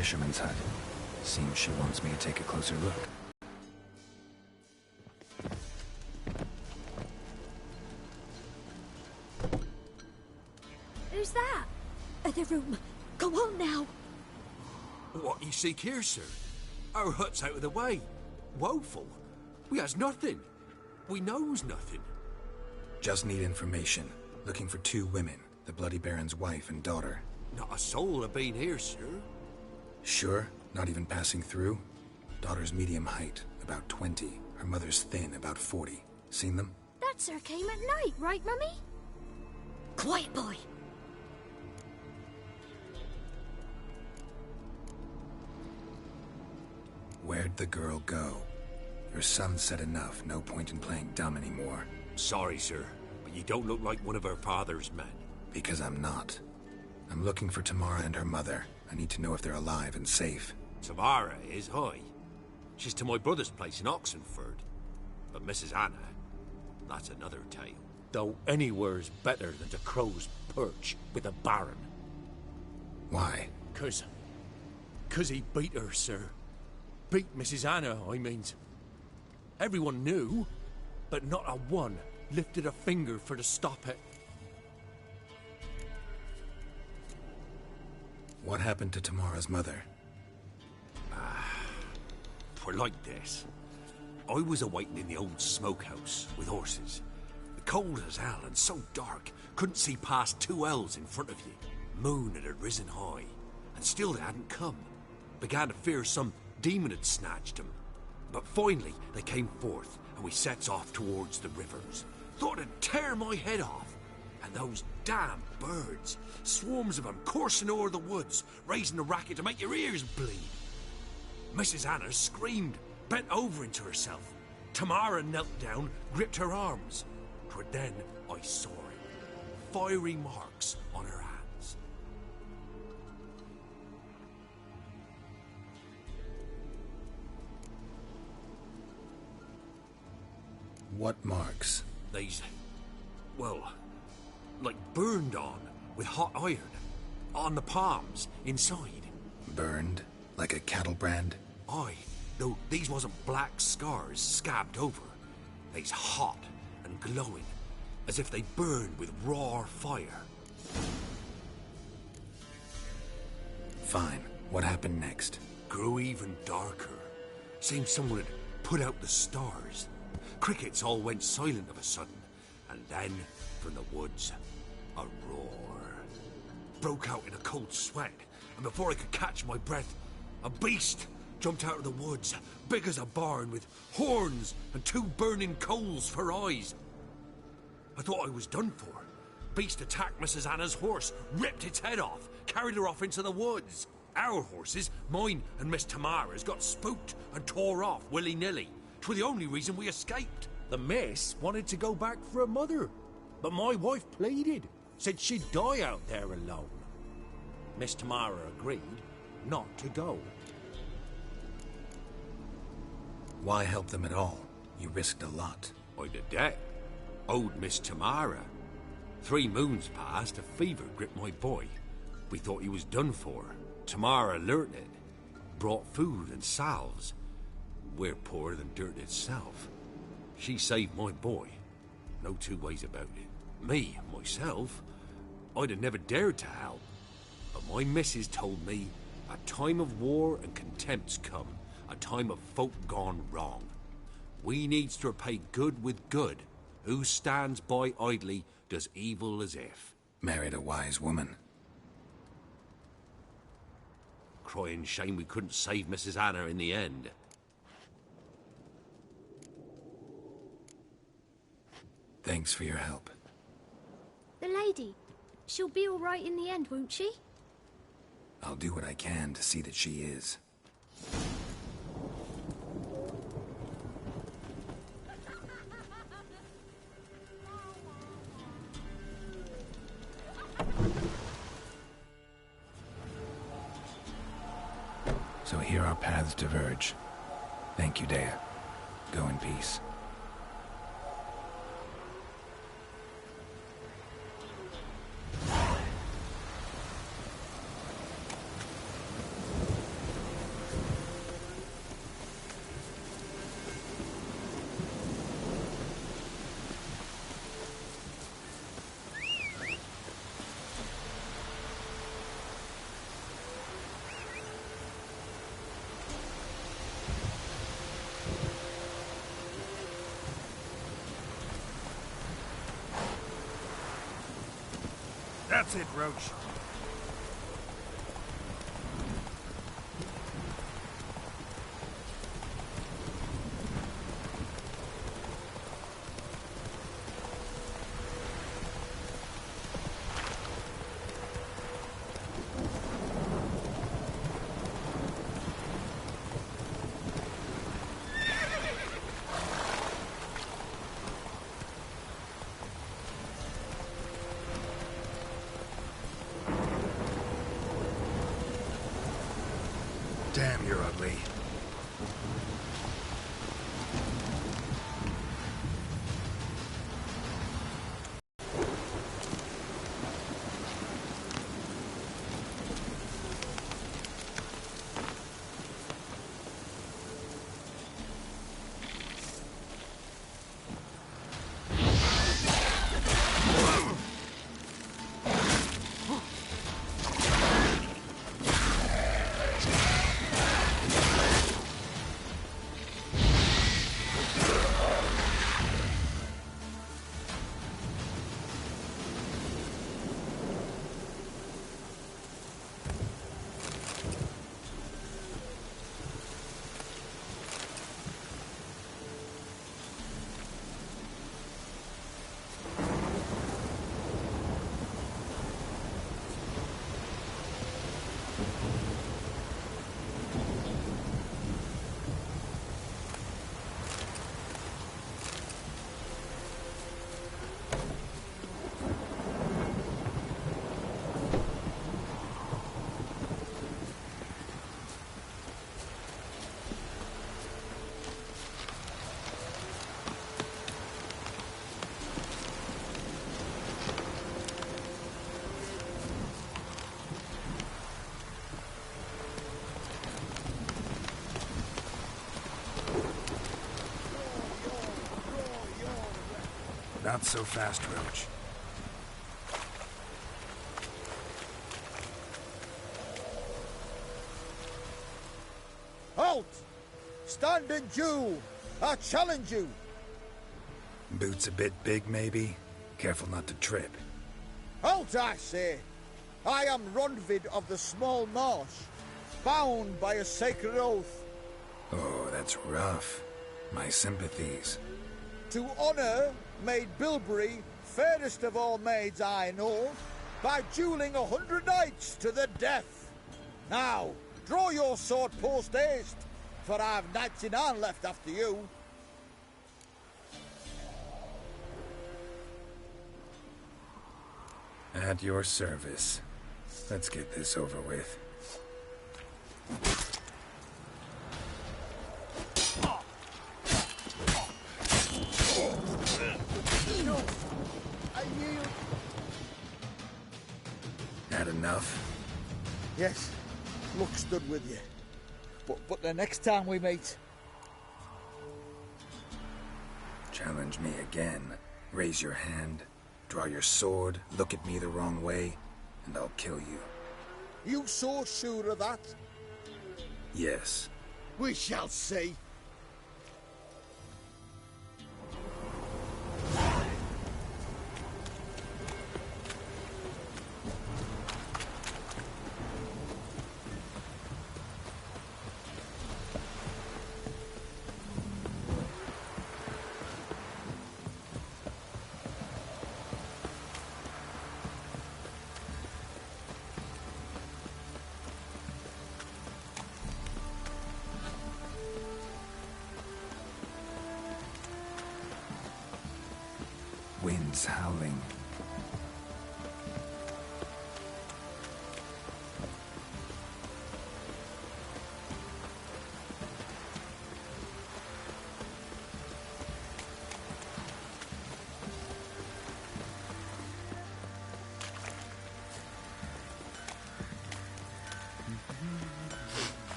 fisherman's hut. Seems she wants me to take a closer look. Who's that? Other room. Go on now. What you seek here, sir? Our hut's out of the way. Woeful. We has nothing. We knows nothing. Just need information. Looking for 2 women, the Bloody Baron's wife and daughter. Not a soul have been here, sir. Sure? Not even passing through? Daughter's medium height, about 20. Her mother's thin, about 40. Seen them? That sir came at night, right, Mummy? Quiet, boy. Where'd the girl go? Your son said enough, no point in playing dumb anymore. Sorry, sir, but you don't look like one of her father's men. Because I'm not. I'm looking for Tamara and her mother. I need to know if they're alive and safe. Tamara is, aye. She's to my brother's place in Oxenford. But Mrs. Anna, that's another tale. Though anywhere's better than to Crow's Perch with a baron. Why? 'Cause he beat her, sir. Beat Mrs. Anna, I means. Everyone knew, but not a one lifted a finger for to stop it. What happened to Tamara's mother? Twere like this. I was awaiting in the old smokehouse with horses. Cold as hell and so dark, couldn't see past 2 ells in front of you. Moon had risen high, and still they hadn't come. Began to fear some demon had snatched them. But finally they came forth, and we sets off towards the rivers. Thought it'd tear my head off. And those damn birds, swarms of them coursing o'er the woods, raising a racket to make your ears bleed. Mrs. Anna screamed, bent over into herself. Tamara knelt down, gripped her arms. 'Twere then I saw it. Fiery marks on her hands. What marks? These, well, like burned on with hot iron. On the palms, inside. Burned? Like a cattle brand? Aye, though these wasn't black scars scabbed over. They's hot and glowing, as if they burned with raw fire. Fine. What happened next? Grew even darker. Seemed someone had put out the stars. Crickets all went silent of a sudden, and then, from the woods, a roar. Broke out in a cold sweat, and before I could catch my breath, a beast jumped out of the woods, big as a barn, with horns and 2 burning coals for eyes. I thought I was done for. Beast attacked Mrs. Anna's horse, ripped its head off, carried her off into the woods. Our horses, mine and Miss Tamara's, got spooked and tore off willy-nilly. 'Twere the only reason we escaped. The miss wanted to go back for her mother, but my wife pleaded, said she'd die out there alone. Miss Tamara agreed not to go. Why help them at all? You risked a lot. I'd a debt. Owed Miss Tamara. 3 moons passed, a fever gripped my boy. We thought he was done for. Tamara learnt it. Brought food and salves. We're poorer than dirt itself. She saved my boy. No 2 ways about it. Me, myself, I'd have never dared to help. But my missus told me a time of war and contempt's come. A time of folk gone wrong. We needs to repay good with good. Who stands by idly does evil as if. Married a wise woman. Crying shame we couldn't save Mrs. Anna in the end. Thanks for your help. The lady. She'll be all right in the end, won't she? I'll do what I can to see that she is. So here our paths diverge. Thank you, Dea. Go in peace. That's it, Roach. Damn, you're ugly. Not so fast, Roach. Halt! Stand and do! I challenge you! Boots a bit big, maybe? Careful not to trip. Halt, I say! I am Ronvid of the Small Marsh, bound by a sacred oath. Oh, that's rough. My sympathies. To honour Maid Bilberry, fairest of all maids I know, by duelling 100 knights to the death. Now, draw your sword post-haste, for I've 99 left after you. At your service. Let's get this over with. No, I yield. Had enough? Yes, luck stood with you. But the next time we meet... Challenge me again. Raise your hand, draw your sword, look at me the wrong way, and I'll kill you. You so sure of that? Yes. We shall see. Winds howling.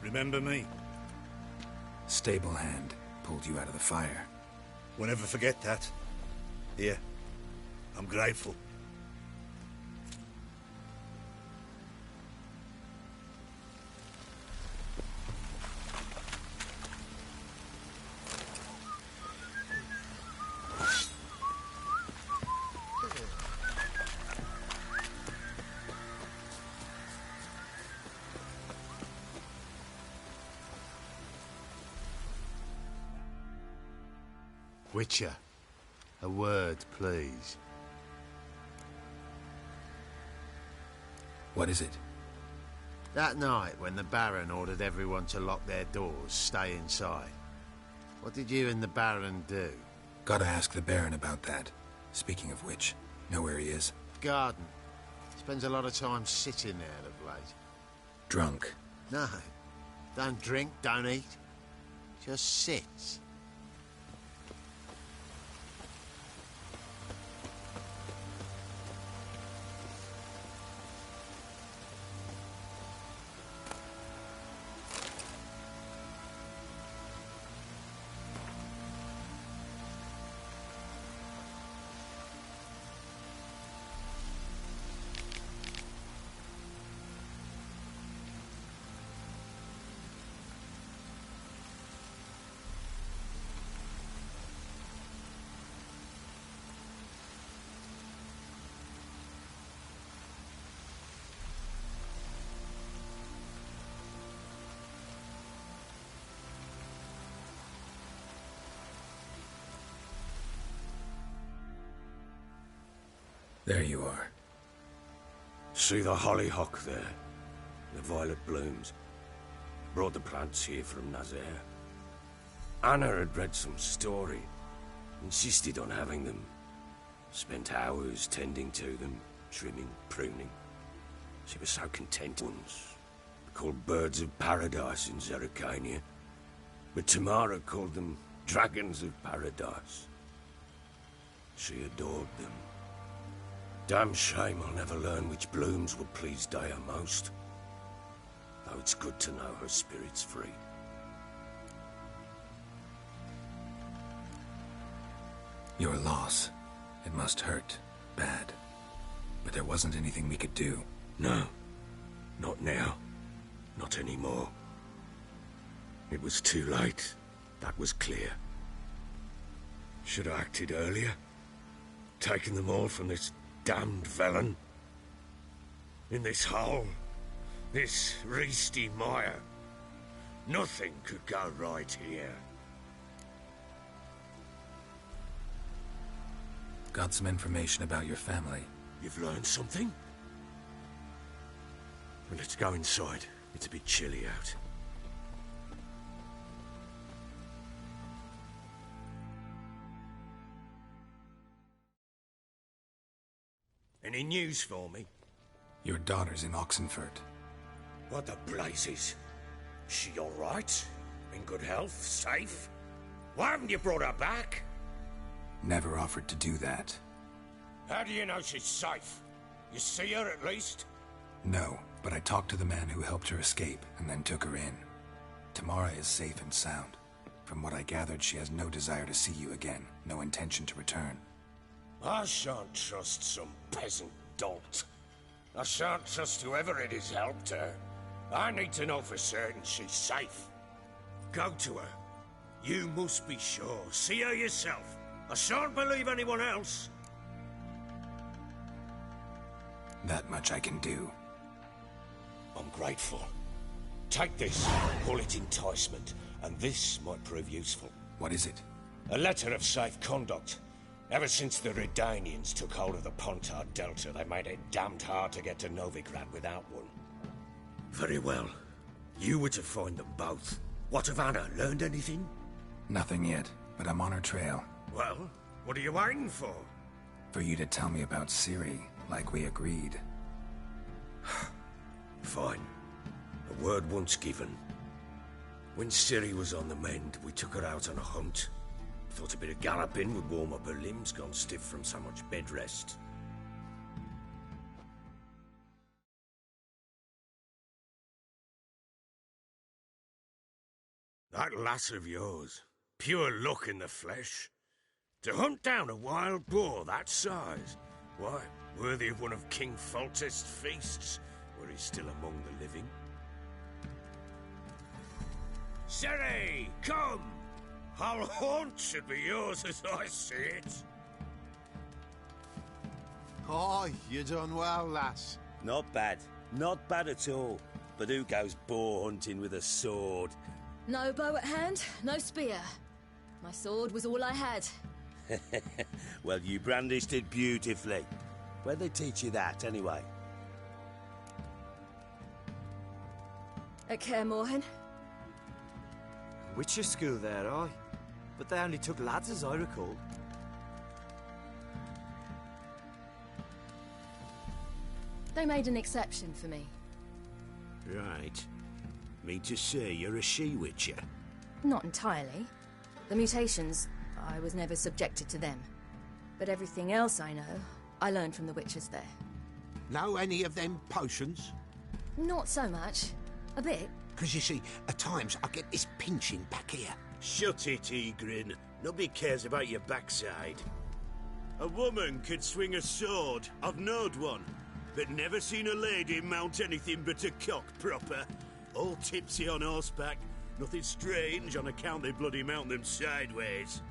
Remember me? Stable hand pulled you out of the fire. We'll never forget that. Here, I'm grateful. Witcher, a word, please. What is it? That night when the Baron ordered everyone to lock their doors, stay inside. What did you and the Baron do? Gotta ask the Baron about that. Speaking of which, know where he is? Garden. Spends a lot of time sitting there of late. Drunk. No. Don't drink, don't eat. Just sits. There you are. See the hollyhock there? The violet blooms. Brought the plants here from Nazaire. Anna had read some story. Insisted on having them. Spent hours tending to them, trimming, pruning. She was so content once. Called birds of paradise in Zerrikania. But Tamara called them dragons of paradise. She adored them. Damn shame I'll never learn which blooms will please Dea most. Though it's good to know her spirit's free. Your loss. It must hurt. Bad. But there wasn't anything we could do. No. Not now. Not anymore. It was too late. That was clear. Should have acted earlier. Taken them all from this damned VELEN. In this hole. This reesty mire. Nothing could go right here. Got some information about your family. You've learned something? Well, let's go inside. It's a bit chilly out. Any news for me? Your daughter's in Oxenfurt. What the blazes? She all right? In good health? Safe? Why haven't you brought her back? Never offered to do that. How do you know she's safe? You see her at least? No, but I talked to the man who helped her escape and then took her in. Tamara is safe and sound. From what I gathered, she has no desire to see you again, no intention to return. I shan't trust some peasant dolt. I shan't trust whoever it is helped her. I need to know for certain she's safe. Go to her. You must be sure. See her yourself. I shan't believe anyone else. That much I can do. I'm grateful. Take this. Call it enticement. And this might prove useful. What is it? A letter of safe conduct. Ever since the Redanians took hold of the Pontar Delta, they made it damned hard to get to Novigrad without one. Very well. You were to find them both. What of Anna? Learned anything? Nothing yet, but I'm on her trail. Well, what are you waiting for? For you to tell me about Ciri, like we agreed. Fine. A word once given. When Ciri was on the mend, we took her out on a hunt. Thought a bit of galloping would warm up her limbs, gone stiff from so much bed rest. That lass of yours, pure luck in the flesh. To hunt down a wild boar that size, why, worthy of one of King Foltest's feasts, where he's still among the living. Ciri, come! Our haunt should be yours as I see it. Oh, you done well, lass. Not bad. Not bad at all. But who goes boar hunting with a sword? No bow at hand, no spear. My sword was all I had. Well, you brandished it beautifully. Where'd they teach you that, anyway? At Kaer Morhen. Witcher school there, aye. But they only took lads, as I recall. They made an exception for me. Right. Mean to say you're a she-witcher? Not entirely. The mutations, I was never subjected to them. But everything else I know, I learned from the witches there. Know any of them potions? Not so much. A bit. Because you see, at times I get this pinching back here. Shut it, Egrin. Nobody cares about your backside. A woman could swing a sword. I've knowed one. But never seen a lady mount anything but a cock proper. All tipsy on horseback. Nothing strange on account they bloody mount them sideways.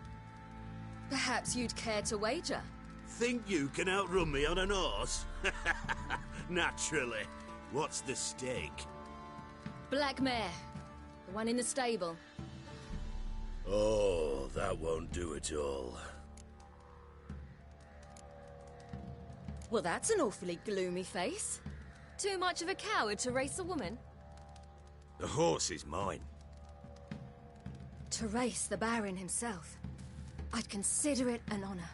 Perhaps you'd care to wager? Think you can outrun me on an horse? Naturally. What's the stake? Black mare. The one in the stable. Oh, that won't do at all. Well, that's an awfully gloomy face. Too much of a coward to race a woman? The horse is mine. To race the Baron himself. I'd consider it an honor.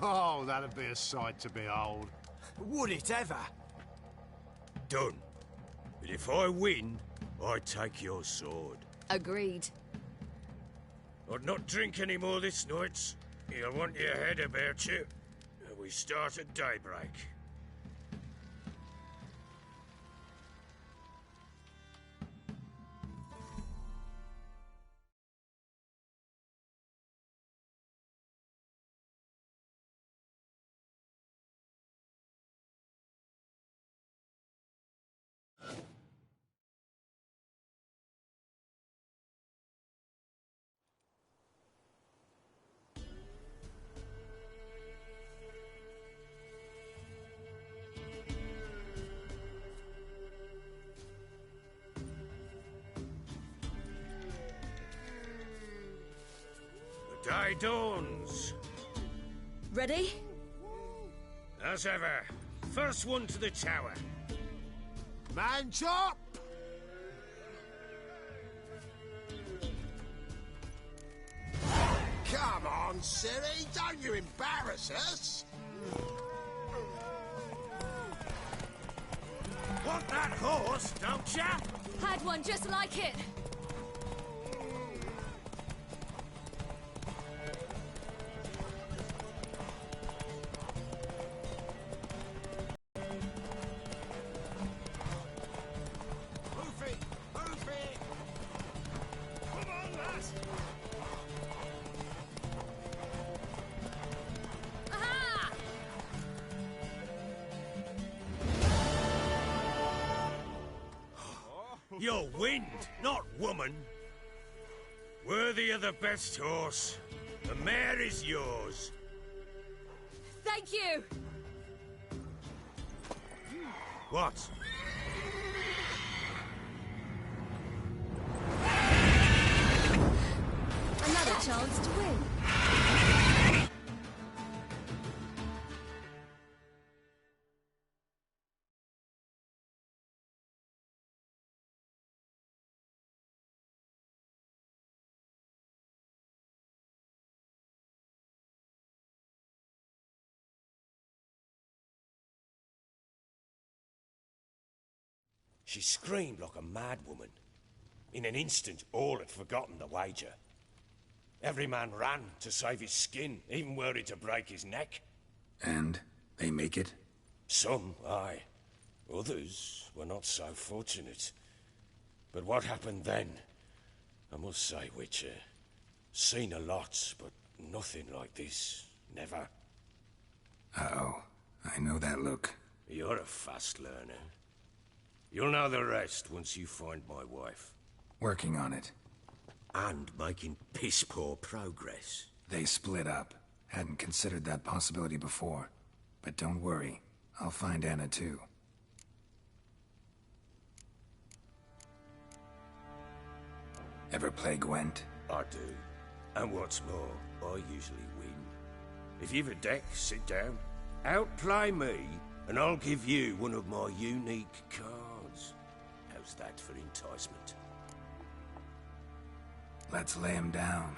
Oh, that'd be a sight to behold. Would it ever? Done. But if I win, I take your sword. Agreed. I'd not drink any more this night. You'll want your head about you. We start at daybreak. Day dawns. Ready? As ever. First one to the tower. Man chop! Come on, Ciri, don't you embarrass us! Want that horse, don't ya? Had one just like it. You're wind, not woman. Worthy of the best horse. The mare is yours. Thank you. What? Another chance to win. She screamed like a mad woman. In an instant, all had forgotten the wager. Every man ran to save his skin, even were it to break his neck. And they make it? Some, aye. Others were not so fortunate. But what happened then? I must say, Witcher, seen a lot, but nothing like this. Never. Uh-oh. I know that look. You're a fast learner. You'll know the rest once you find my wife. Working on it. And making piss-poor progress. They split up. Hadn't considered that possibility before. But don't worry. I'll find Anna too. Ever play Gwent? I do. And what's more, I usually win. If you've a deck, sit down. Outplay me, and I'll give you one of my unique cards. How's that for enticement? Let's lay him down.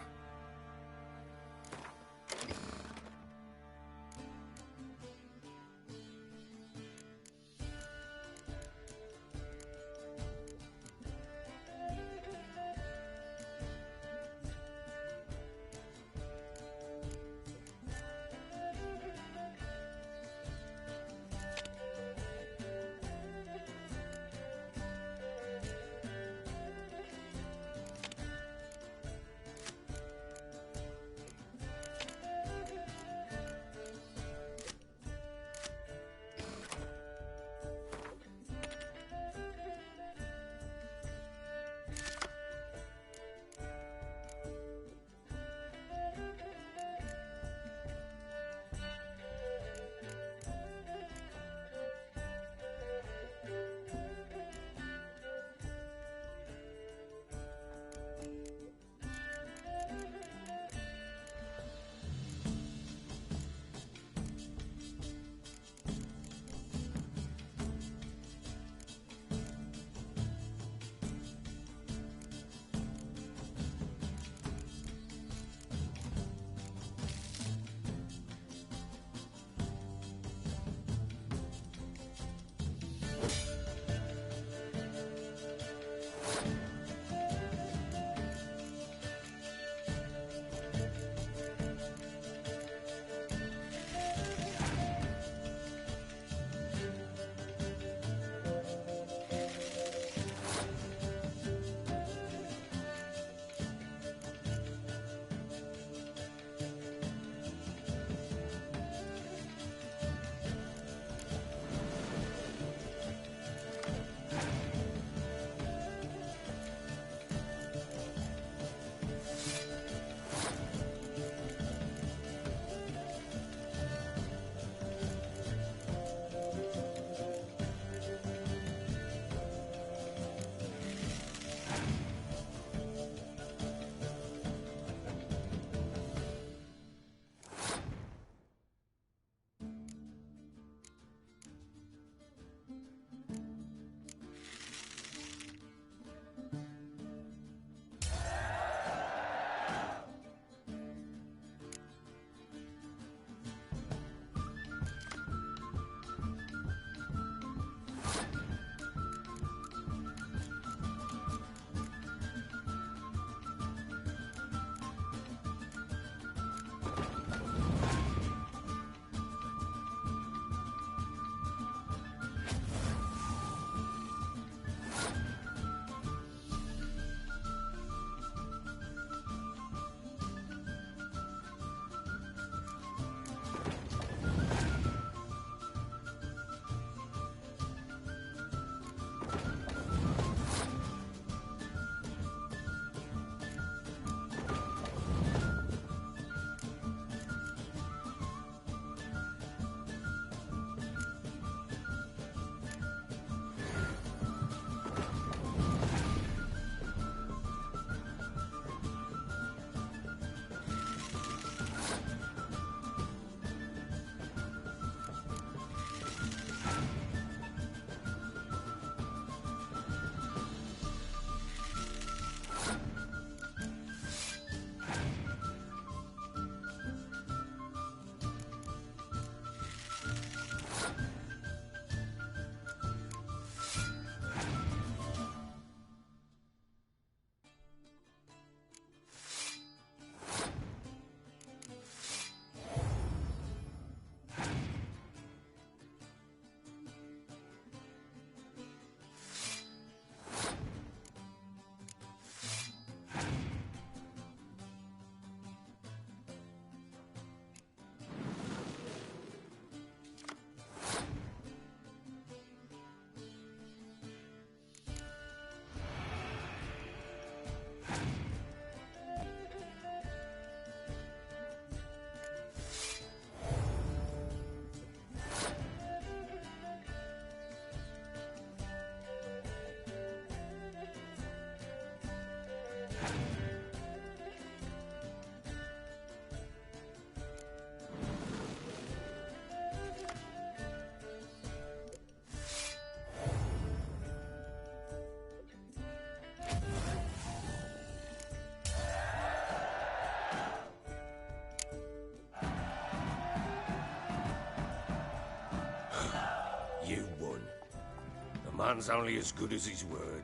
man's only as good as his word.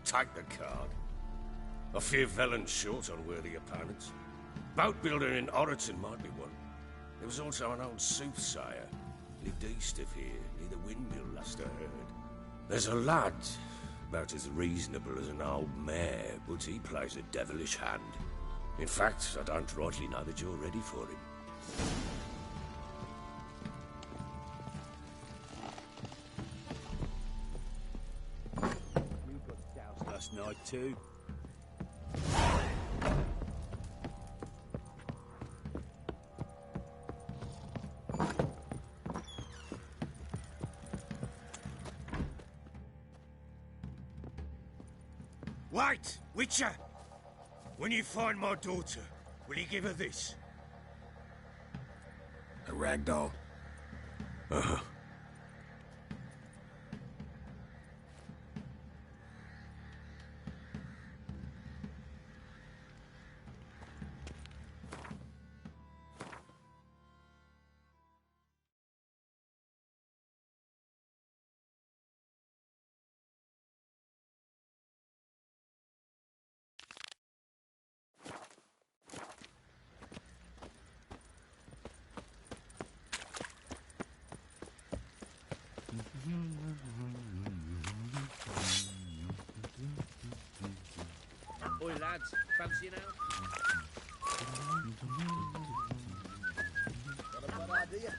Take the card. I fear Velen's short on worthy opponents. Boat builder in Oroton might be one. There was also an old soothsayer. Lived east of here, near the windmill, last I heard. There's a lad, about as reasonable as an old mare, but he plays a devilish hand. In fact, I don't rightly know that you're ready for him. You got doused last night too. Wait, Witcher! When you find my daughter, will you give her this? A rag doll. Uh-huh. Oi lads, fancying out? Got a bad idea?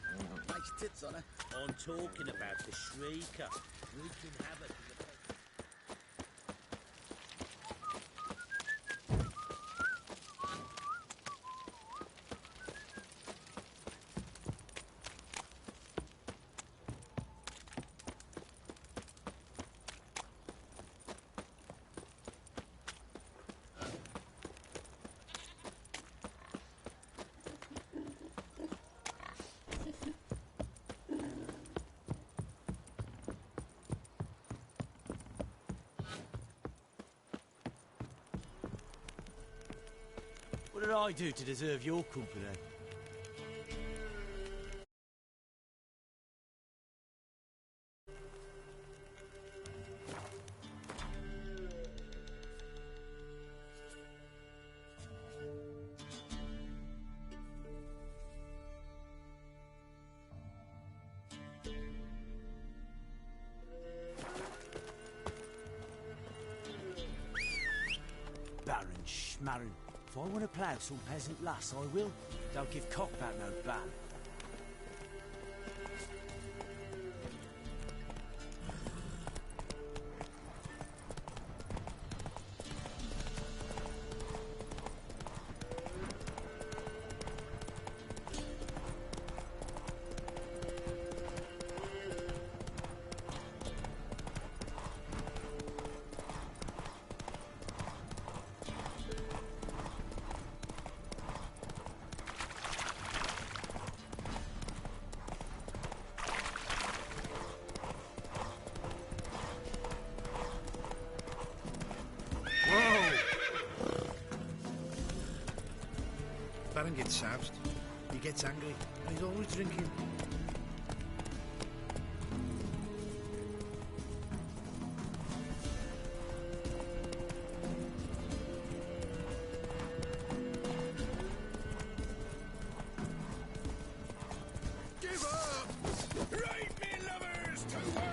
Nice tits on her. I'm talking about the Shrieker. Wreaking havoc in the place. What did I do to deserve your company? Baron Schmarren. If I want to plough some peasant lass, I will. Don't give cock that no ban. Baron gets soused. He gets angry, and he's always drinking. Give up! Right, me lovers, to work!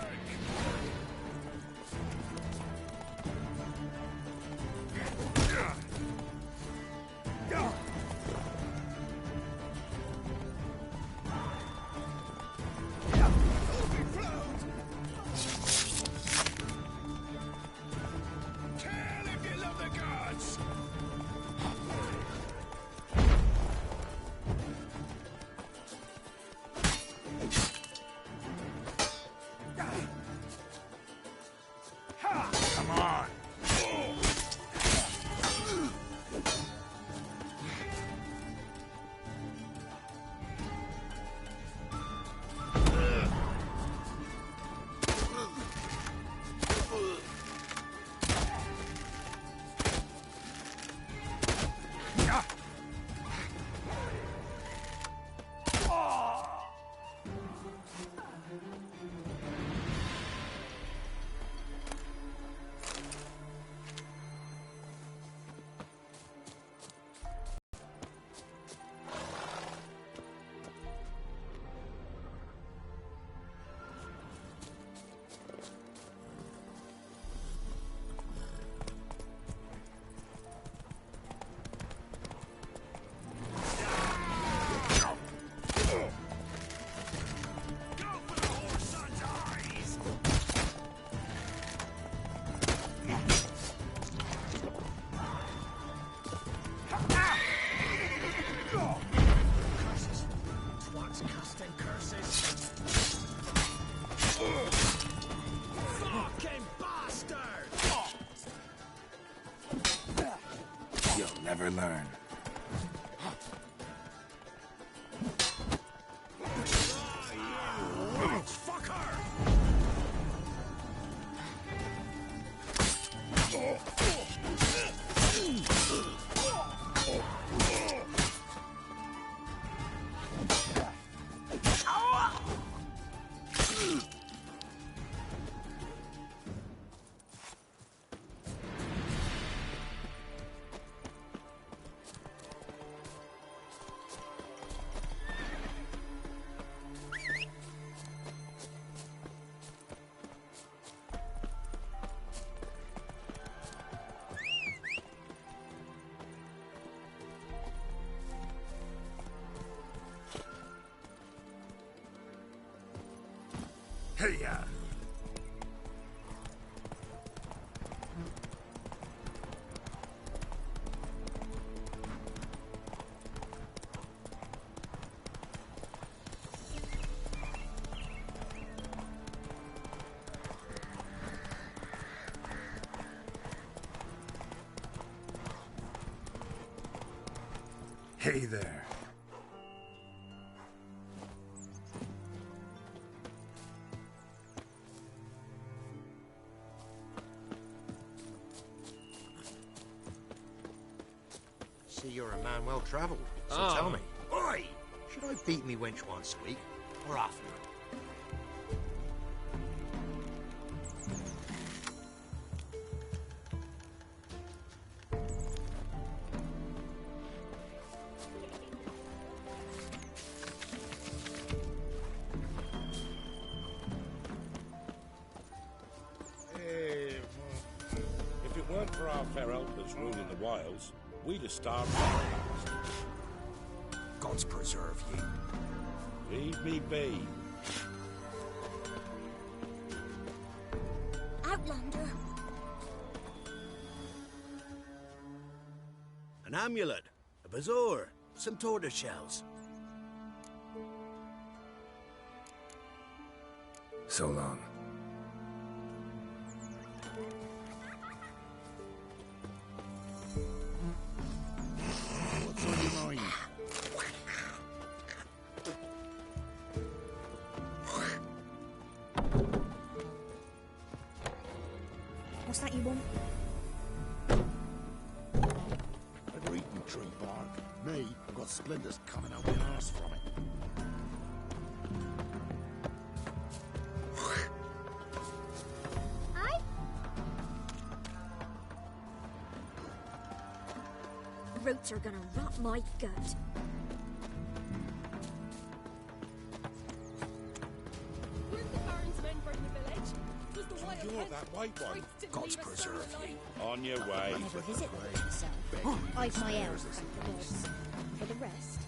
never learn. Hiya! Hey there. See, you're a man well-travelled, so tell me. Oi! Should I beat me wench once a week, or after? If it weren't for our fair helpers ruling the wilds, we'd have starved. Gods preserve ye. Leave me be. Outlander. An amulet, a bazaar, some tortoise shells. So long. What's on your mind? What's that you want? Ever eaten tree bark? Me, I've got splinters coming out my arse from it. Roots are gonna rot my gut. You're that white one. Gods preserve ye. On your way. I never visit the witch myself. I've my elves, thank the gods. For the rest,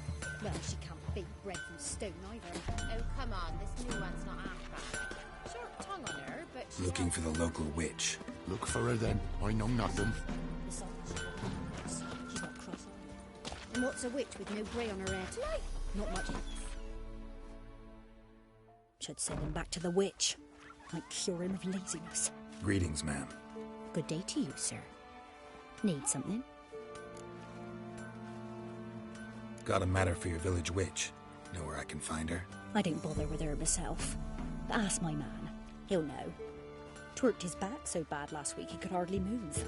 well, she can't bake bread from stone either. Oh, come on, this new one's not half bad. Short tongue on her, but she Looking for the local witch. Look for her then. I know nothing. Besides, she's not cross. And what's a witch with no grey on her head? Not much. Should send him back to the witch. Might cure him of laziness. Greetings, ma'am. Good day to you, sir. Need something? Got a matter for your village witch. Know where I can find her? I don't bother with her myself. But ask my man. He'll know. Twerked his back so bad last week he could hardly move.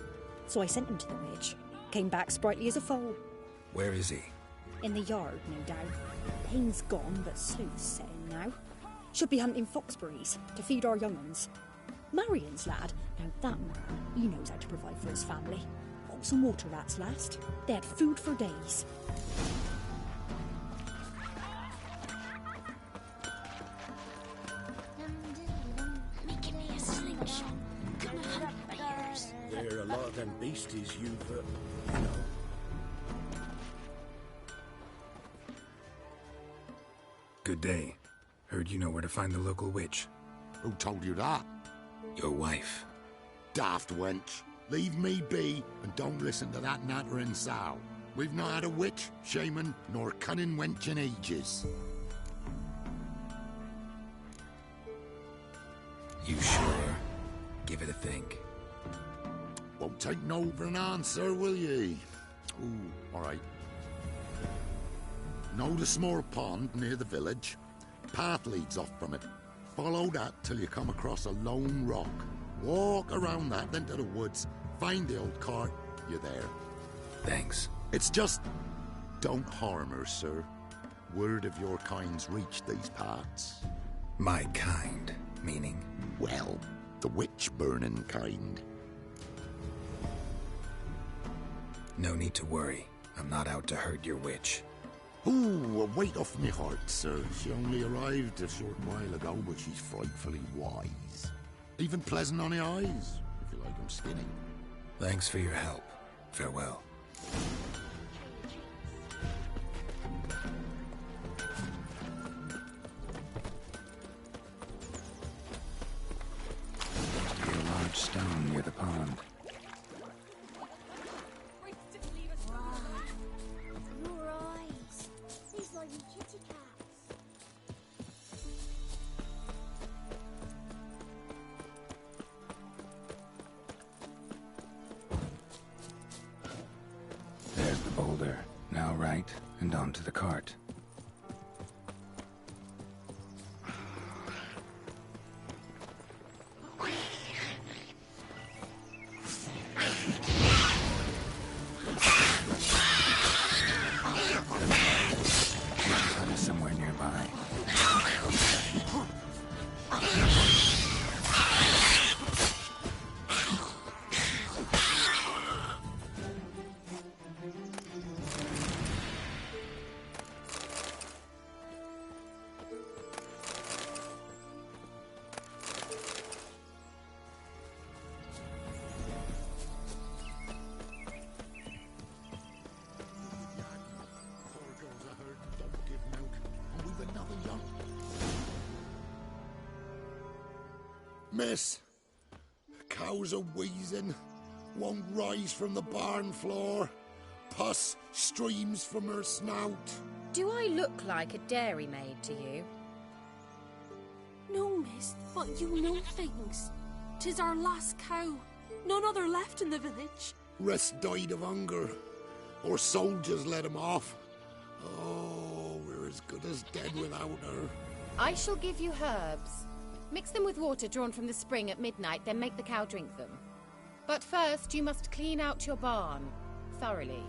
So I sent him to the witch. Came back sprightly as a foal. Where is he? In the yard, no doubt. Pain's gone, but sleuth's setting now. Should be hunting foxberries to feed our young uns. Marion's lad. Now that man, he knows how to provide for his family. Got some water rats last. They had food for days. Making me a slingshot. Gonna hunt bears. There are a lot of them beasties you've, you know. Good day. Heard you know where to find the local witch. Who told you that? Your wife. Daft wench. Leave me be and don't listen to that nattering sow. We've not had a witch, shaman, nor cunning wench in ages. You sure? Give it a think. Won't take no for an answer, will ye? Ooh, all right. Know the small pond near the village? Path leads off from it. Follow that till you come across a lone rock. Walk around that, then to the woods. Find the old cart. You're there. Thanks. It's just... don't harm her, sir. Word of your kind's reached these parts. My kind, meaning? Well, the witch-burning kind. No need to worry. I'm not out to hurt your witch. Ooh, a weight off me heart, sir. She only arrived a short while ago, but she's frightfully wise. Even pleasant on the eyes, if you like them skinny. Thanks for your help. Farewell. Must be a large stone near the pond. Your eyes. These like your kitty cats. There's the boulder. Now right, and onto the cart. Somewhere nearby. Miss, cows are wheezing, won't rise from the barn floor. Pus streams from her snout. Do I look like a dairymaid to you? No, miss, but you know things. 'Tis our last cow. None other left in the village. Rest died of hunger, or soldiers let him off. Oh, we're as good as dead without her. I shall give you herbs. Mix them with water drawn from the spring at midnight, then make the cow drink them. But first, you must clean out your barn thoroughly.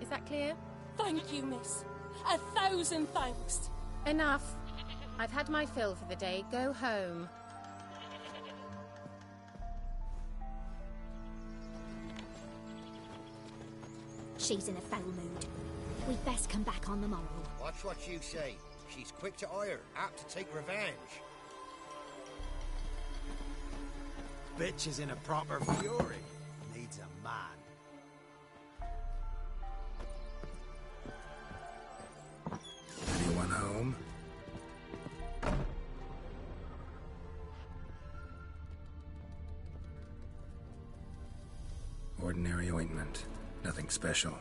Is that clear? Thank you, miss. 1,000 thanks. Enough. I've had my fill for the day. Go home. She's in a foul mood. We'd best come back on the morrow. Watch what you say. She's quick to ire, apt to take revenge. Bitch is in a proper fury. Needs a man. Anyone home? Ordinary ointment. Nothing special.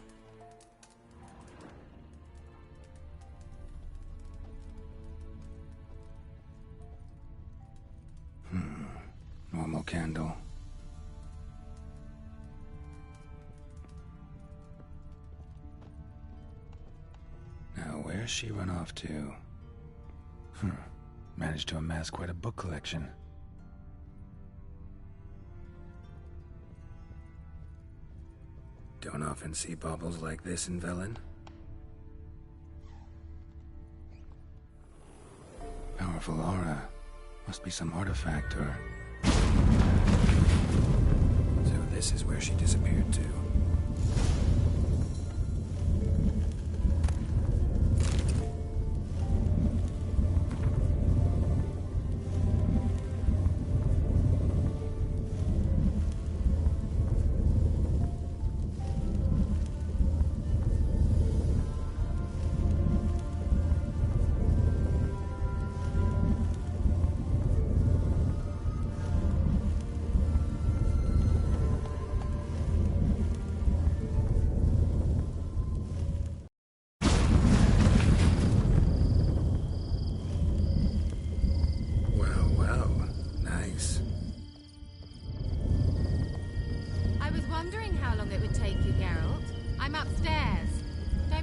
Normal candle. Now, where's she run off to? Managed to amass quite a book collection. Don't often see baubles like this in Velen. Powerful aura. Must be some artifact or... So this is where she disappeared to.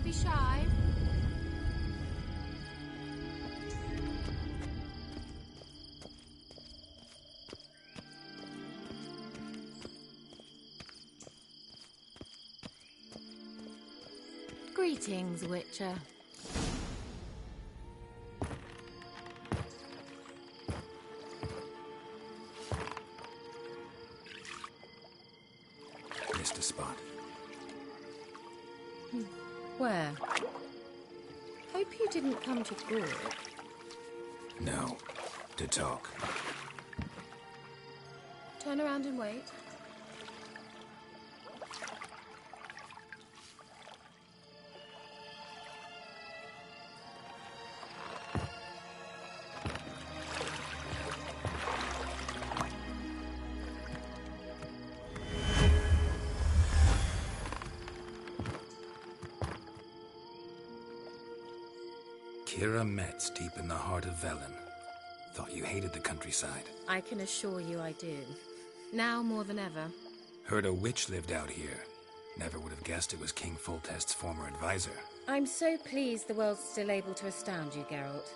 be shy. Greetings, Witcher. Missed a spot. Where? Hope you didn't come to court. No. To talk. Turn around and wait. Kira Metz, deep in the heart of Velen. Thought you hated the countryside. I can assure you I do. Now more than ever. Heard a witch lived out here. Never would have guessed it was King Foltest's former advisor. I'm so pleased the world's still able to astound you, Geralt.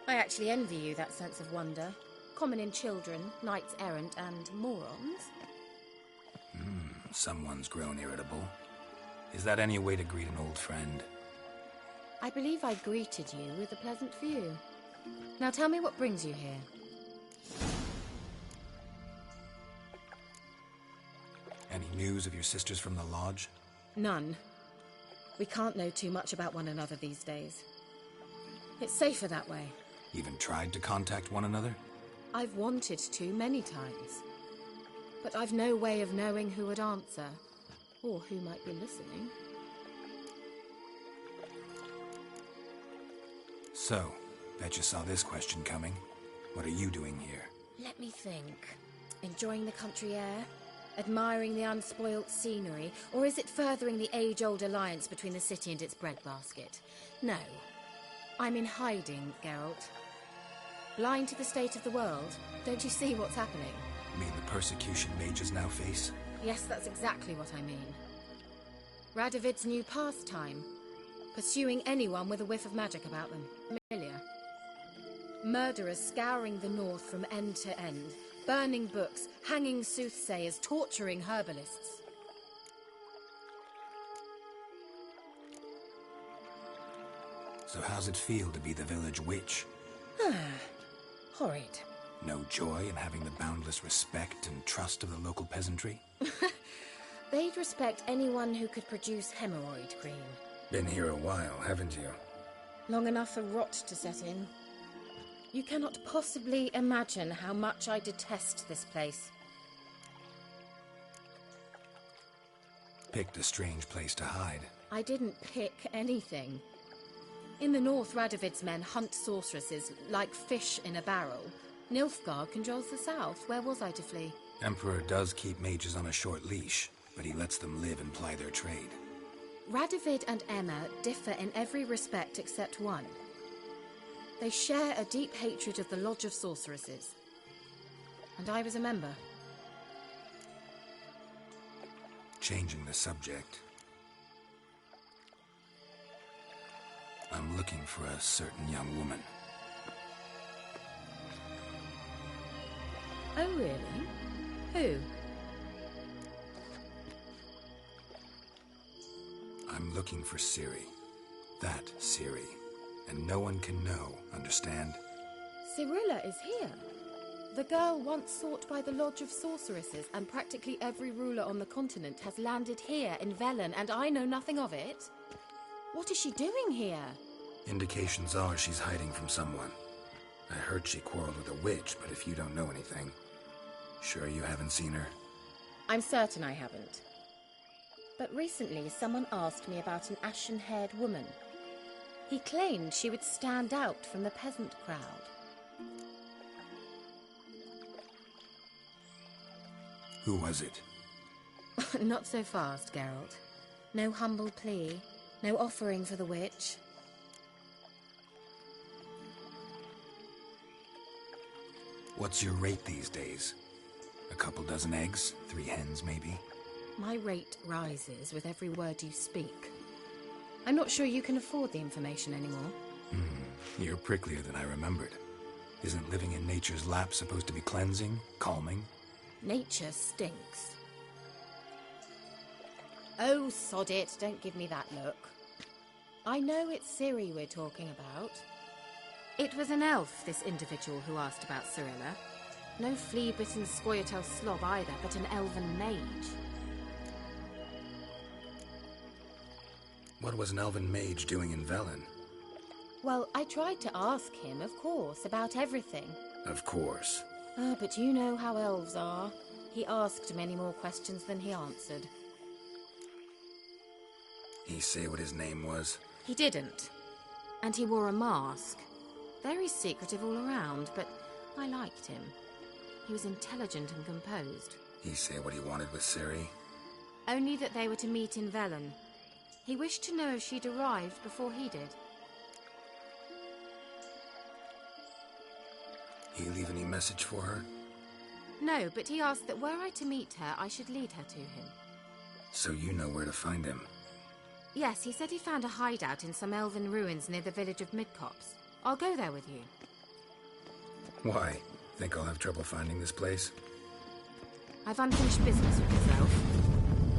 I actually envy you that sense of wonder. Common in children, knights errant, and morons. Someone's grown irritable. Is that any way to greet an old friend? I believe I greeted you with a pleasant view. Now tell me what brings you here. Any news of your sisters from the lodge? None. We can't know too much about one another these days. It's safer that way. Even tried to contact one another? I've wanted to many times. But I've no way of knowing who would answer, or who might be listening. So, bet you saw this question coming. What are you doing here? Let me think. Enjoying the country air? Admiring the unspoilt scenery? Or is it furthering the age-old alliance between the city and its breadbasket? No. I'm in hiding, Geralt. Blind to the state of the world? Don't you see what's happening? You mean the persecution mages now face? Yes, that's exactly what I mean. Radovid's new pastime. Pursuing anyone with a whiff of magic about them. Familiar. Murderers scouring the north from end to end. Burning books, hanging soothsayers, torturing herbalists. So how's it feel to be the village witch? Horrid. No joy in having the boundless respect and trust of the local peasantry? They'd respect anyone who could produce hemorrhoid cream. Been here a while, haven't you? Long enough for rot to set in. You cannot possibly imagine how much I detest this place. Picked a strange place to hide. I didn't pick anything. In the north, Radovid's men hunt sorceresses like fish in a barrel. Nilfgaard controls the south. Where was I to flee? Emperor does keep mages on a short leash, but he lets them live and ply their trade. Radovid and Emma differ in every respect except one. They share a deep hatred of the Lodge of Sorceresses. And I was a member. Changing the subject. I'm looking for a certain young woman. Oh, really? Who? I'm looking for Ciri. That Ciri. And no one can know, understand? Cirilla is here. The girl once sought by the Lodge of Sorceresses, and practically every ruler on the continent has landed here in Velen, and I know nothing of it. What is she doing here? Indications are she's hiding from someone. I heard she quarreled with a witch, but if you don't know anything, sure you haven't seen her? I'm certain I haven't. But recently someone asked me about an ashen-haired woman. He claimed she would stand out from the peasant crowd. Who was it? Not so fast, Geralt. No humble plea, no offering for the witch. What's your rate these days? A couple dozen eggs? 3 hens, maybe? My rate rises with every word you speak. I'm not sure you can afford the information anymore. You're pricklier than I remembered. Isn't living in nature's lap supposed to be cleansing, calming? Nature stinks. Oh, sod it, don't give me that look. I know it's Ciri we're talking about. It was an elf, this individual who asked about Cirilla. No flea-bitten Scoia'tael slob either, but an elven mage. What was an elven mage doing in VELEN? Well, I tried to ask him, of course, about everything. Of course. But you know how elves are. He asked many more questions than he answered. He say what his name was? He didn't. And he wore a mask. Very secretive all around, but I liked him. He was intelligent and composed. He say what he wanted with Ciri? Only that they were to meet in VELEN. He wished to know if she'd arrived before he did. He leave any message for her? No, but he asked that were I to meet her, I should lead her to him. So you know where to find him? Yes, he said he found a hideout in some elven ruins near the village of Midcopse. I'll go there with you. Why? Think I'll have trouble finding this place? I've unfinished business with this elf.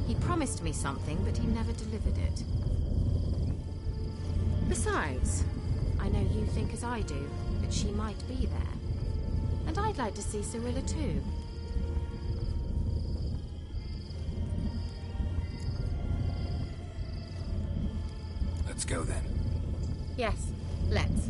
He promised me something, but he never delivered it. Besides, I know you think as I do, that she might be there. And I'd like to see Cirilla too. Let's go then. Yes, let's.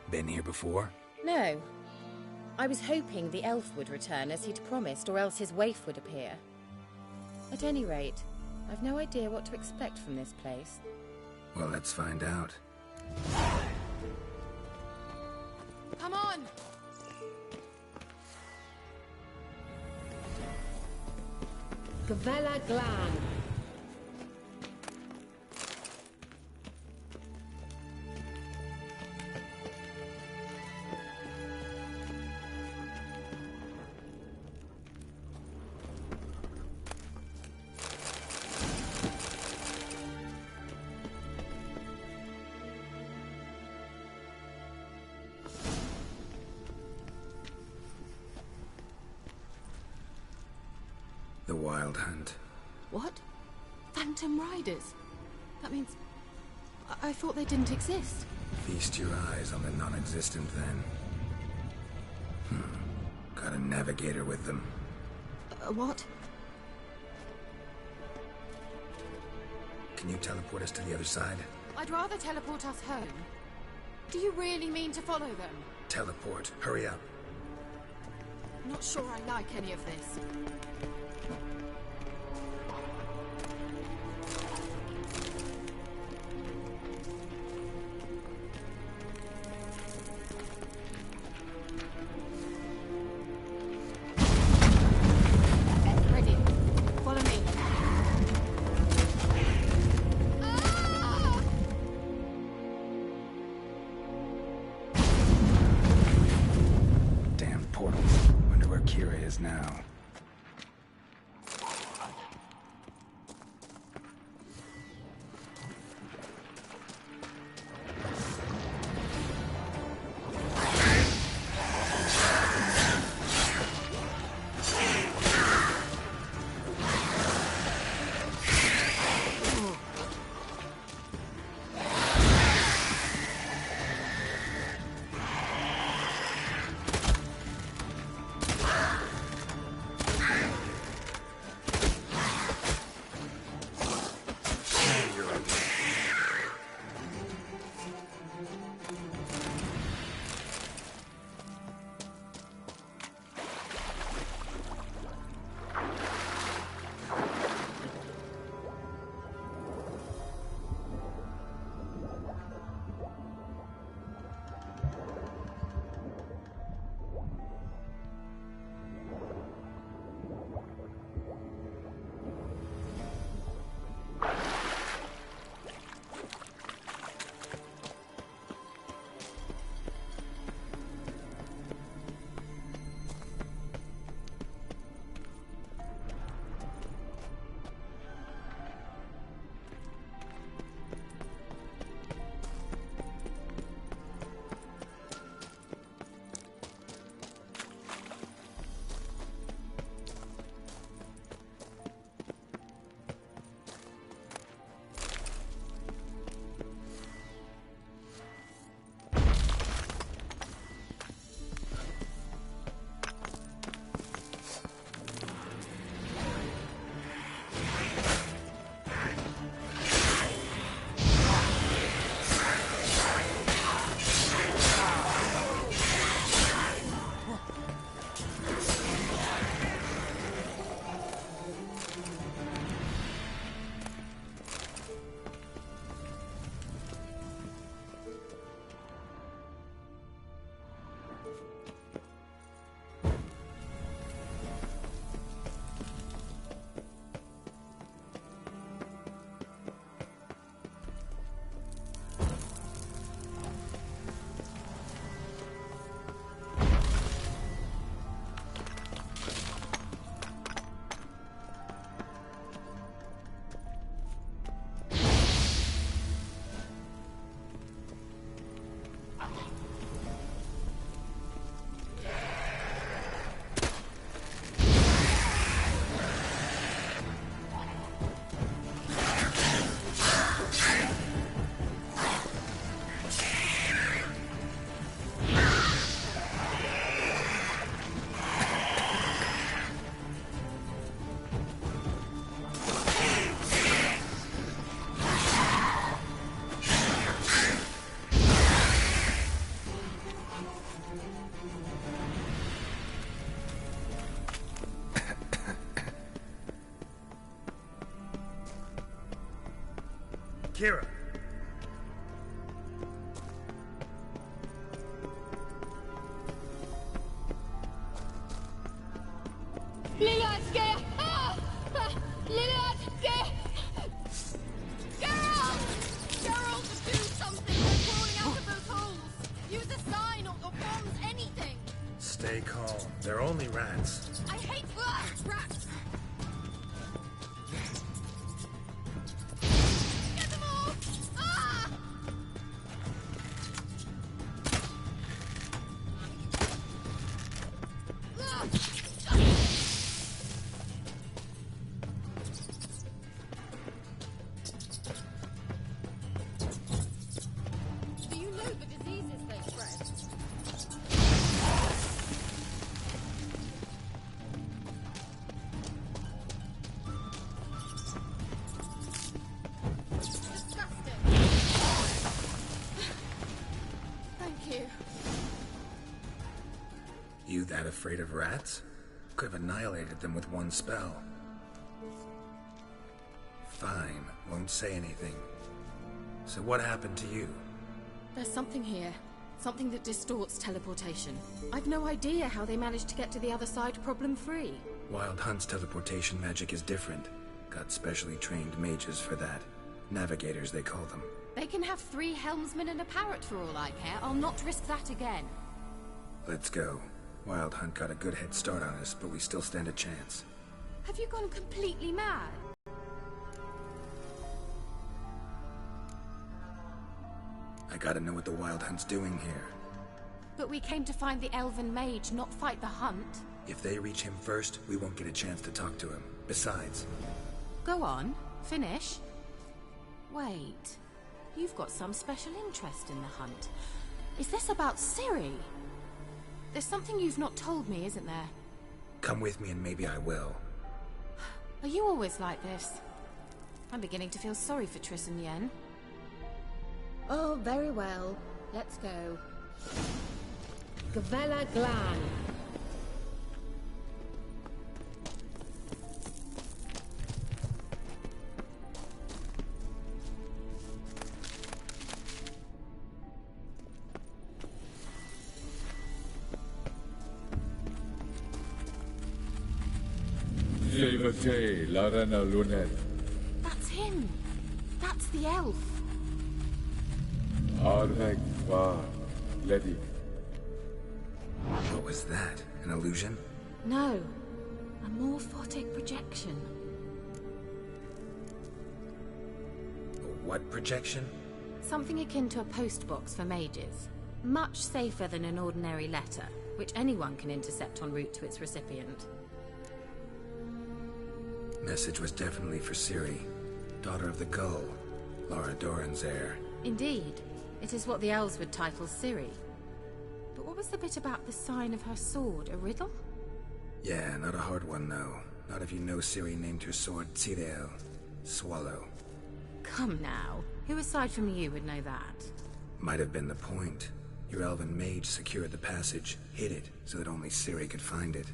Been here before? No. I was hoping the elf would return as he'd promised, or else his waif would appear. At any rate, I've no idea what to expect from this place. Well, let's find out. Come on! Gavella Glan. The Wild Hunt. What? Phantom Riders? That means... I thought they didn't exist. Feast your eyes on the non-existent, then. Got a navigator with them. What? Can you teleport us to the other side? I'd rather teleport us home. Do you really mean to follow them? Teleport. Hurry up. Not sure I like any of this. Ready. Follow me. Damn portal. Wonder where Kira is now. Kira! Liliad's Liliad, Geralt! Geralt, do something! They're crawling out of those holes! Use a sign or bombs, anything! Stay calm. They're only rats. I hate rats! Get them all! Ah! Do you know the diseases they spread? Disgusting. Thank you. You that afraid of rats? Could have annihilated them with one spell. Fine, won't say anything. So what happened to you? There's something here. Something that distorts teleportation. I've no idea how they managed to get to the other side problem-free. Wild Hunt's teleportation magic is different. Got specially trained mages for that. Navigators, they call them. They can have 3 helmsmen and a parrot for all I care. I'll not risk that again. Let's go. Wild Hunt got a good head start on us, but we still stand a chance. Have you gone completely mad? I gotta know what the Wild Hunt's doing here. But we came to find the elven mage, not fight the hunt. If they reach him first, we won't get a chance to talk to him. Besides... Go on. Finish. Wait. You've got some special interest in the hunt. Is this about Ciri? There's something you've not told me, isn't there? Come with me and maybe I will. Are you always like this? I'm beginning to feel sorry for Triss and Yen. Oh, very well. Let's go. Gavella Glan. That's him! That's the elf! What was that? An illusion? No. A morphotic projection. What projection? Something akin to a postbox for mages. Much safer than an ordinary letter, which anyone can intercept en route to its recipient. Message was definitely for Ciri, daughter of the Gull, Lara Doran's heir. Indeed. It is what the elves would title Ciri. But what was the bit about the sign of her sword? A riddle? Yeah, not a hard one, though. Not if you know Ciri named her sword Tirel, Swallow. Come now. Who aside from you would know that? Might have been the point. Your elven mage secured the passage, hid it, so that only Ciri could find it.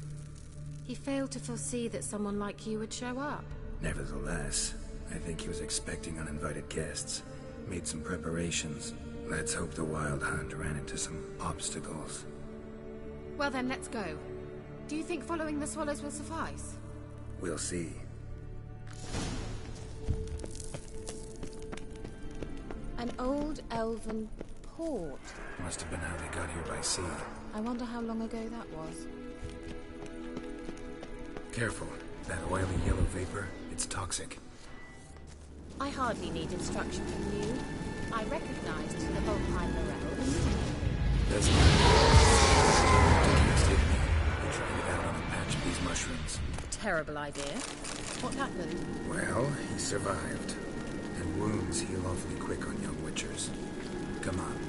He failed to foresee that someone like you would show up. Nevertheless, I think he was expecting uninvited guests. Made some preparations. Let's hope the Wild Hunt ran into some obstacles. Well then, let's go. Do you think following the swallows will suffice? We'll see. An old elven port. Must have been how they got here by sea. I wonder how long ago that was. Careful. That oily yellow vapor, it's toxic. I hardly need instruction from you. I recognized the Volkheim Morel. Doesn't matter. They tried it out on a patch of these mushrooms. Terrible idea. What happened? Well, he survived. And wounds heal awfully quick on young witchers. Come on.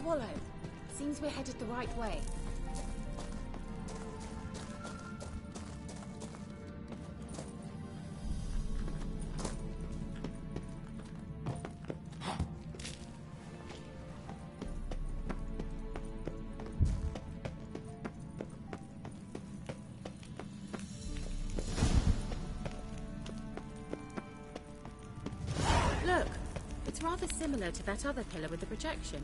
swallow. Seems we're headed the right way. Look, it's rather similar to that other pillar with the projection.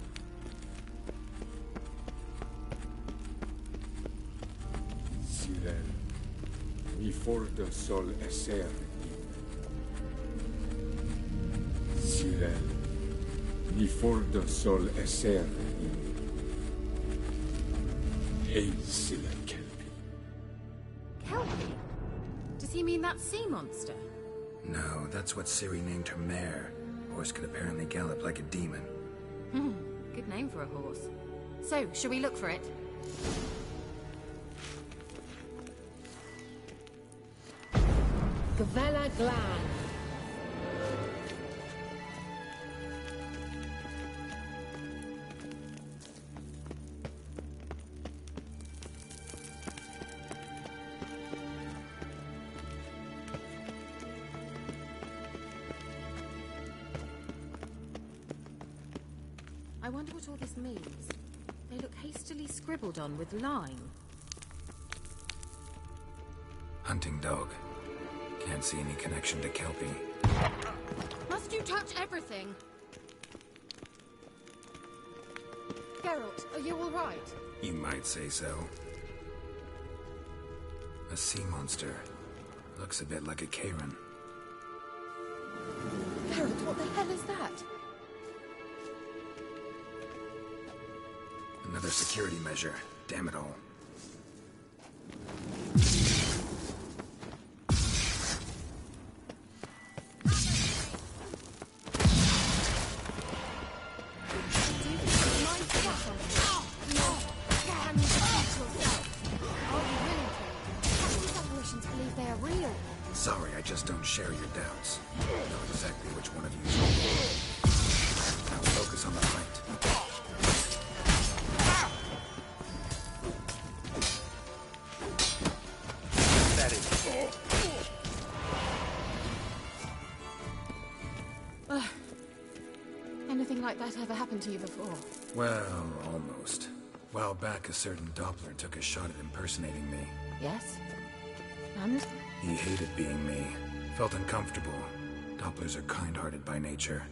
Silel, mi fordo sol esser. Silel, mi fordo sol esser. Hey, Silel Kelpie. Kelpie? Does he mean that sea monster? No, that's what Ciri named her mare. Horse could apparently gallop like a demon. Good name for a horse. So, shall we look for it? Gavella Glan. I wonder what all this means. They look hastily scribbled on with lime. Hunting dog. Can't see any connection to Kelpie. Must you touch everything? Geralt, are you all right? You might say so. A sea monster. Looks a bit like a Karen. Geralt, what the hell is that? Another security measure. Damn it all. Sorry, I just don't share your doubts. I know exactly which one of you is wrong. Now focus on the fight. That is... Anything like that ever happened to you before? Well, almost. A while back, a certain Doppler took a shot at impersonating me. Yes? And? He hated being me. Felt uncomfortable. Dopplers are kind-hearted by nature.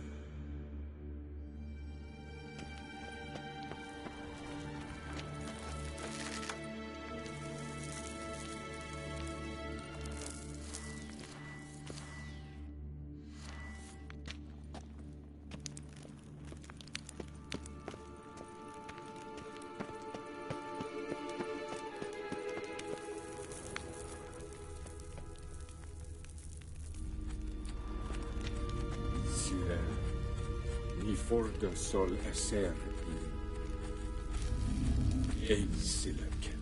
Mi fordo sol esser. Hey, Silel Kelpie.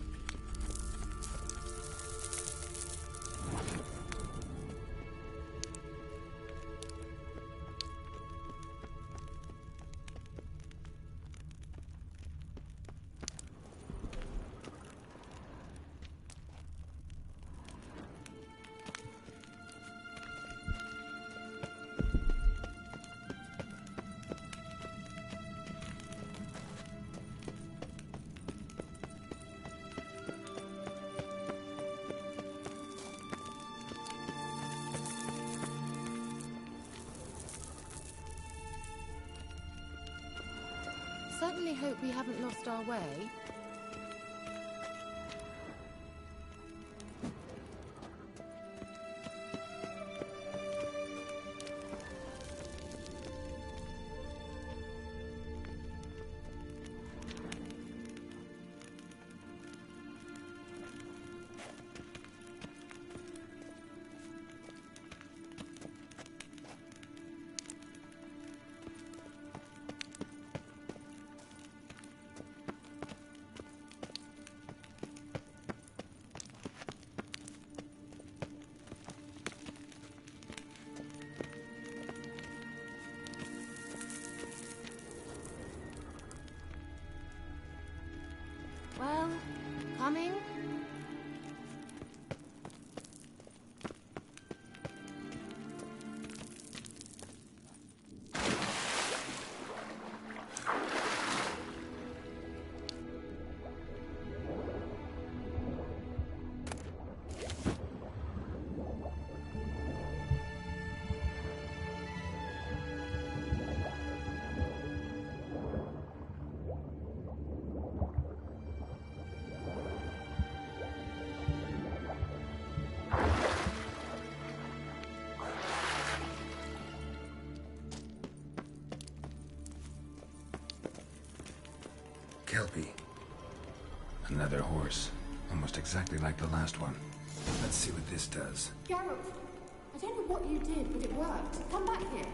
Certainly hope we haven't lost our way. Hello? Coming? Kelpie. Another horse. Almost exactly like the last one. Let's see what this does. Geralt, I don't know what you did, but it worked. Come back here.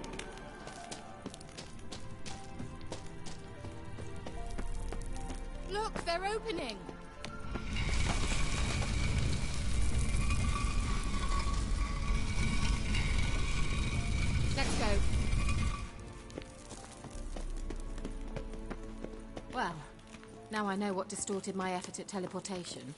Look, they're opening! Let's go. Well, now I know what distorted my effort at teleportation.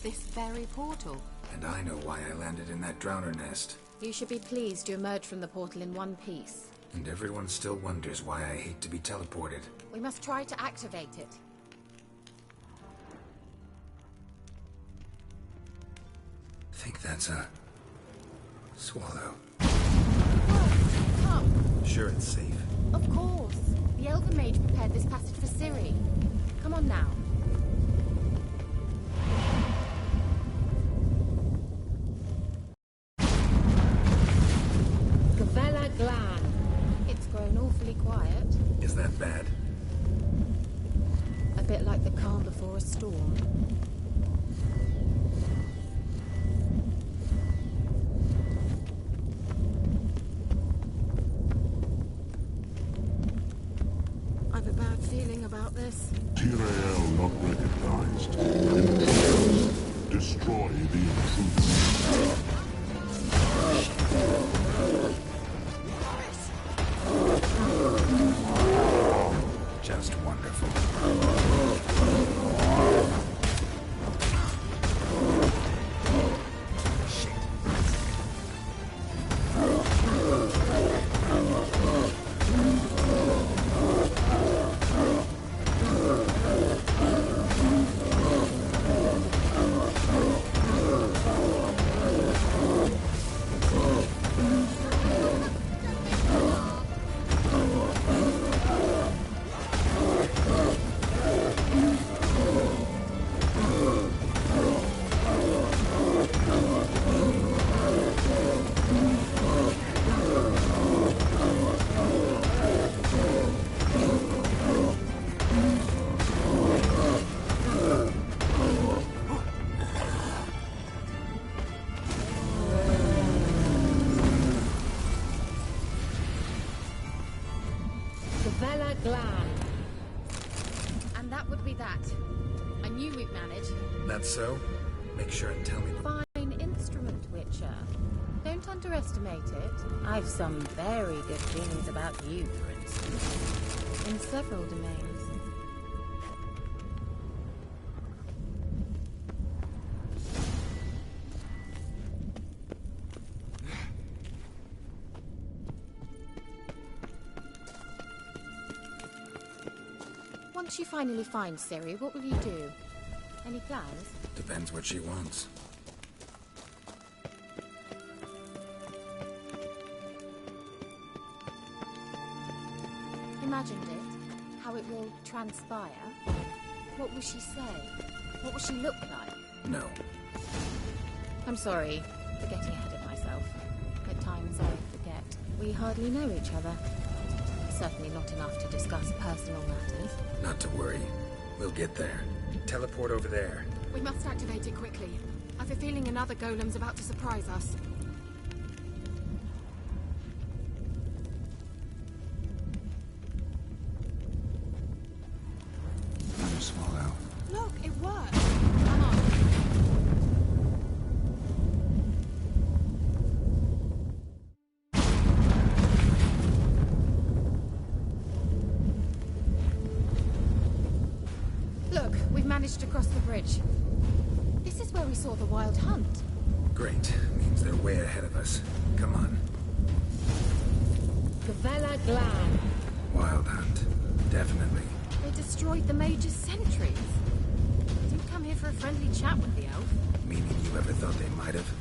This very portal. And I know why I landed in that drowner nest. You should be pleased you emerged from the portal in one piece. And everyone still wonders why I hate to be teleported. We must try to activate it. Think that's a... swallow. Come. Sure it's safe. Of course. The Elven Mage prepared this passage for Ciri. Come on now. Glan. It's grown awfully quiet. Is that bad? A bit like the calm before a storm. I've a bad feeling about this. Tirael not recognized. Intruders. Destroy the intruders. Just wonderful. And that would be that. I knew we'd manage. That's so? Make sure and tell me. Fine instrument, Witcher. Don't underestimate it. I've some very good feelings about you, for instance. In several domains. Once you finally find Ciri, what will you do? Any plans? Depends what she wants. Imagined it. How it will transpire. What will she say? What will she look like? No. I'm sorry for getting ahead of myself. At times I forget. We hardly know each other. Certainly not enough to discuss personal matters. Not to worry. We'll get there. Teleport over there. We must activate it quickly. I've a feeling another golem's about to surprise us. Another swallow. Look, it worked. Come on. managed to cross the bridge. This is where we saw the wild hunt. Great. Means they're way ahead of us. Come on. Glan. Wild hunt. Definitely. They destroyed the Major's sentries. Didn't come here for a friendly chat with the elf. Meaning you ever thought they might have?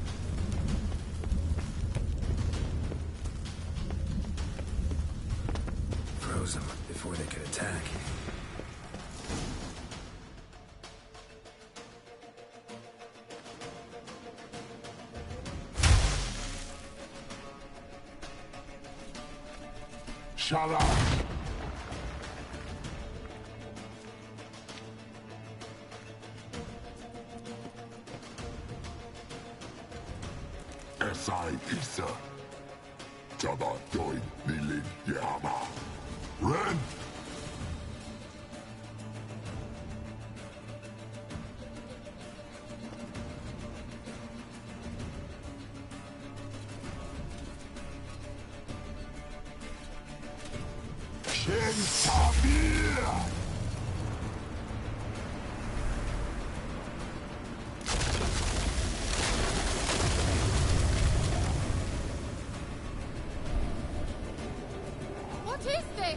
Froze them before they could attack. Shut up! S.I. Isa. Jabba Doin Nilin Yama. Ren! Shen Samir! What is this?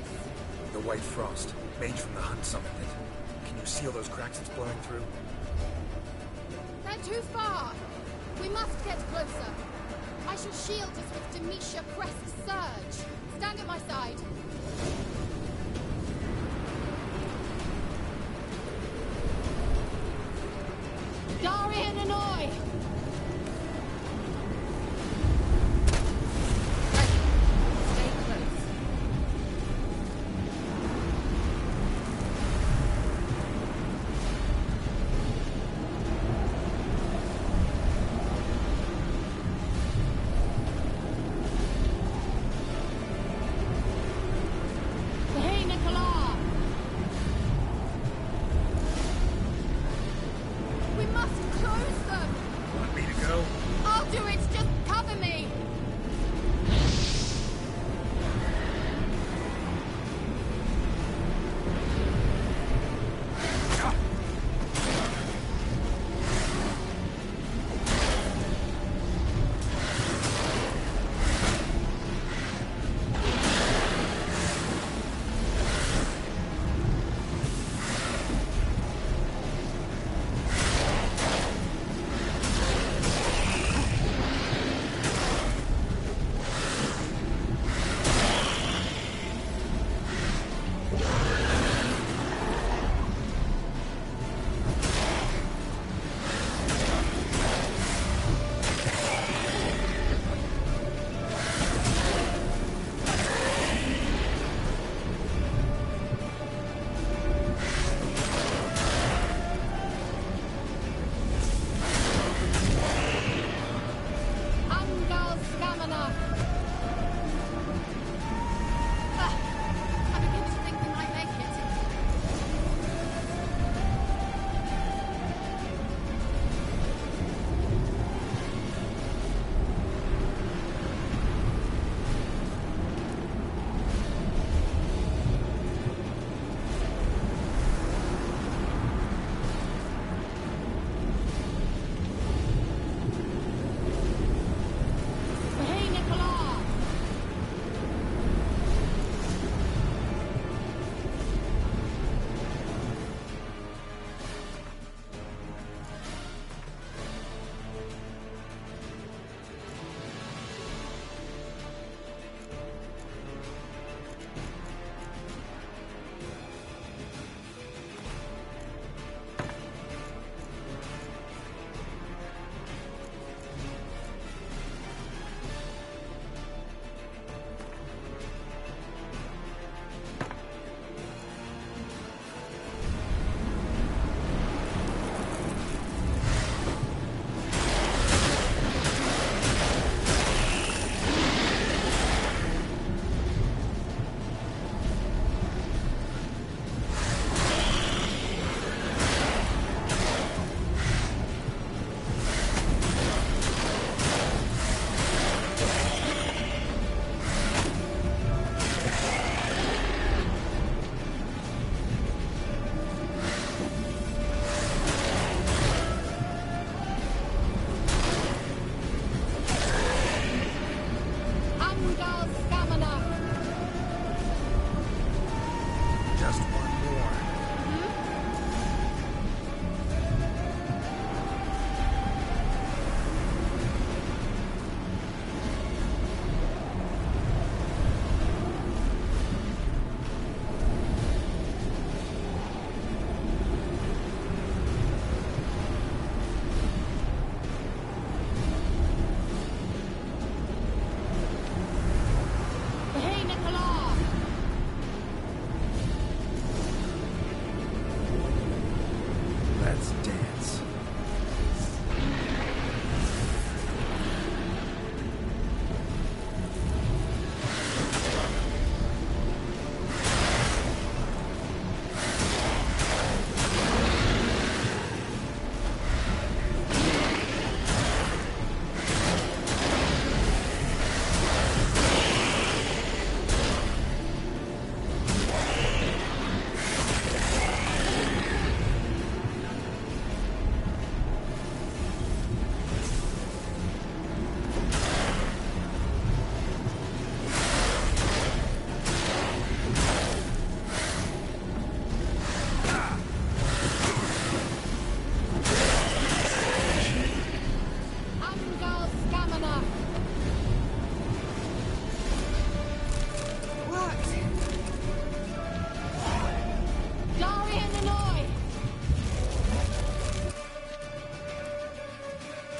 The White Frost. Mage from the hunt summoned it. Can you see all those cracks it's blowing through? They're too far. We must get closer. I shall shield us with Demetia Crest's surge. Stand at my side. Darian and Oi! Stay close. Hey, Nicola! We must close them!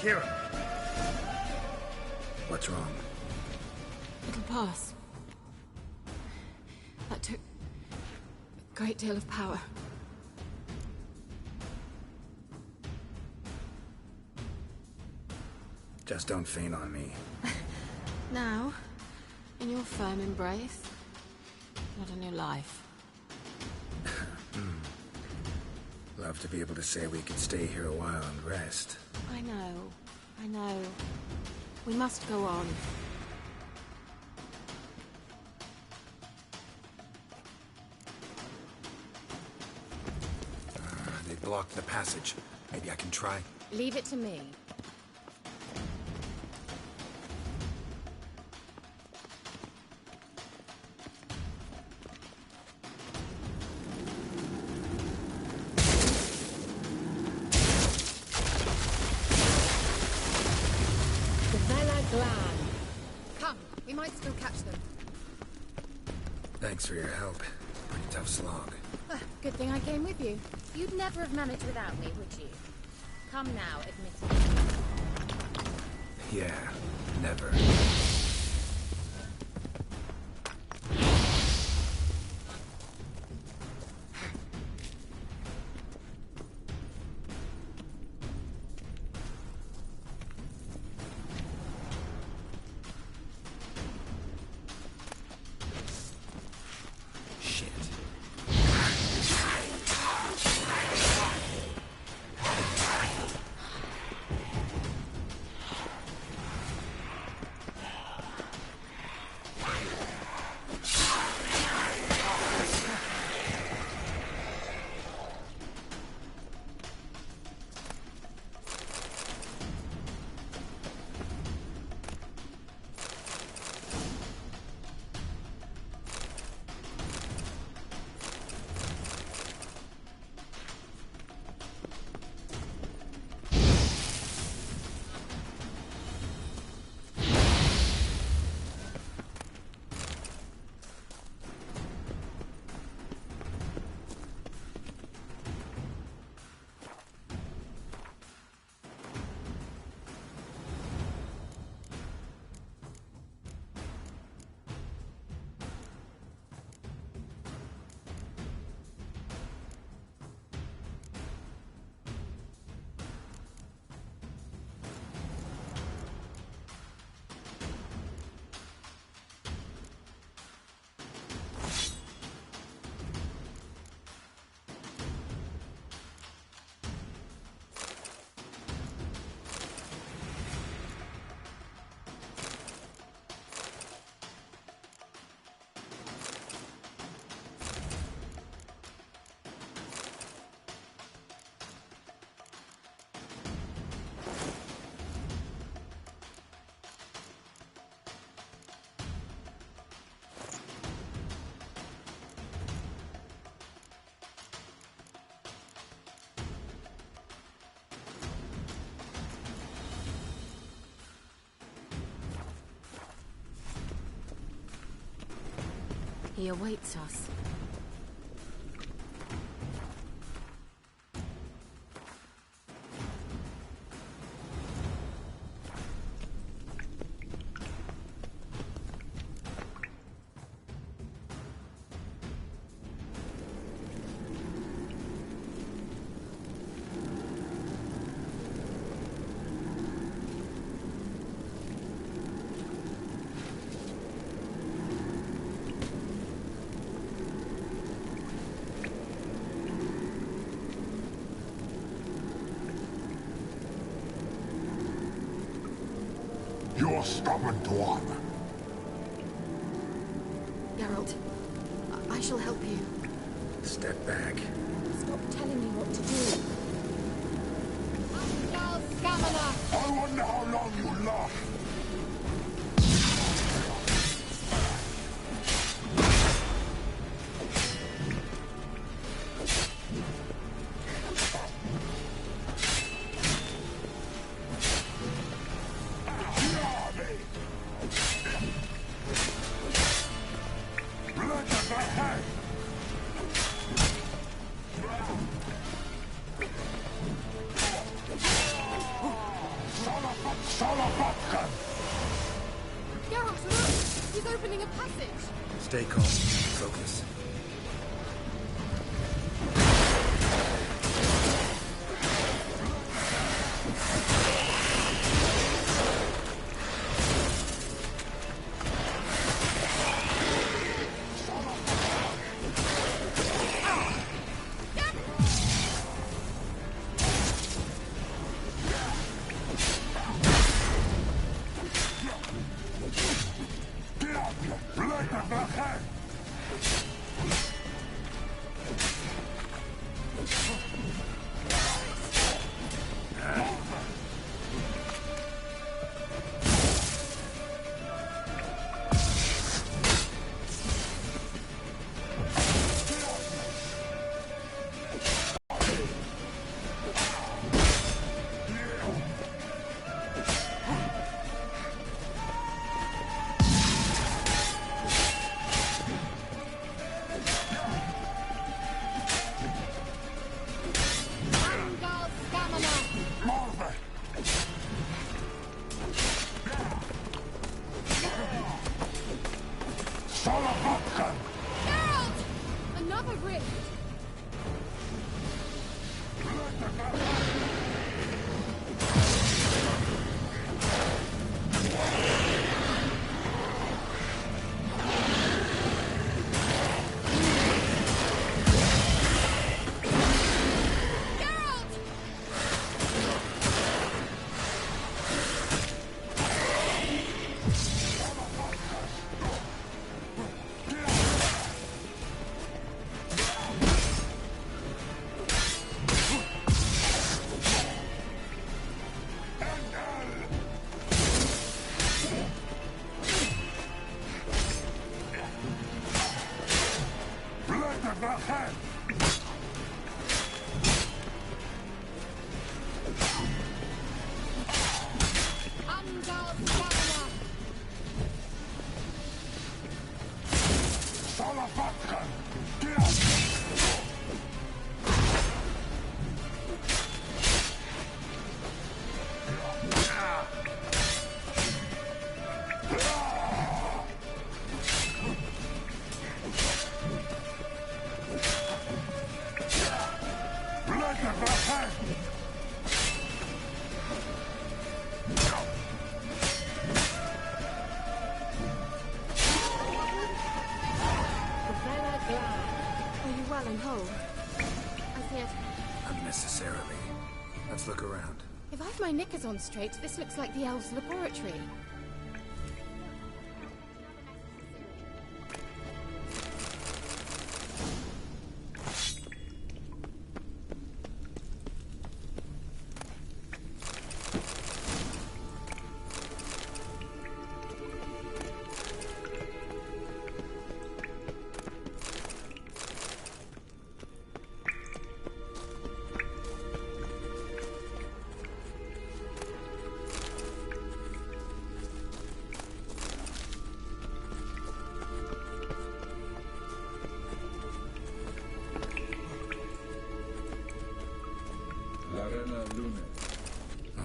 Kira. What's wrong? It'll pass. That took a great deal of power. Just don't faint on me. Now, in your firm embrace, not a new life. Love to be able to say we could stay here a while and rest. I know. We must go on. They blocked the passage. Maybe I can try. Leave it to me. Come, we might still catch them. Thanks for your help. Pretty tough slog. Good thing I came with you. You'd never have managed without me, would you? Come now, admit it. Yeah, never. He awaits us. You're stubborn, Dwan. Geralt, I shall help you. Step back. Stop telling me what to do. I wonder how long you'll last. Son passage. Stay calm. Focus. Another rift! Unnecessarily. Let's look around. If I've my knickers on straight, this looks like the elves' laboratory.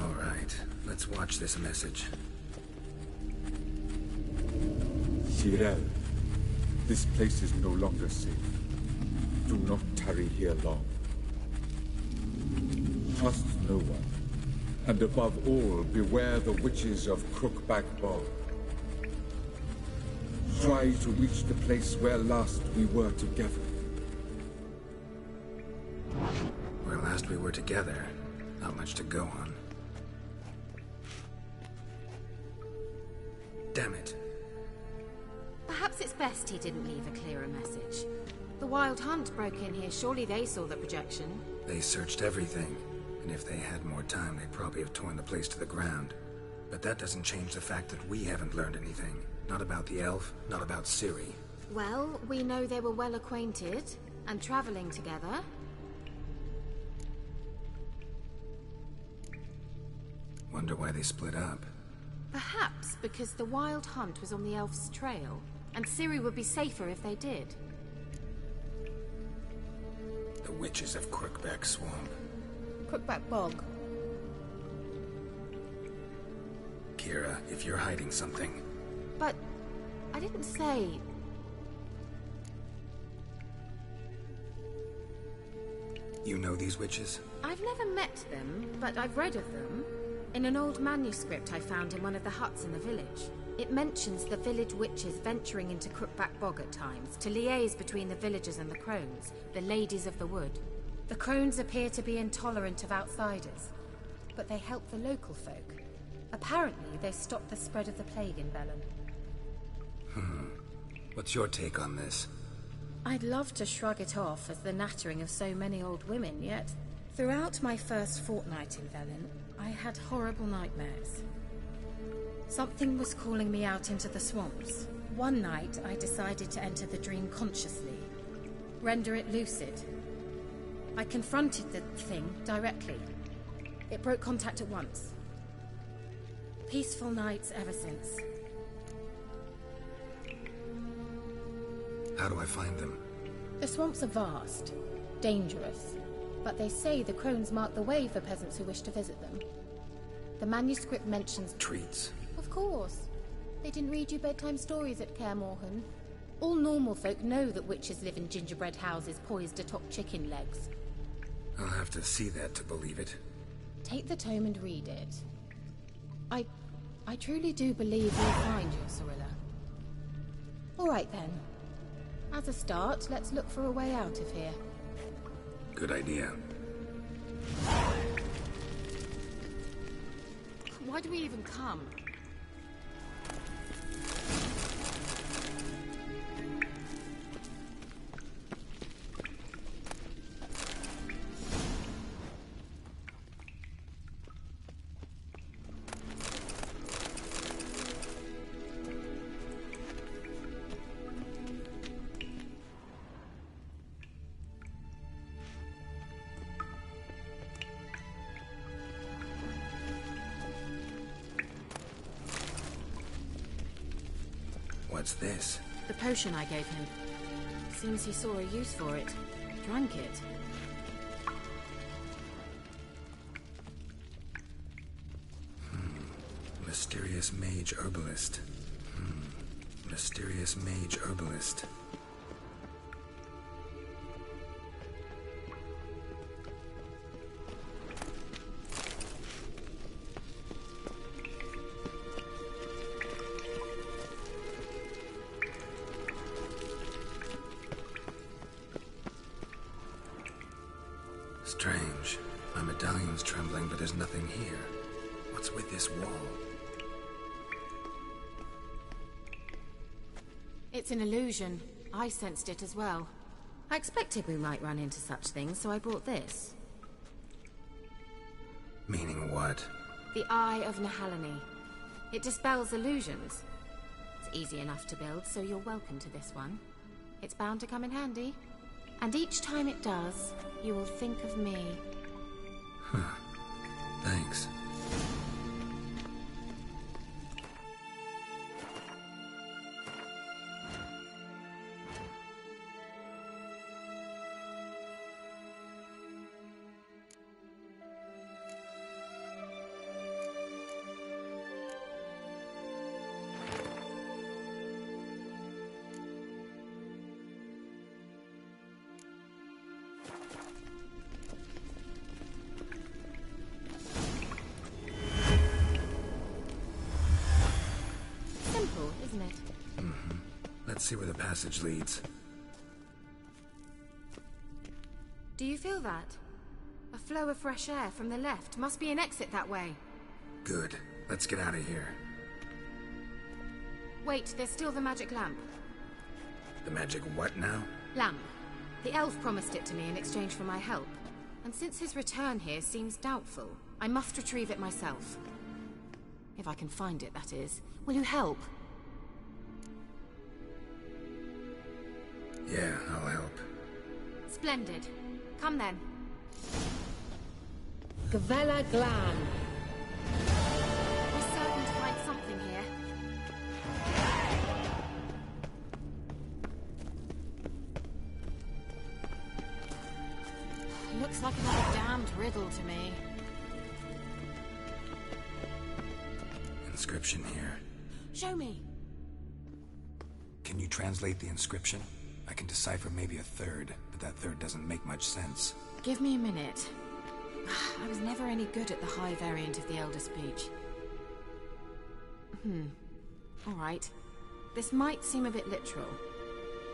All right, let's watch this message. CIRI'S, this place is no longer safe. Do not tarry here long. Trust no one. And above all, beware the witches of Crookback Bog. Try to reach the place where last we were together. Where last we were together, not much to go on. Damn it. Perhaps it's best he didn't leave a clearer message. The Wild Hunt broke in here. Surely they saw the projection. They searched everything, and if they had more time, they'd probably have torn the place to the ground. But that doesn't change the fact that we haven't learned anything. Not about the elf, not about Ciri. Well, we know they were well acquainted, and traveling together. Wonder why they split up. Perhaps because the Wild Hunt was on the elf's trail, and Ciri would be safer if they did. The witches of Crookback Swamp. Crookback Bog. Kira, if you're hiding something... But I didn't say... You know these witches? I've never met them, but I've read of them. In an old manuscript I found in one of the huts in the village. It mentions the village witches venturing into Crookback Bog at times to liaise between the villagers and the crones, the ladies of the wood. The crones appear to be intolerant of outsiders, but they help the local folk. Apparently, they stopped the spread of the plague in VELEN. What's your take on this? I'd love to shrug it off as the nattering of so many old women, yet throughout my first fortnight in VELEN, I had horrible nightmares. Something was calling me out into the swamps. One night, I decided to enter the dream consciously, render it lucid. I confronted the thing directly. It broke contact at once. Peaceful nights ever since. How do I find them? The swamps are vast, dangerous, but they say the crones mark the way for peasants who wish to visit them. The manuscript mentions... Treats? Of course. They didn't read you bedtime stories at Kaer Morhen. All normal folk know that witches live in gingerbread houses poised atop chicken legs. I'll have to see that to believe it. Take the tome and read it. I truly do believe you'll find your Cirilla. All right then. As a start, let's look for a way out of here. Good idea. Why do we even come? What's this? The potion I gave him. Seems he saw a use for it. Drank it. Mysterious mage herbalist. Mysterious mage herbalist. Strange. My medallion's trembling, but there's nothing here. What's with this wall? It's an illusion. I sensed it as well. I expected we might run into such things, so I brought this. Meaning what? The Eye of Nehaleni. It dispels illusions. It's easy enough to build, so you're welcome to this one. It's bound to come in handy. And each time it does, you will think of me. Thanks. Isn't it? Let's see where the passage leads. Do you feel that? A flow of fresh air from the left. Must be an exit that way. Good. Let's get out of here. Wait, there's still the magic lamp. The magic what now? Lamp. The elf promised it to me in exchange for my help. And since his return here seems doubtful, I must retrieve it myself. If I can find it, that is. Will you help? Yeah, I'll help. Splendid. Come then. Gvela Glan. We're certain to find something here. Looks like another damned riddle to me. Inscription here. Show me. Can you translate the inscription? I can decipher maybe a third, but that third doesn't make much sense. Give me a minute. I was never any good at the high variant of the Elder Speech. Alright. This might seem a bit literal.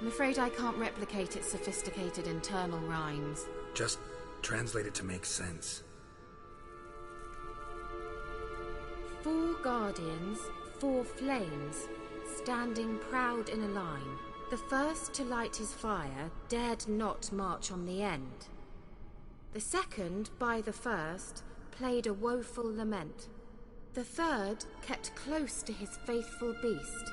I'm afraid I can't replicate its sophisticated internal rhymes. Just translate it to make sense. 4 guardians, 4 flames, standing proud in a line. The first to light his fire dared not march on the end. The second, by the first, played a woeful lament. The third kept close to his faithful beast.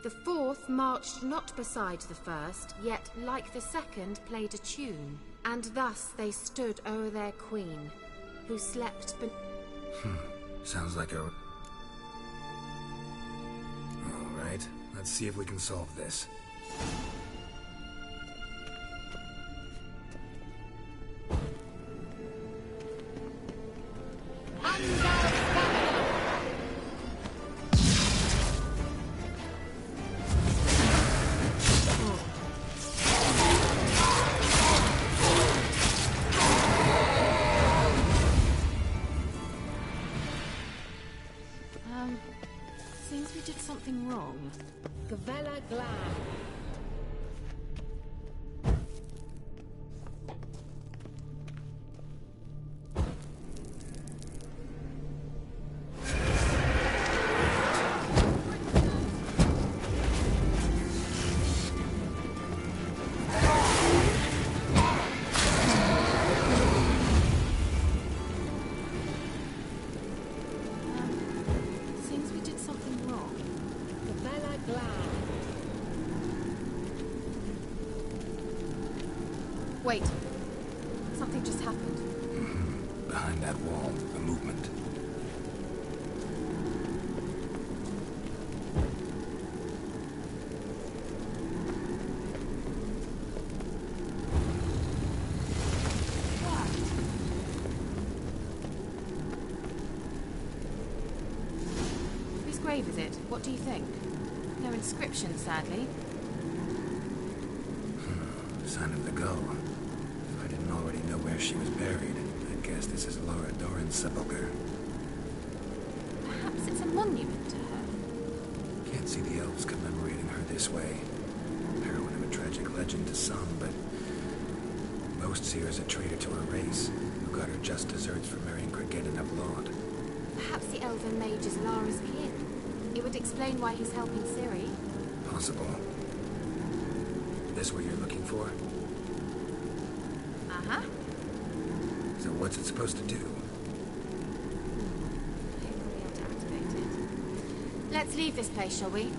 The fourth marched not beside the first, yet, like the second, played a tune. And thus they stood o'er their queen, who slept Sounds like a... Alright, let's see if we can solve this. Seems we did something wrong. Gavella Glad. Wait. Something just happened. Behind that wall, a movement. Whose grave is it? What do you think? No inscription, sadly. Sign of the gull. If I didn't already know where she was buried, I'd guess this is Laura Doran's sepulcher. Perhaps it's a monument to her. Can't see the elves commemorating her this way. Heroine of a tragic legend to some, but most see her as a traitor to her race, who got her just desserts for marrying Cregennan of Laud. Perhaps the elven mage is Lara's kin. It would explain why he's helping Ciri. Possible. This what you're looking for? Uh-huh. So what's it supposed to do? Hopefully we have to activate it. Let's leave this place, shall we?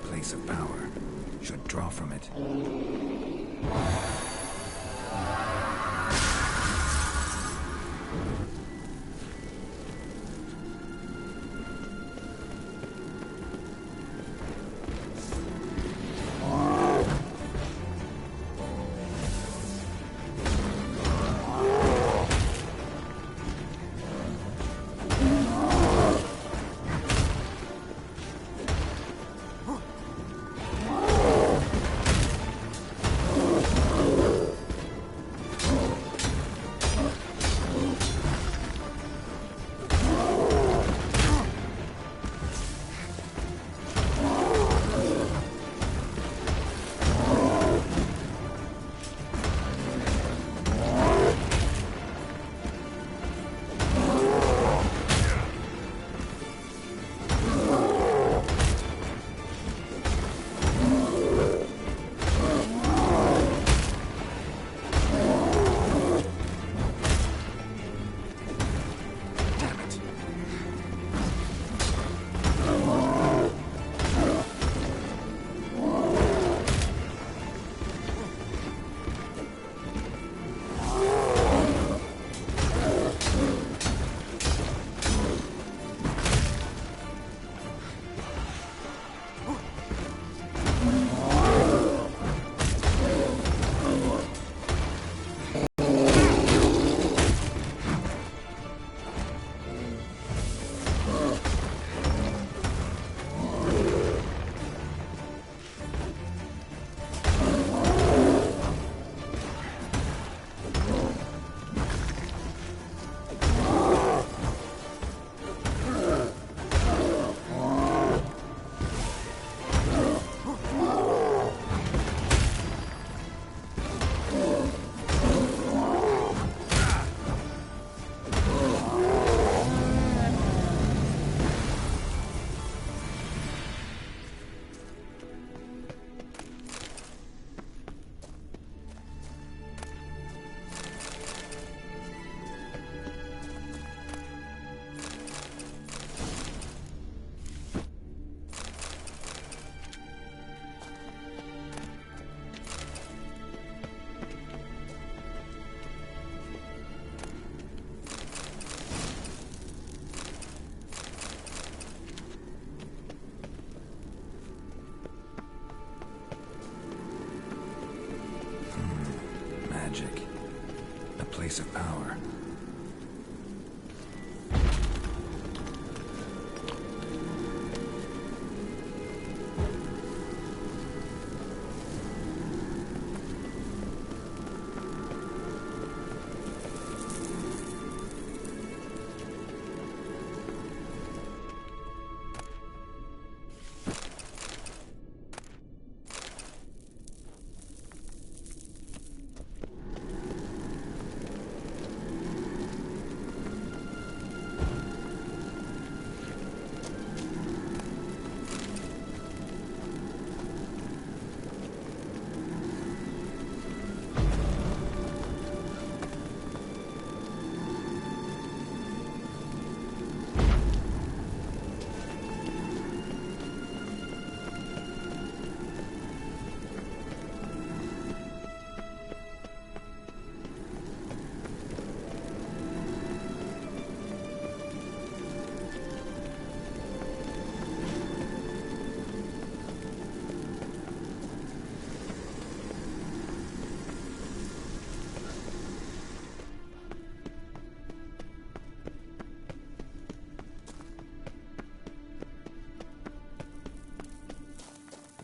Place of power. Should draw from it. magic. A place of power.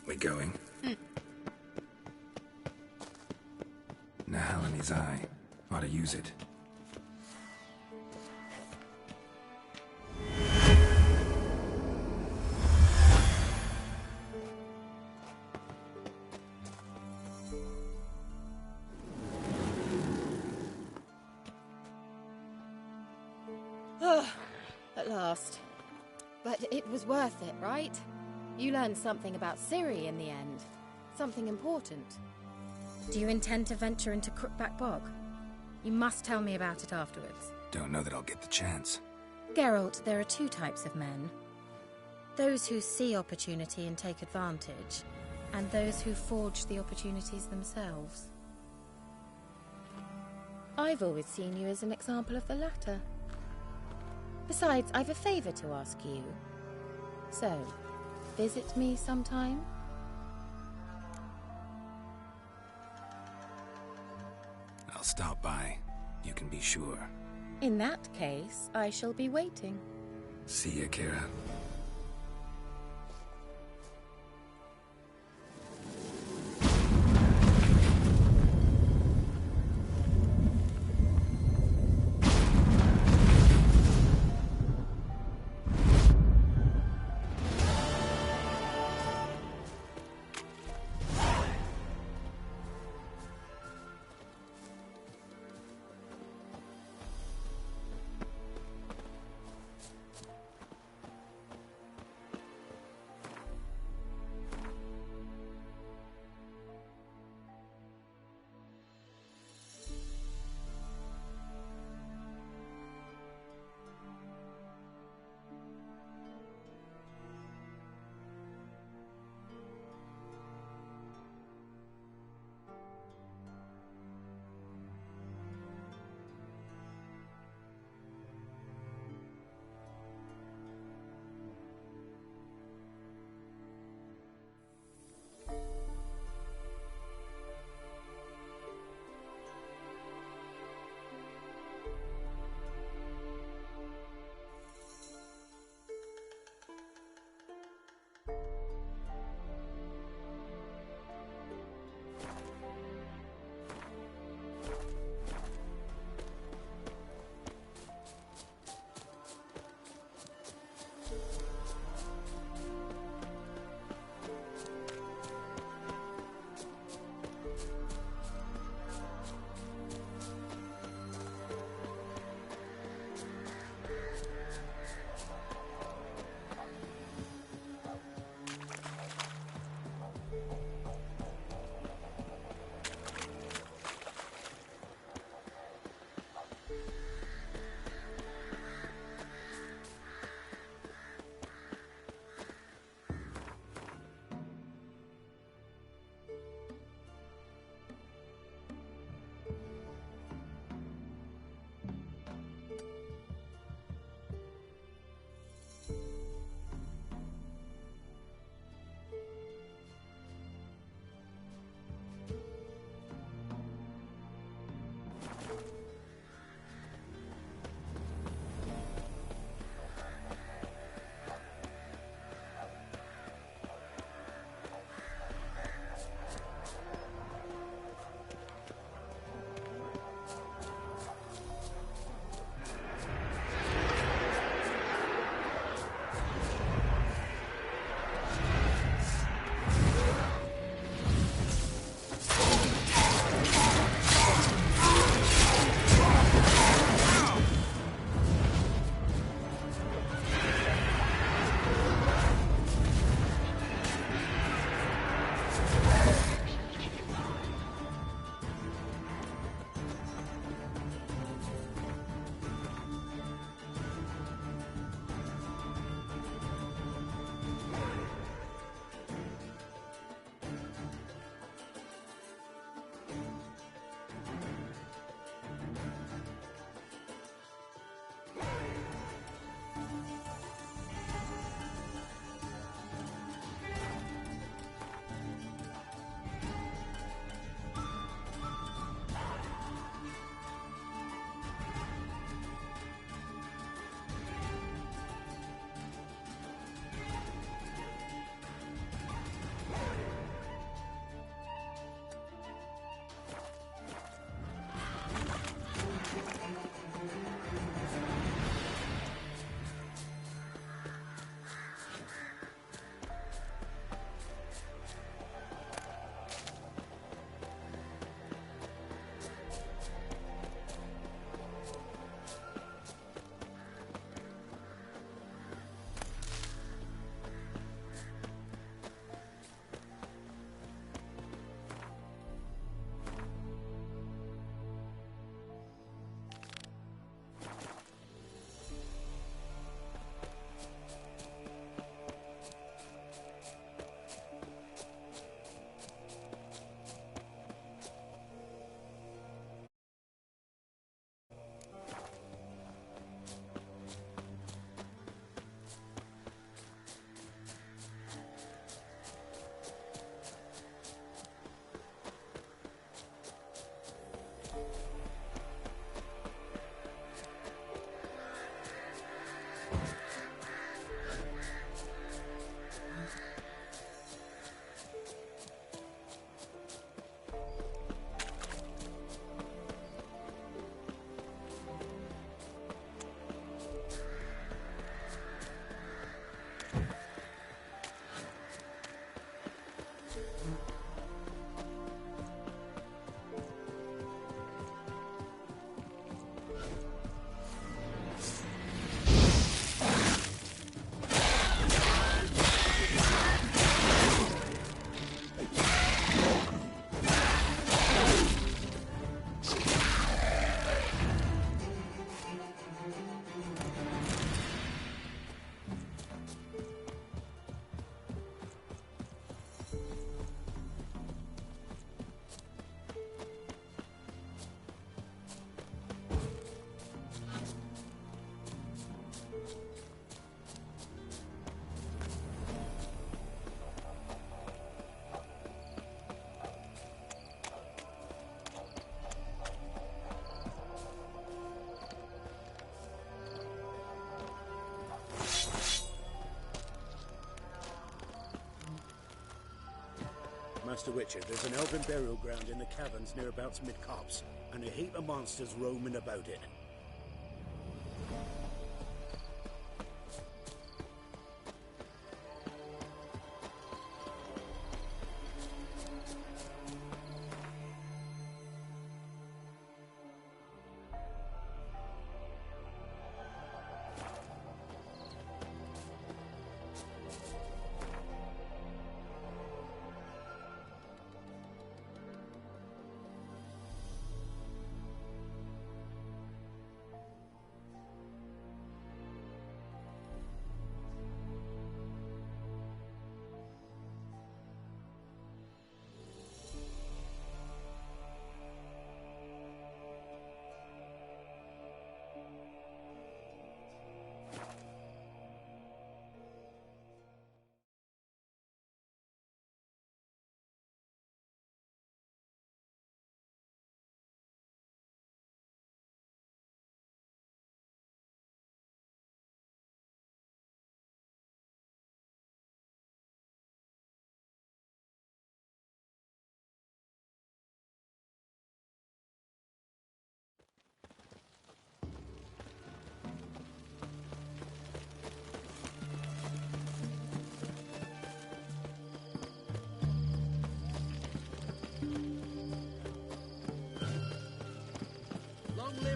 We going? Nahal in his eye. Ought to use it. At last. But it was worth it, right? You learned something about Ciri in the end. Something important. Do you intend to venture into Crookback Bog? You must tell me about it afterwards. Don't know that I'll get the chance. Geralt, there are two types of men. Those who see opportunity and take advantage, and those who forge the opportunities themselves. I've always seen you as an example of the latter. Besides, I've a favour to ask you. So, visit me sometime? I'll stop by. You can be sure. In that case, I shall be waiting. See ya, Kira. Master Witcher, there's an elven burial ground in the caverns nearabouts mid-copse, and a heap of monsters roaming about it.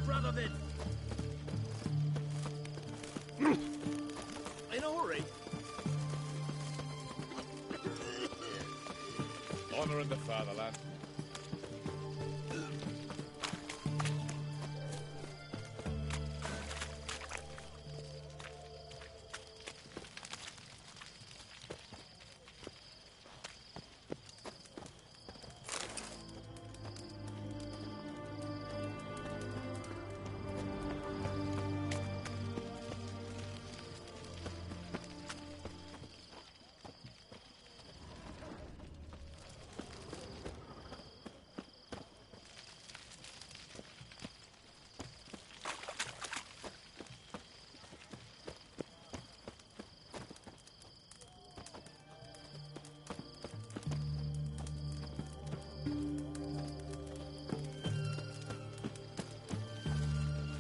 Radovid! In a hurry? Honor in the fatherland.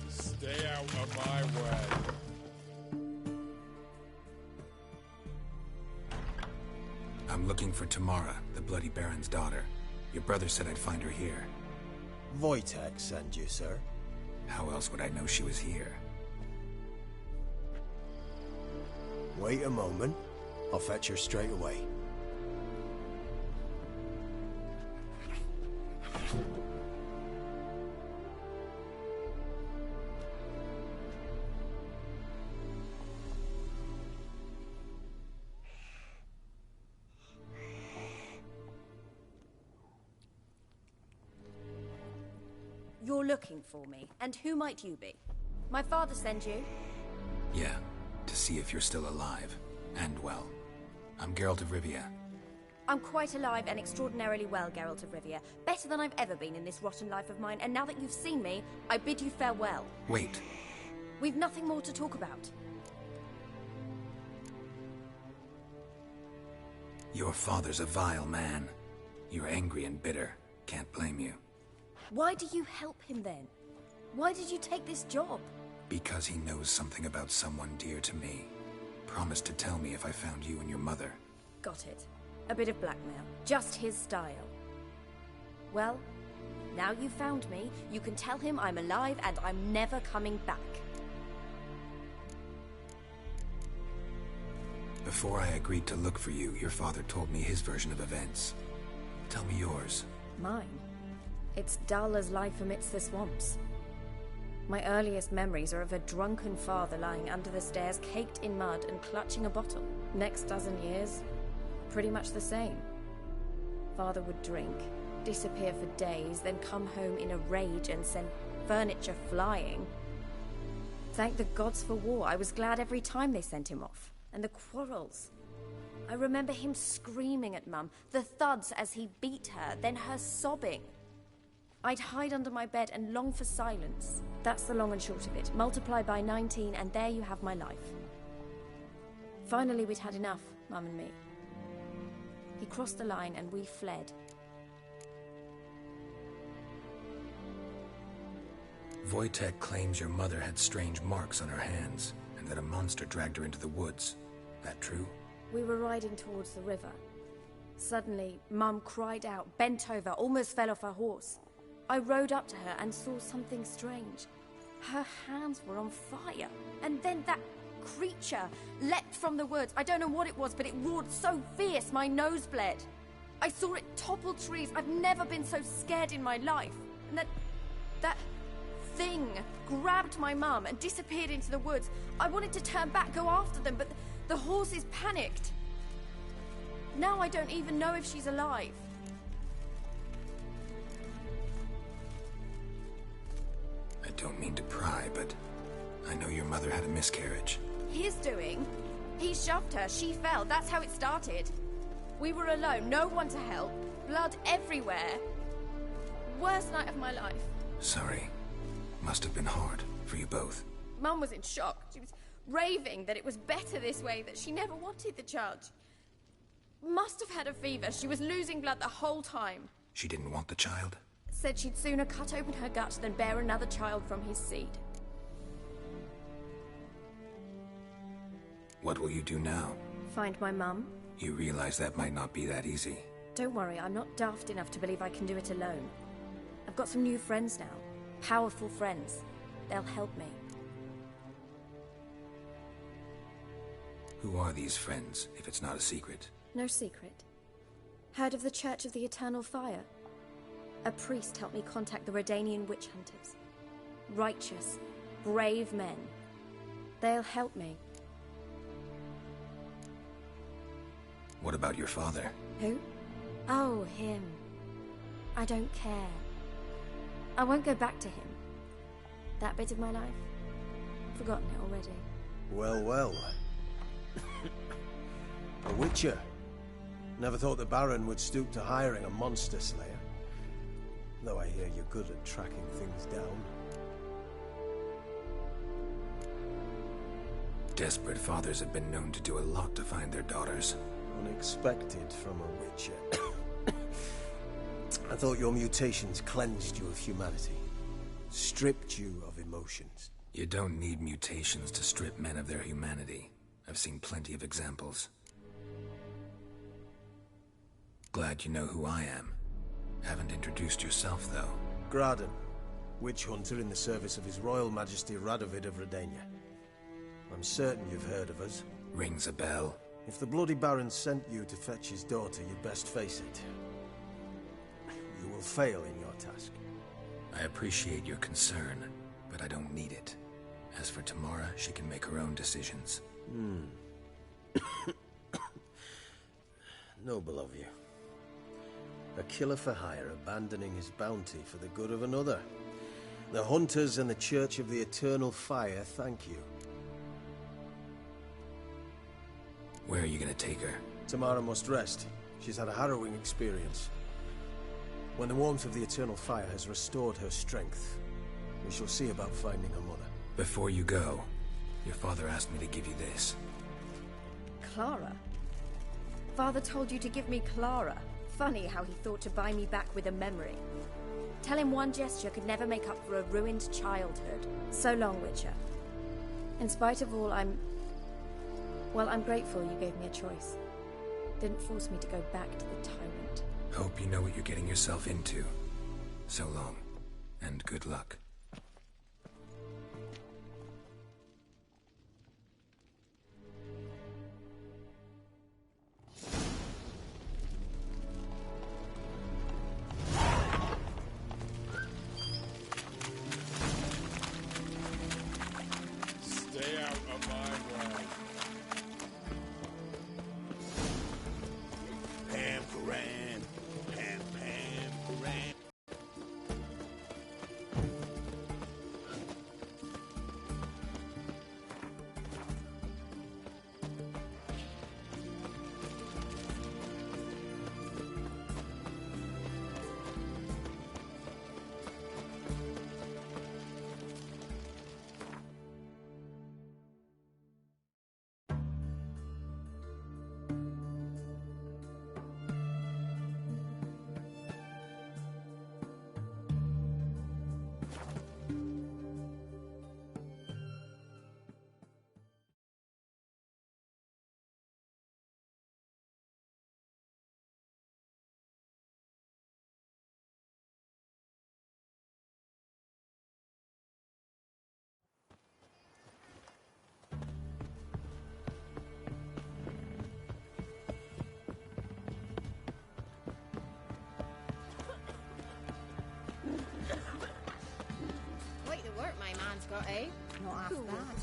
Stay out of my way. I'm looking for Tamara, the Bloody Baron's daughter. Your brother said I'd find her here. Wojtek sent you, sir. How else would I know she was here? Wait a moment. I'll fetch her straight away. You're looking for me, and who might you be? My father sent you? Yeah, to see if you're still alive. And well. I'm Geralt of Rivia. I'm quite alive and extraordinarily well, Geralt of Rivia. Better than I've ever been in this rotten life of mine, and now that you've seen me, I bid you farewell. Wait. We've nothing more to talk about. Your father's a vile man. You're angry and bitter. Can't blame you. Why do you help him then? Why did you take this job? Because he knows something about someone dear to me. Promised to tell me if I found you and your mother. Got it. A bit of blackmail. Just his style. Well, now you've found me, you can tell him I'm alive and I'm never coming back. Before I agreed to look for you, your father told me his version of events. Tell me yours. Mine? It's dull as life amidst the swamps. My earliest memories are of a drunken father lying under the stairs, caked in mud and clutching a bottle. Next dozen years, pretty much the same. Father would drink, disappear for days, then come home in a rage and send furniture flying. Thank the gods for war. I was glad every time they sent him off. And the quarrels. I remember him screaming at Mum, the thuds as he beat her, then her sobbing. I'd hide under my bed and long for silence. That's the long and short of it. Multiply by 19 and there you have my life. Finally we'd had enough, Mum and me. He crossed the line and we fled. Wojtek claims your mother had strange marks on her hands, and that a monster dragged her into the woods. That true? We were riding towards the river. Suddenly, Mum cried out, bent over, almost fell off her horse. I rode up to her and saw something strange. Her hands were on fire. And then that creature leapt from the woods. I don't know what it was, but it roared so fierce my nose bled. I saw it topple trees. I've never been so scared in my life. And that thing grabbed my mum and disappeared into the woods. I wanted to turn back, go after them, but the horses panicked. Now I don't even know if she's alive. I don't mean to pry, but I know your mother had a miscarriage. His doing? He shoved her, she fell, that's how it started. We were alone, no one to help, blood everywhere. Worst night of my life. Sorry. Must have been hard for you both. Mum was in shock. She was raving that it was better this way, that she never wanted the child. Must have had a fever. She was losing blood the whole time. She didn't want the child? Said she'd sooner cut open her gut than bear another child from his seed. What will you do now? Find my mum. You realize that might not be that easy. Don't worry, I'm not daft enough to believe I can do it alone. I've got some new friends now. Powerful friends. They'll help me. Who are these friends, if it's not a secret? No secret. Heard of the Church of the Eternal Fire? A priest helped me contact the Redanian witch hunters. Righteous, brave men. They'll help me. What about your father? Who? Oh, him. I don't care. I won't go back to him. That bit of my life? Forgotten it already. Well, well. A witcher. Never thought the Baron would stoop to hiring a monster slayer. Though I hear you're good at tracking things down. Desperate fathers have been known to do a lot to find their daughters. Unexpected from a witcher. I thought your mutations cleansed you of humanity. Stripped you of emotions. You don't need mutations to strip men of their humanity. I've seen plenty of examples. Glad you know who I am. Haven't introduced yourself, though. Graden, witch hunter in the service of His Royal Majesty Radovid of Redania. I'm certain you've heard of us. Rings a bell. If the Bloody Baron sent you to fetch his daughter, you'd best face it. You will fail in your task. I appreciate your concern, but I don't need it. As for Tamara, she can make her own decisions. Noble of you. A killer for hire abandoning his bounty for the good of another. The Hunters and the Church of the Eternal Fire thank you. Where are you gonna take her? Tamara must rest. She's had a harrowing experience. When the warmth of the Eternal Fire has restored her strength, we shall see about finding her mother. Before you go, your father asked me to give you this. Clara? Father told you to give me Clara. Funny how he thought to buy me back with a memory. Tell him one gesture could never make up for a ruined childhood. So long, Witcher. In spite of all, I'm grateful you gave me a choice. Didn't force me to go back to the tyrant. Hope you know what you're getting yourself into. So long, and good luck. Stay out of my way. Pam Paran, Pam Paran. rot, eh? Not half bad.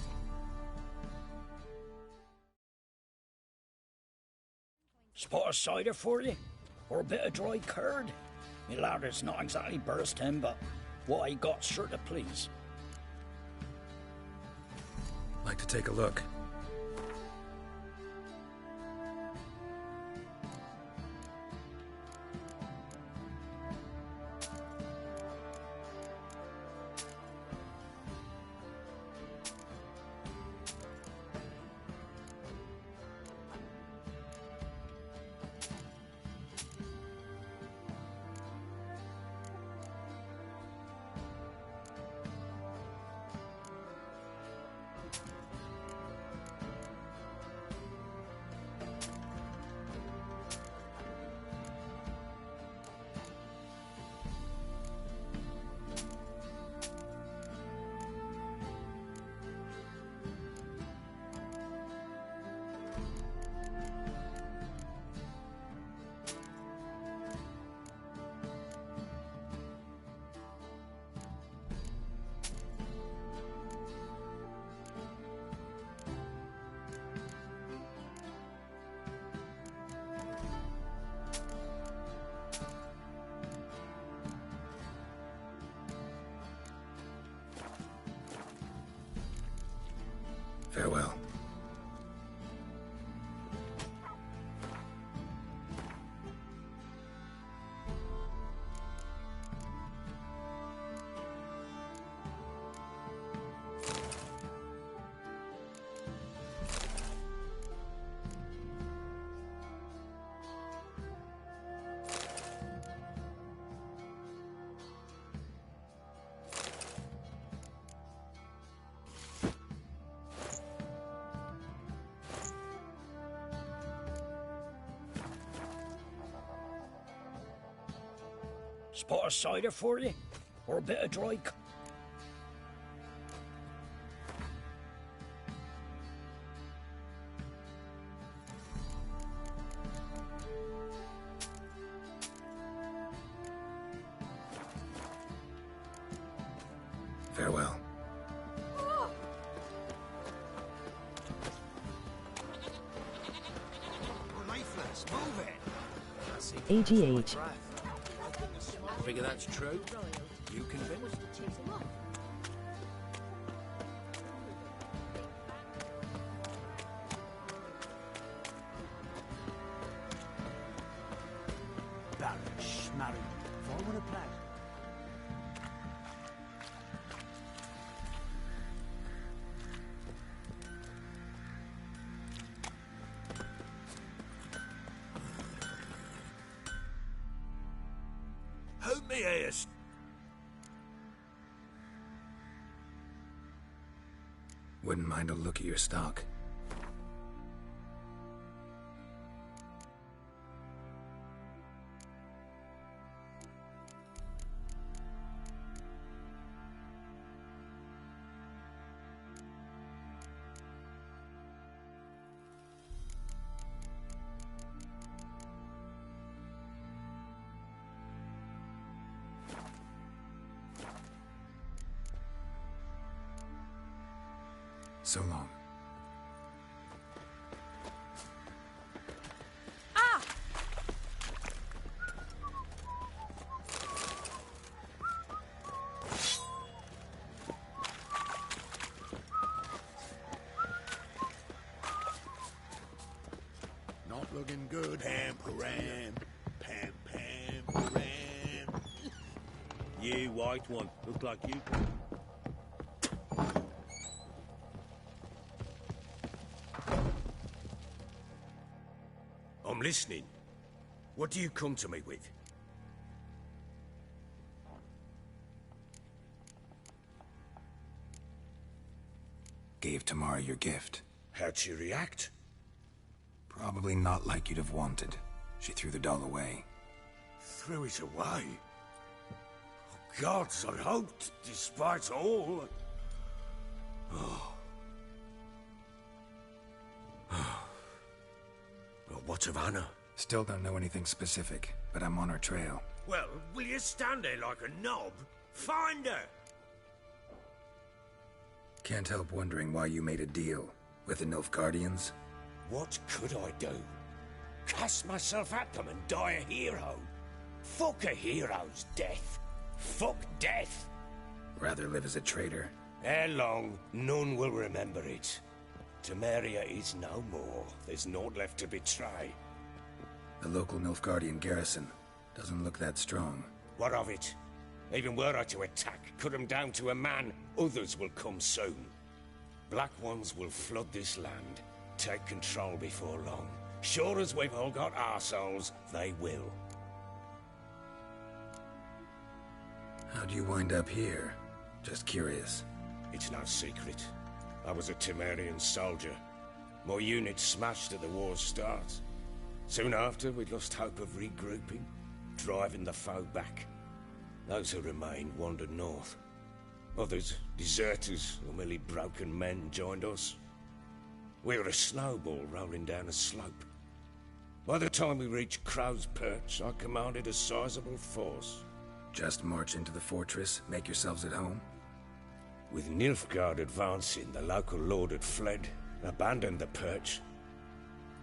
Spot of cider for you? Or a bit of dry curd? Me lad, it's not exactly bursting, but what I got's sure to please. Like to take a look. Farewell. Spot of cider for you? Or a bit of dry... Farewell. We're lifeless. Move it. AGH. Figure that's true? You convinced? Baron Schmarry. Forward a plan. Help me, Ace. Wouldn't mind a look at your stock. So long. Ah! Not looking good. Pam, param. Pam, pam, param. You, white one. Look like you. I'm listening. What do you come to me with? Gave Tamara your gift. How'd she react? Probably not like you'd have wanted. She threw the doll away. Threw it away? Oh, gods, I hoped, despite all... Oh. Well, what of Anna? Still don't know anything specific, but I'm on her trail. Well, will you stand there like a knob? Find her! Can't help wondering why you made a deal with the Nilfgaardians. What could I do? Cast myself at them and die a hero? Fuck a hero's death. Fuck death. Rather live as a traitor. Ere long, none will remember it. Temeria is no more. There's naught left to betray. The local Nilfgaardian garrison doesn't look that strong. What of it? Even were I to attack, cut them down to a man, others will come soon. Black Ones will flood this land, take control before long. Sure as we've all got arseholes, they will. How'd you wind up here? Just curious. It's no secret. I was a Temerian soldier. My unit smashed at the war's start. Soon after, we lost hope of regrouping, driving the foe back. Those who remained wandered north. Others, deserters or merely broken men, joined us. We were a snowball rolling down a slope. By the time we reached Crow's Perch, I commanded a sizable force. Just march into the fortress, make yourselves at home? With Nilfgaard advancing, the local lord had fled, abandoned the Perch.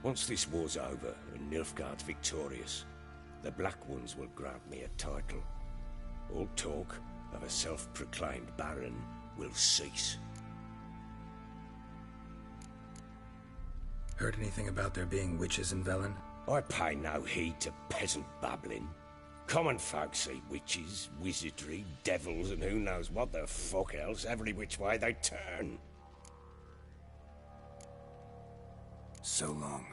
Once this war's over and Nilfgaard's victorious, the Black Ones will grant me a title. All talk of a self-proclaimed baron will cease. Heard anything about there being witches in Velen? I pay no heed to peasant babbling. Common folk see witches, wizardry, devils, and who knows what the fuck else every which way they turn. So long.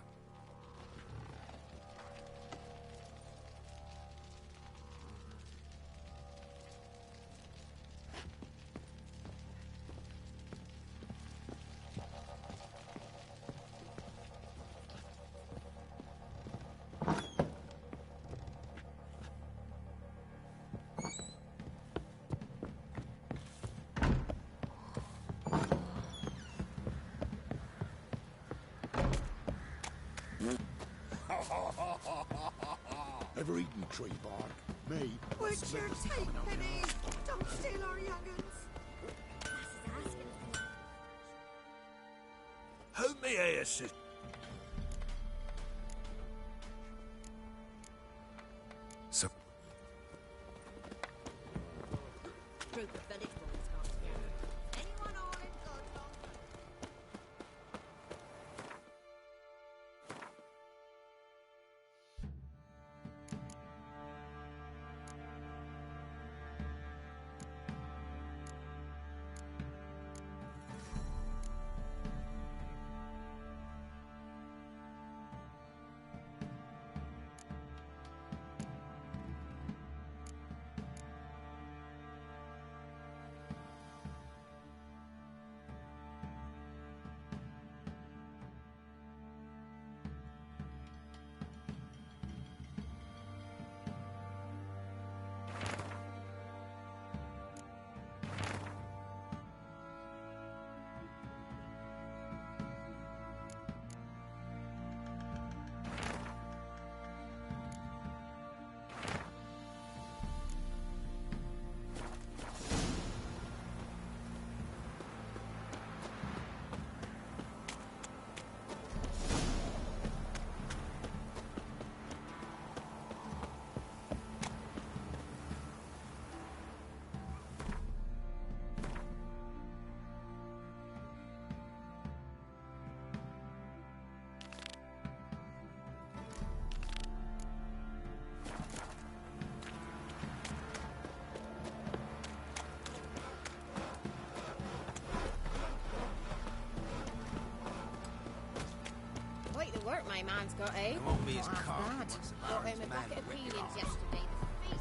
Ever eaten tree bark? Me? Would you take Penny? Don't steal our young'uns. Who may I assist? So... Group of village boys got together. Anyone all in blood? Quite the work my man's got, eh? It won't be as Not half cold bad. as the Brought Baron's him a man bucket of ripped it peelings off. yesterday. The feast.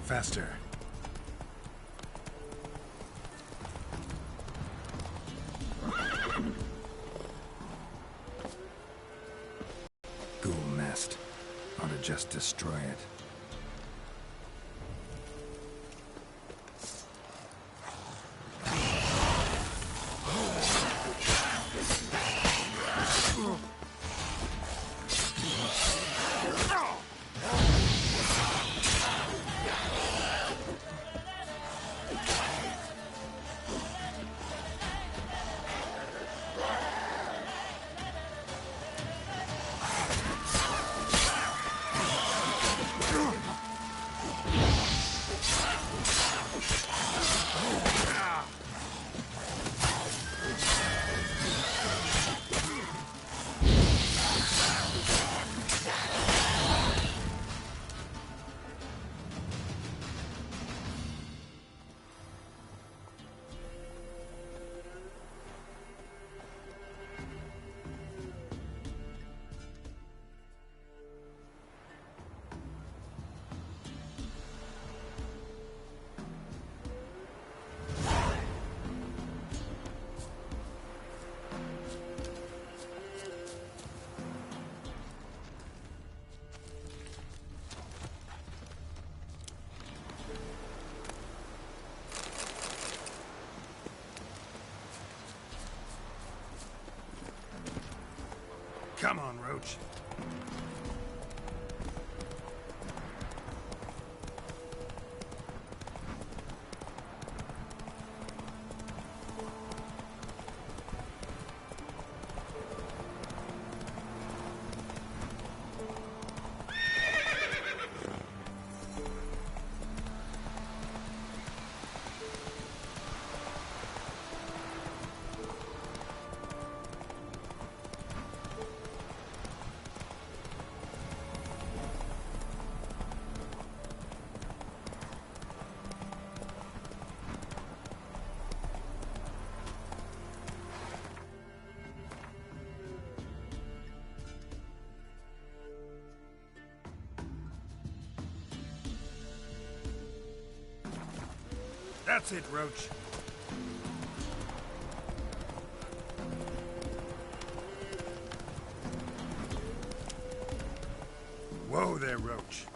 Faster. Ghoul nest. Ought to just destroy it. Come on, Roach. That's it, Roach. Whoa there, Roach.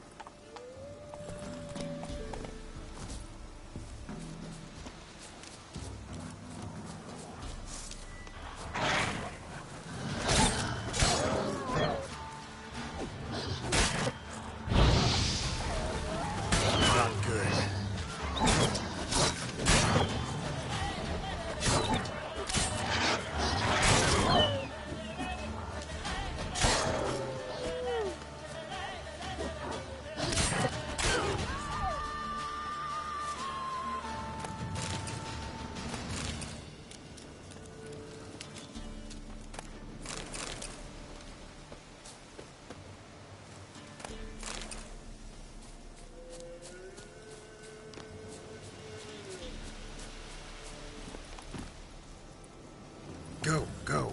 Go, go.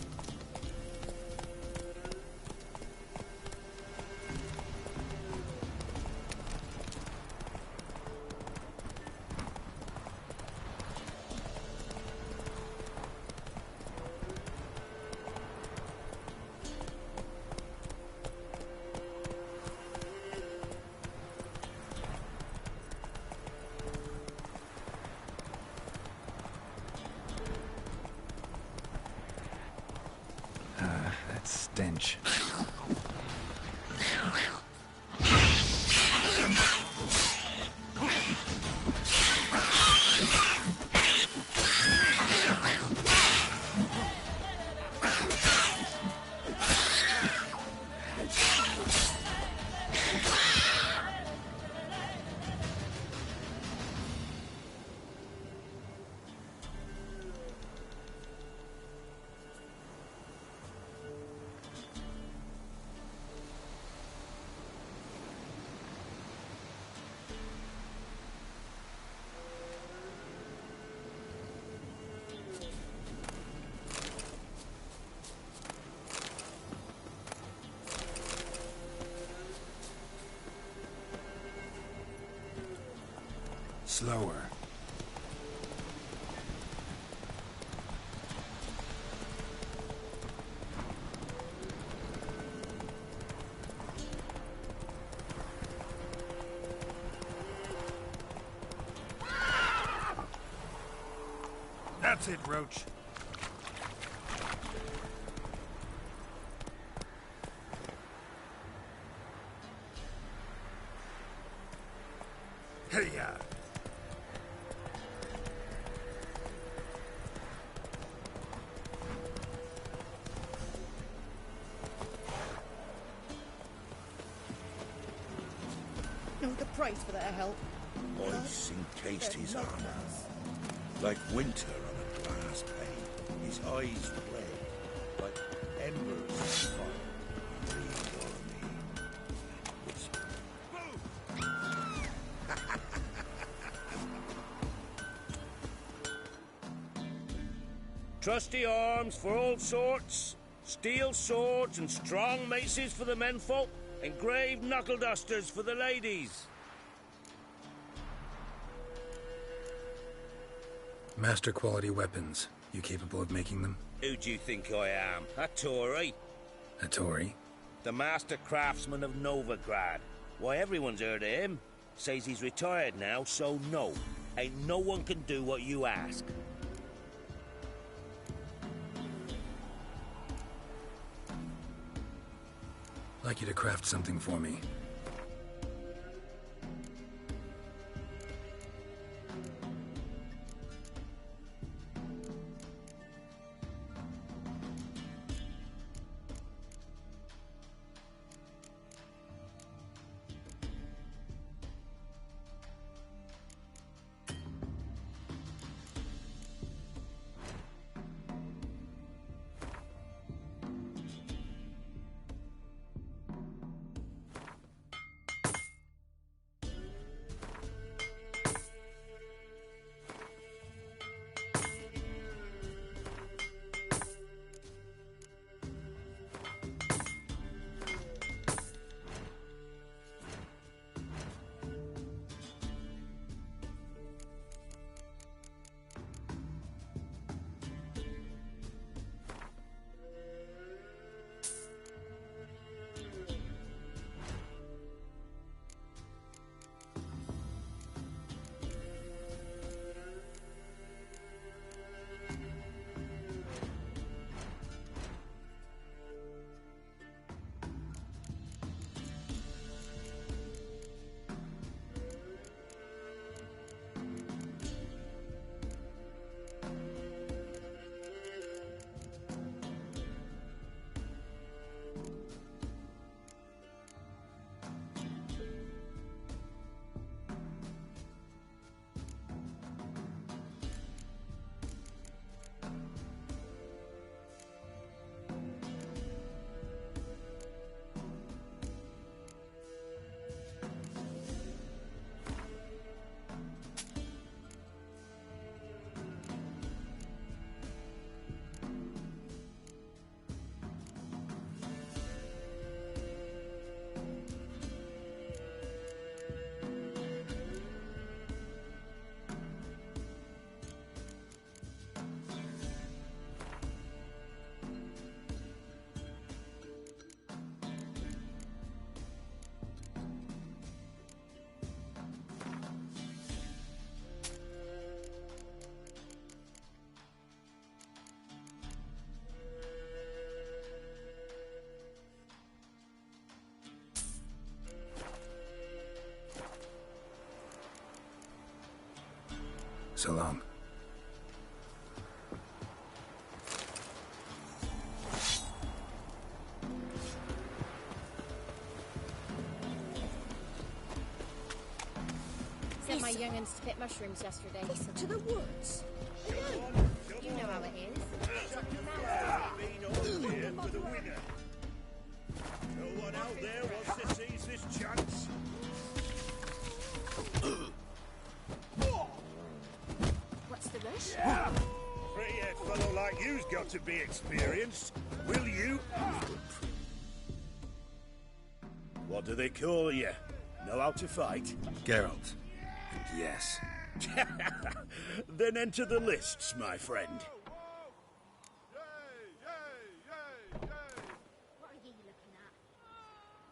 Stench. Slower. That's it, Roach. Hey-ya! No, the price for their help. Ice encased his armour, like winter on a glass pane. His eyes red, like embers of fire. Breathe on me, and whisper. Trusty arms for all sorts, steel swords and strong maces for the menfolk, engraved knuckle dusters for the ladies. Master quality weapons. You capable of making them? Who do you think I am? A Tory? A Tory? The master craftsman of Novigrad. Why, everyone's heard of him. Says he's retired now, so no. Ain't no one can do what you ask. I'd like you to craft something for me. So long. Sent my young'uns to pick mushrooms yesterday. Listen to the woods. You know how it is. Here for the winner. No one out there wants to seize this chance. What's the rush? Yeah. Free-head fellow like you's got to be experienced. Will you? What do they call you? Know how to fight? Geralt. And yes, Then enter the lists, my friend. What are ye looking at?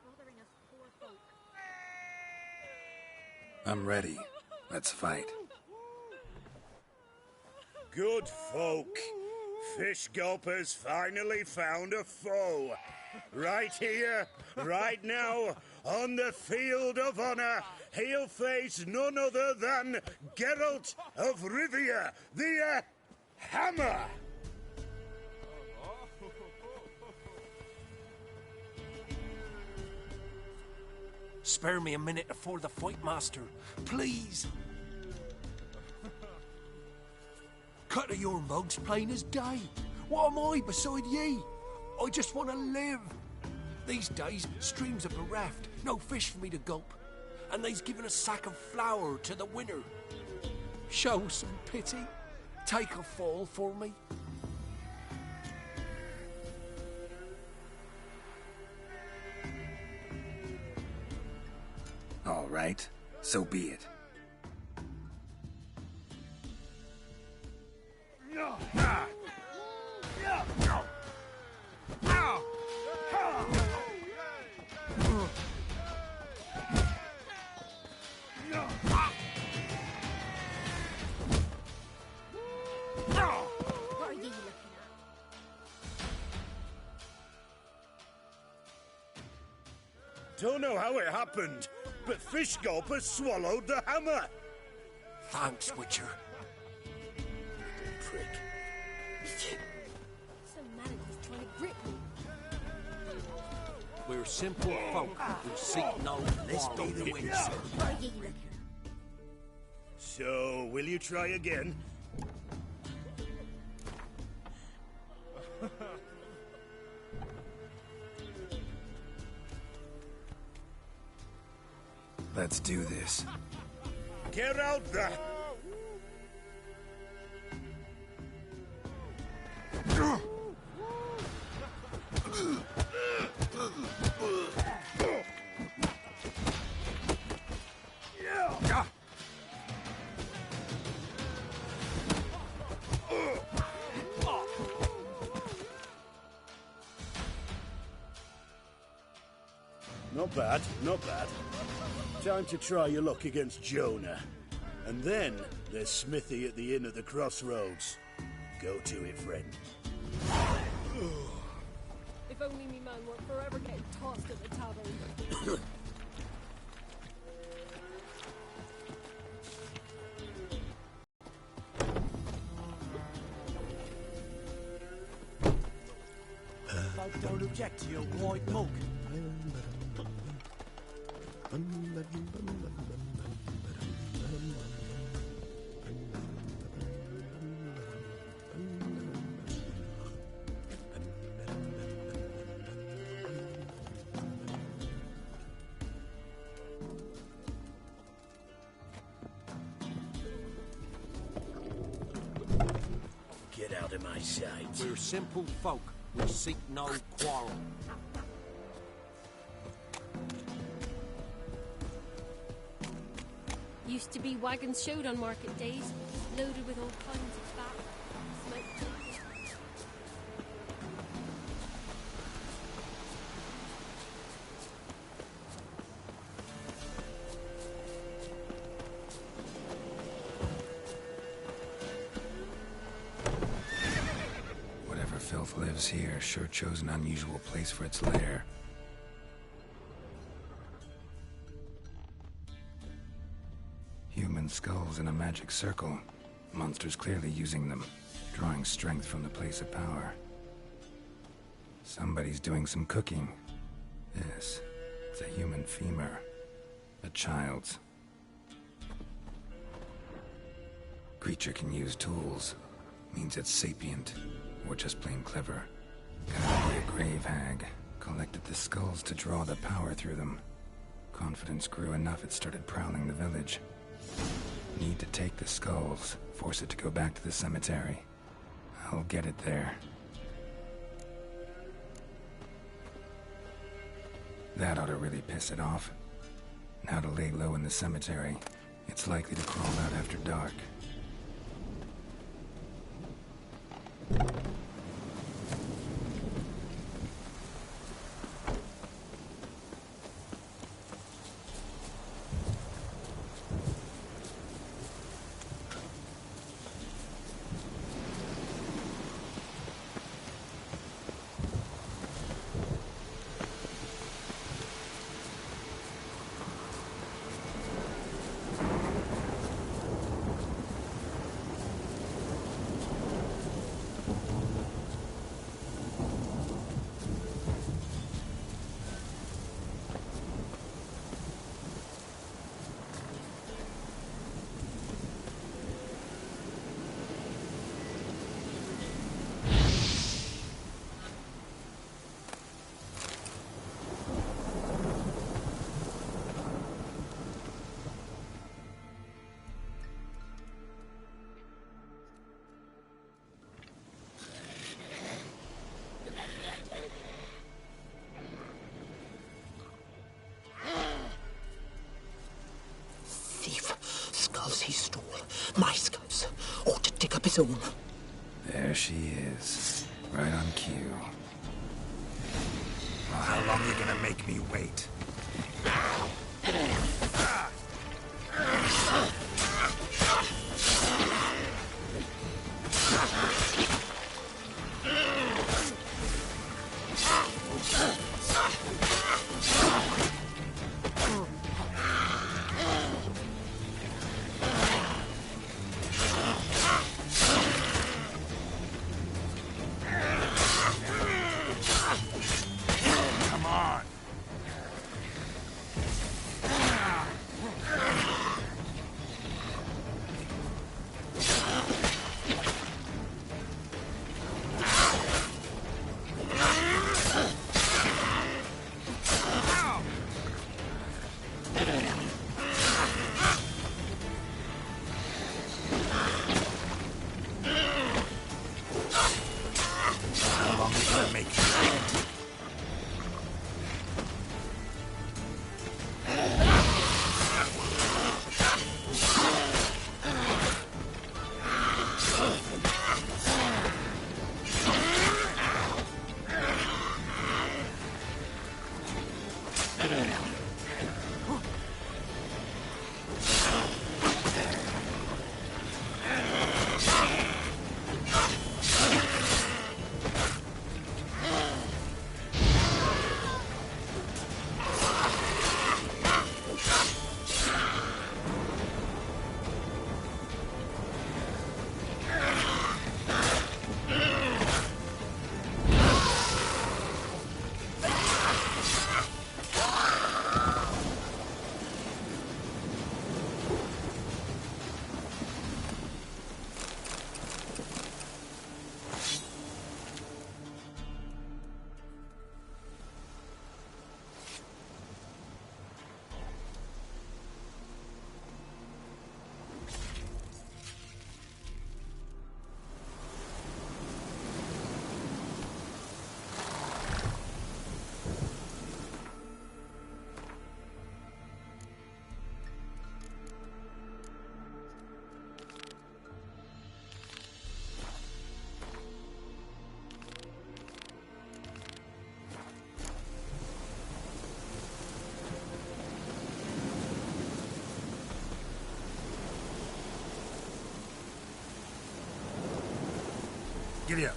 Bothering us poor folk. I'm ready. Let's fight. Good folk. Fish Gulper's finally found a foe. Right here, right now, on the field of honor, he'll face none other than Geralt of Rivia, the Hammer. Spare me a minute before the fight, Master. Please. Cut of your mug's plain as day. What am I beside ye? I just want to live. These days, streams are bereft, no fish for me to gulp. And they's given a sack of flour to the winner. Show some pity. Take a fall for me. All right, so be it. What are ye looking at? Don't know how it happened, but Fish Gulper swallowed the hammer. Thanks, Witcher. Prick. So mad at he's trying to grip me. We're simple folk who seek no Let's be the winner. What are ye looking at? So, will you try again? Let's do this. Get out there! Not bad, not bad. Time to try your luck against Jonah. And then there's Smithy at the inn at the crossroads. Go to it, friend. If only me man weren't forever getting tossed at the tavern. Folk don't object to your white milk. Get out of my sight. We're simple folk who seek no quarrel. Used to be wagons showed on market days, loaded with all kinds of fat, smoked meat. Whatever filth lives here sure chose an unusual place for its lair. Human skulls in a magic circle. Monsters clearly using them, drawing strength from the place of power. Somebody's doing some cooking. This, it's a human femur. A child's. Creature can use tools. Means it's sapient, or just plain clever. Gotta be a grave hag. Collected the skulls to draw the power through them. Confidence grew enough it started prowling the village. Need to take the skulls, force it to go back to the cemetery. I'll get it there. That ought to really piss it off. Now to lay low in the cemetery. It's likely to crawl out after dark. Skulls he stole. My skulls. Ought to dig up his own. There she is. Right on cue. Well, how long are you gonna make me wait? Giddy up.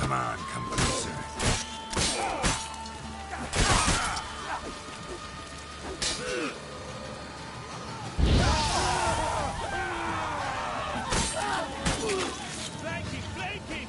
Come on, come closer. Flanking, flanking!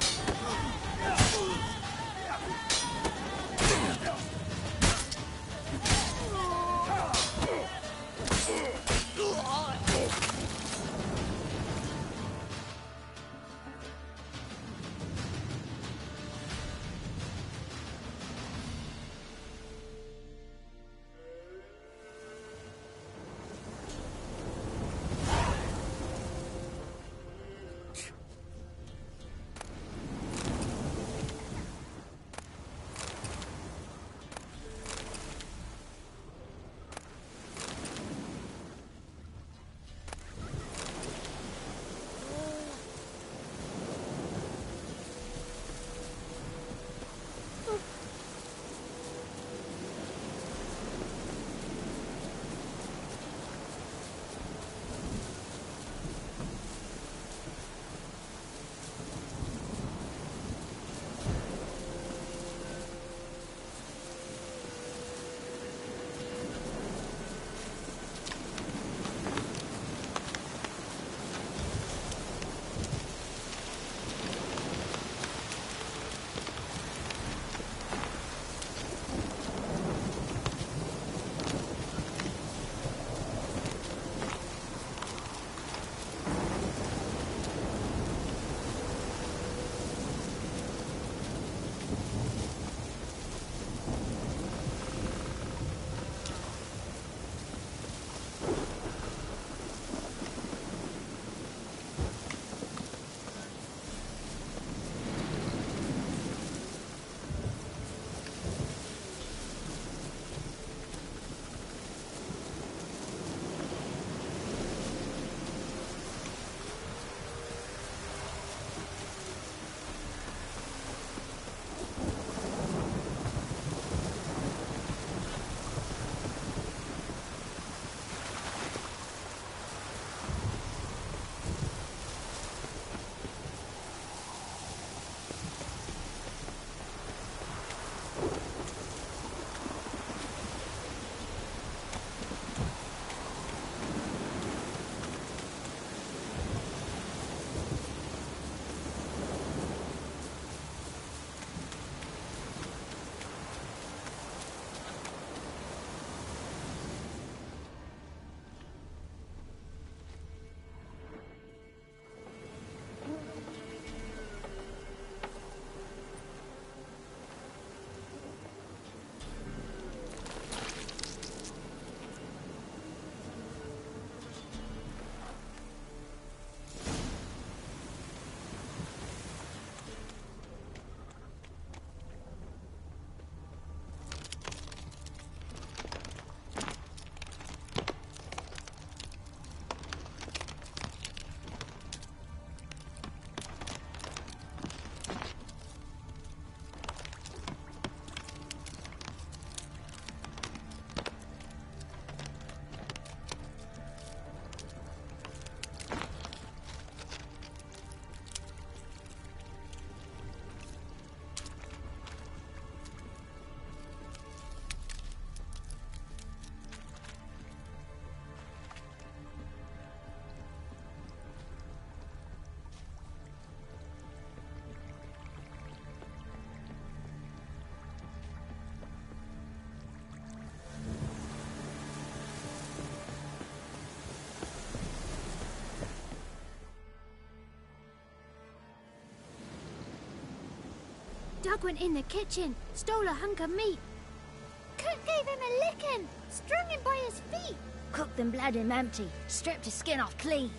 Doug went in the kitchen, stole a hunk of meat. Cook gave him a licking, strung him by his feet. Cooked and bled him empty, stripped his skin off clean.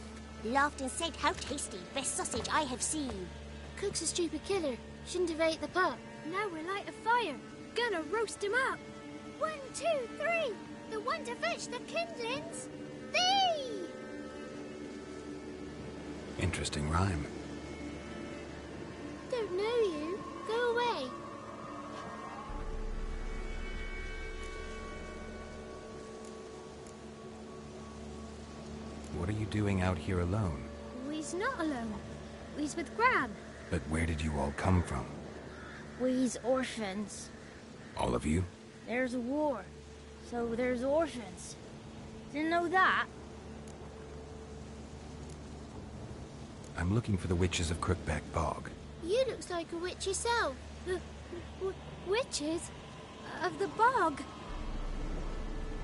Laughed and said, "How tasty, best sausage I have seen." Cook's a stupid killer, shouldn't have ate the pup. Now we'll light a fire, gonna roast him up. 1, 2, 3, the one to fetch the kindlings. Thee! Interesting rhyme. Don't know you. Go away. What are you doing out here alone? We's not alone. We's with Gran. But where did you all come from? We's orphans. All of you? There's a war, so there's orphans. Didn't know that? I'm looking for the witches of Crookback Bog. You looks like a witch yourself. Witches? Of the bog?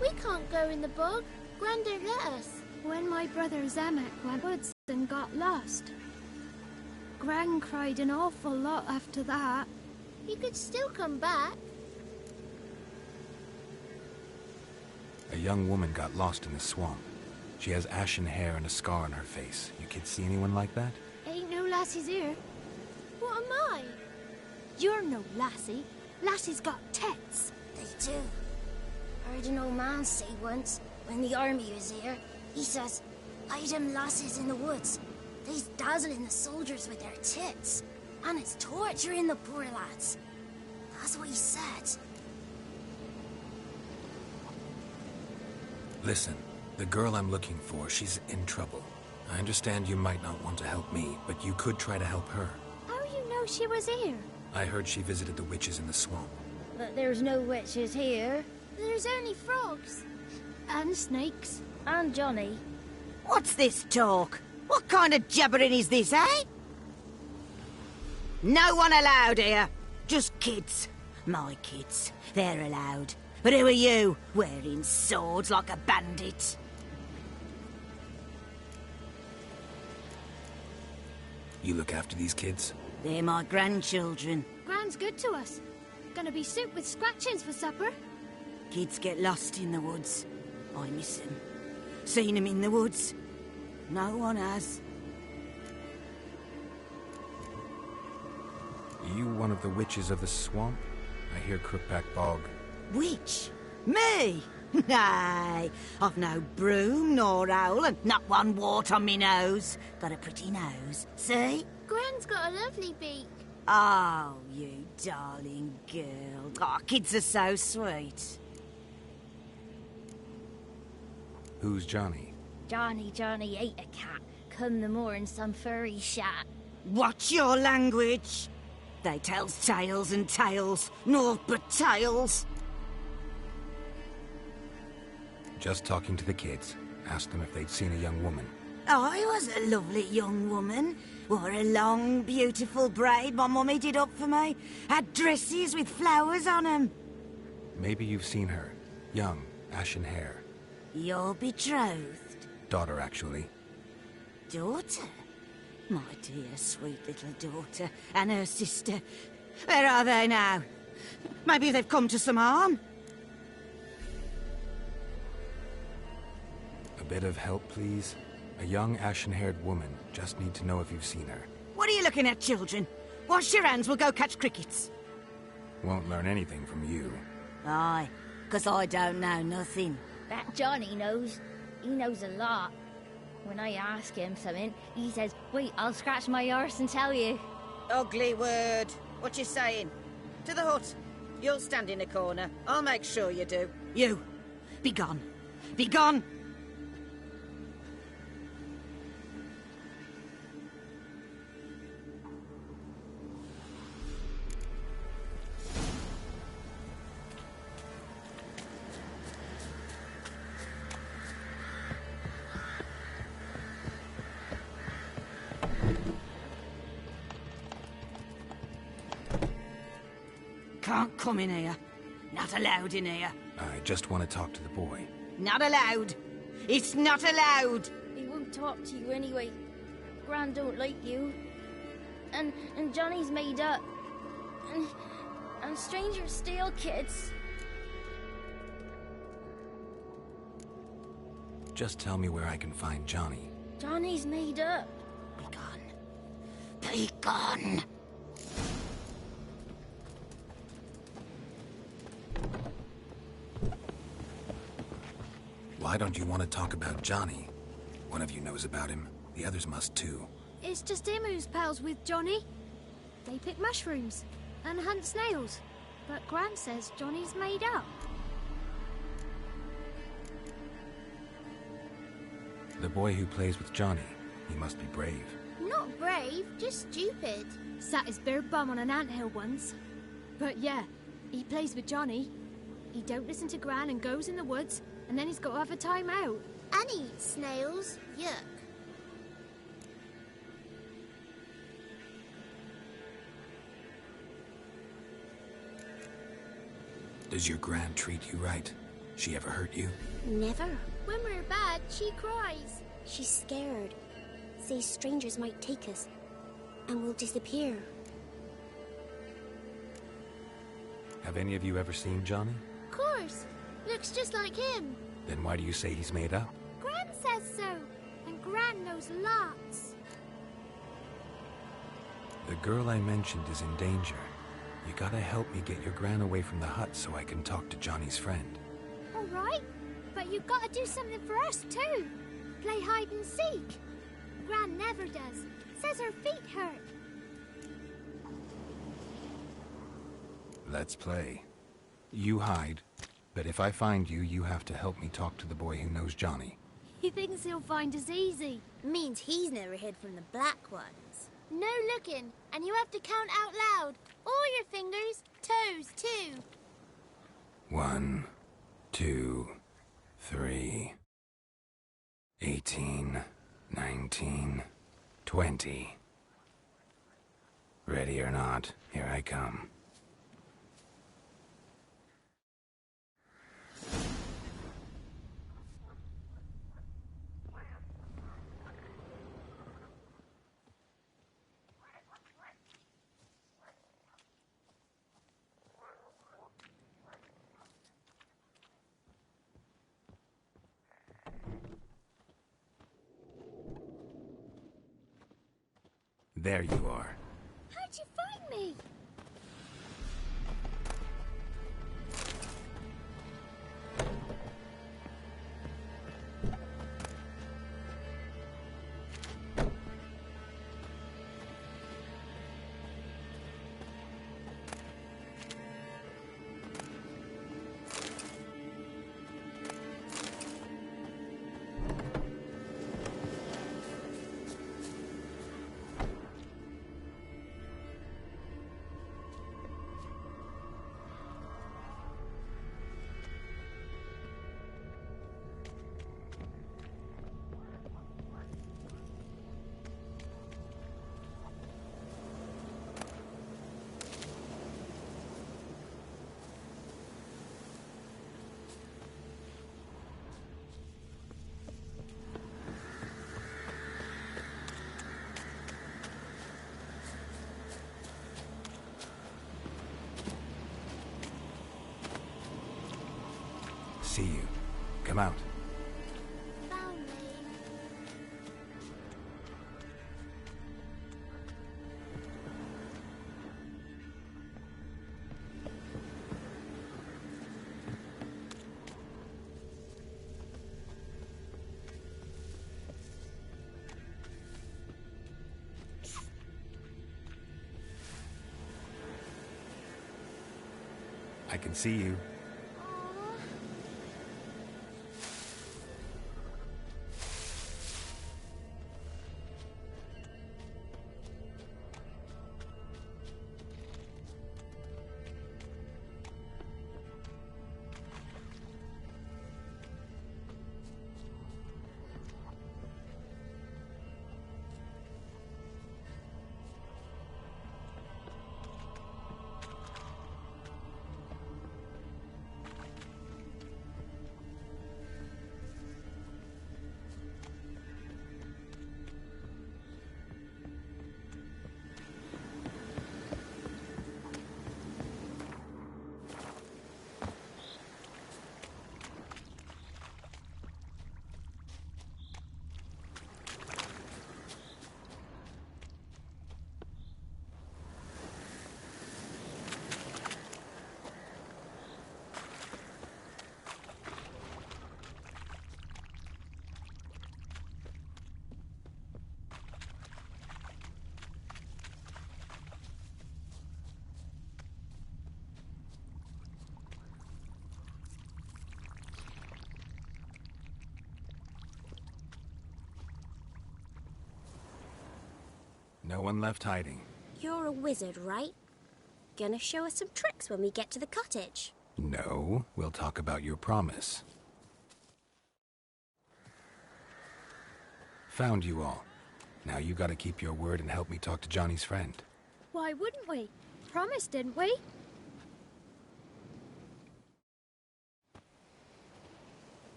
We can't go in the bog. Gran don't let us. When my brother Zamek went woods and got lost, Gran cried an awful lot after that. He could still come back. A young woman got lost in the swamp. She has ashen hair and a scar on her face. You kids see anyone like that? Ain't no lassies here. What am I? You're no lassie. Lassies got tits. They do. I heard an old man say once, when the army was here, he says, "I them lasses in the woods. They's dazzling the soldiers with their tits. And it's torturing the poor lads." That's what he said. Listen, the girl I'm looking for, she's in trouble. I understand you might not want to help me, but you could try to help her. How you know she was here? I heard she visited the witches in the swamp. But there's no witches here. There's only frogs. And snakes. And Johnny. What's this talk? What kind of jabbering is this, eh? No one allowed here. Just kids. My kids. They're allowed. But who are you, wearing swords like a bandit? You look after these kids? They're my grandchildren. Gran's good to us. Gonna be soup with scratchings for supper. Kids get lost in the woods. I miss them. Seen them in the woods. No one has. You one of the witches of the swamp? I hear Crookback Bog. Witch? Me? Nay, I've no broom nor owl and not one wart on me nose. Got a pretty nose, see? Gran's got a lovely beak. Oh, you darling girl. Oh, kids are so sweet. Who's Johnny? Johnny ate a cat. Come the moor in some furry shat. Watch your language. They tells tales and tales, naught but tales. Just talking to the kids. Asked them if they'd seen a young woman. I was a lovely young woman. Wore a long, beautiful braid my mummy did up for me. Had dresses with flowers on them. Maybe you've seen her. Young, ashen hair. Your betrothed? Daughter, actually. Daughter? My dear, sweet little daughter. And her sister. Where are they now? Maybe they've come to some harm? A bit of help, please? A young, ashen-haired woman. Just need to know if you've seen her. What are you looking at, children? Wash your hands, we'll go catch crickets. Won't learn anything from you. Aye, 'cause I don't know nothing. That Johnny knows. He knows a lot. When I ask him something, he says, "Wait, I'll scratch my arse and tell you." Ugly word. What you saying? To the hut. You'll stand in a corner. I'll make sure you do. You, be gone. Be gone! Can't come in here. Not allowed in here. I just want to talk to the boy. Not allowed. It's not allowed. He won't talk to you anyway. Gran don't like you. And Johnny's made up. And strangers steal kids. Just tell me where I can find Johnny. Johnny's made up. Be gone. Be gone. Why don't you want to talk about Johnny? One of you knows about him. The others must too. It's just him who's pals with Johnny. They pick mushrooms and hunt snails. But Gran says Johnny's made up. The boy who plays with Johnny, he must be brave. Not brave, just stupid. Sat his bare bum on an anthill once. But yeah, he plays with Johnny. He don't listen to Gran and goes in the woods, and then he's got to have a time out. And he eats snails. Yuck. Does your Gran treat you right? She ever hurt you? Never. When we're bad, she cries. She's scared. Says strangers might take us. And we'll disappear. Have any of you ever seen Johnny? Of course. Looks just like him. Then why do you say he's made up? Gran says so. And Gran knows lots. The girl I mentioned is in danger. You gotta help me get your Gran away from the hut so I can talk to Johnny's friend. All right. But you've got to do something for us, too. Play hide and seek. Gran never does. Says her feet hurt. Let's play. You hide, but if I find you, you have to help me talk to the boy who knows Johnny. He thinks he'll find us easy. Means he's never hid from the black ones. No looking, and you have to count out loud. All your fingers, toes, too. 1, 2, 3, 18, 19, 20. Ready or not, here I come. There you are. How'd you find me? See you. Come out. Found me. I can see you. No one left hiding. You're a wizard, right? Gonna show us some tricks when we get to the cottage. No, we'll talk about your promise. Found you all. Now you gotta keep your word and help me talk to Johnny's friend. Why wouldn't we? Promised, didn't we?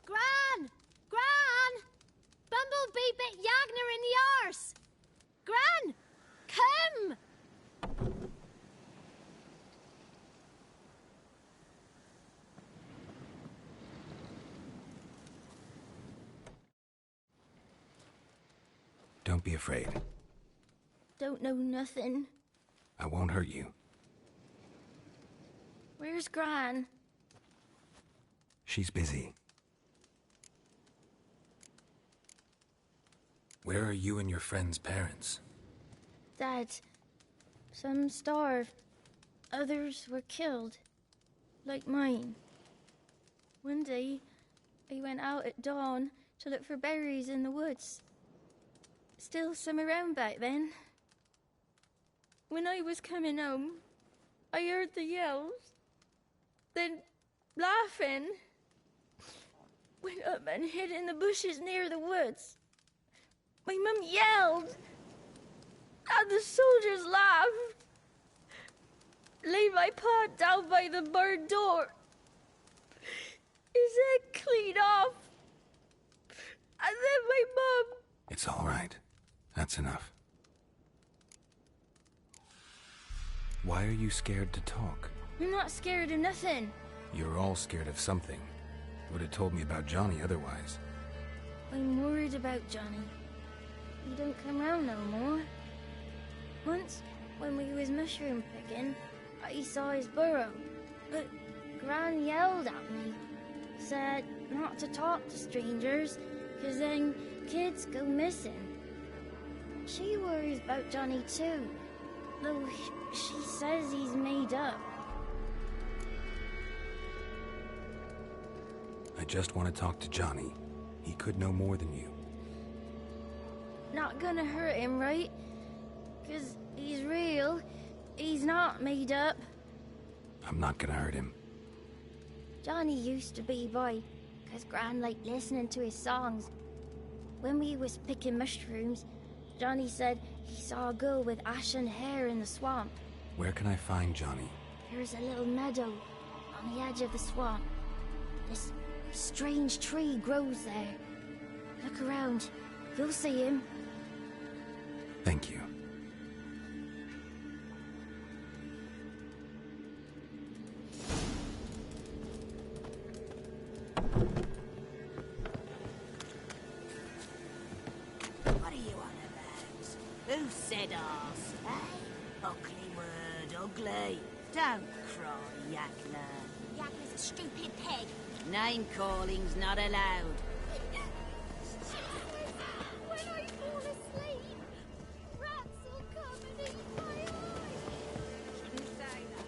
Gran! Gran! Bumblebee bit Yagner in the arse! Gran! Come! Don't be afraid. Don't know nothing. I won't hurt you. Where's Gran? She's busy. Where are you and your friend's parents? Dad. Some starved. Others were killed. Like mine. One day, I went out at dawn to look for berries in the woods. Still some around back then. When I was coming home, I heard the yells. Then, laughing. Went up and hid in the bushes near the woods. My mum yelled. And the soldiers laughed. Laid my pa down by the barn door. His head clean off. And then my mum... It's all right. That's enough. Why are you scared to talk? I'm not scared of nothing. You're all scared of something. Would have told me about Johnny otherwise. I'm worried about Johnny. He don't come round no more. Once, when we was mushroom picking, I saw his burrow. But Gran yelled at me. Said not to talk to strangers, 'cause then kids go missing. She worries about Johnny too, though she says he's made up. I just want to talk to Johnny. He could know more than you. Not gonna hurt him, right? 'Cause he's real. He's not made up. I'm not gonna hurt him. Johnny used to be boy, 'cause Gran liked listening to his songs. When we was picking mushrooms, Johnny said he saw a girl with ashen hair in the swamp. Where can I find Johnny? There's a little meadow on the edge of the swamp. This strange tree grows there. Look around. You'll see him. Thank you. What are you on about? Who said arse, eh? Ugly word, ugly. Don't cry, Yakler. Yakler's a stupid pig. Name calling's not allowed. When I fall asleep, rats will come and eat my eyes. Shouldn't say that.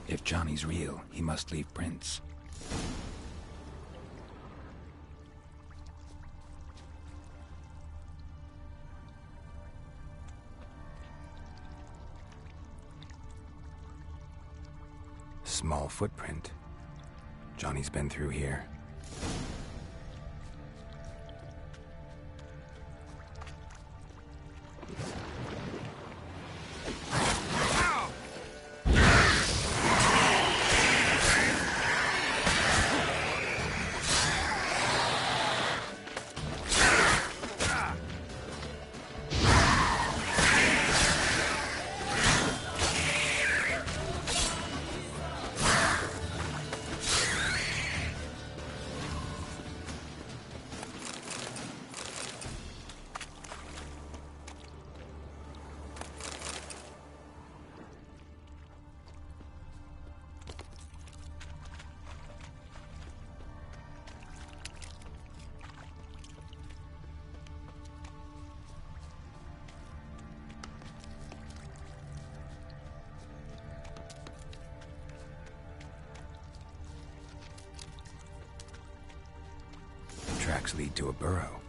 If Johnny's real, he must leave prints. Small footprint. Johnny's been through here. tracks lead to a burrow.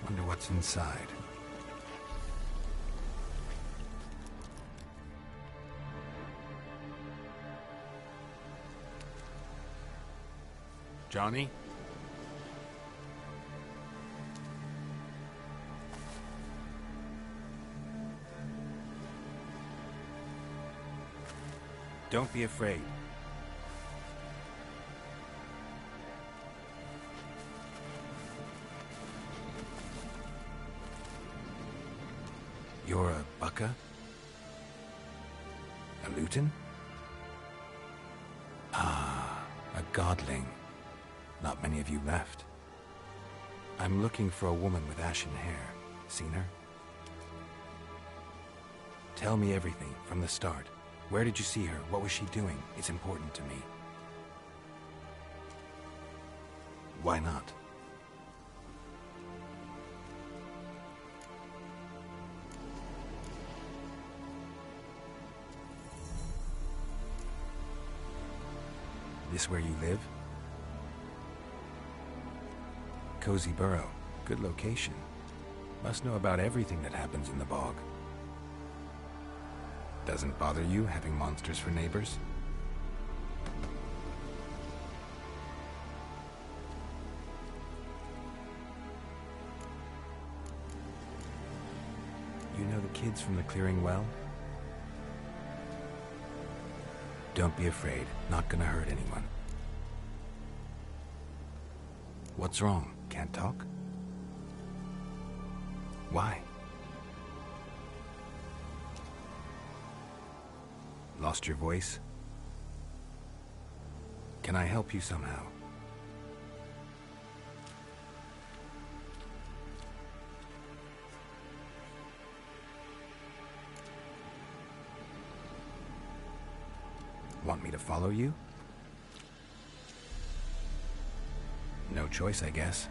Wonder what's inside. Johnny? Don't be afraid. You're a Bucka? A Luton? Ah, a godling. Not many of you left. I'm looking for a woman with ashen hair. Seen her? Tell me everything from the start. Where did you see her? What was she doing? It's important to me. Why not? This where you live? Cozy burrow. Good location. Must know about everything that happens in the bog. Doesn't bother you having monsters for neighbors? You know the kids from the clearing well? Don't be afraid. Not gonna hurt anyone. What's wrong? Can't talk? Why? Lost your voice? Can I help you somehow? Want me to follow you? No choice, I guess.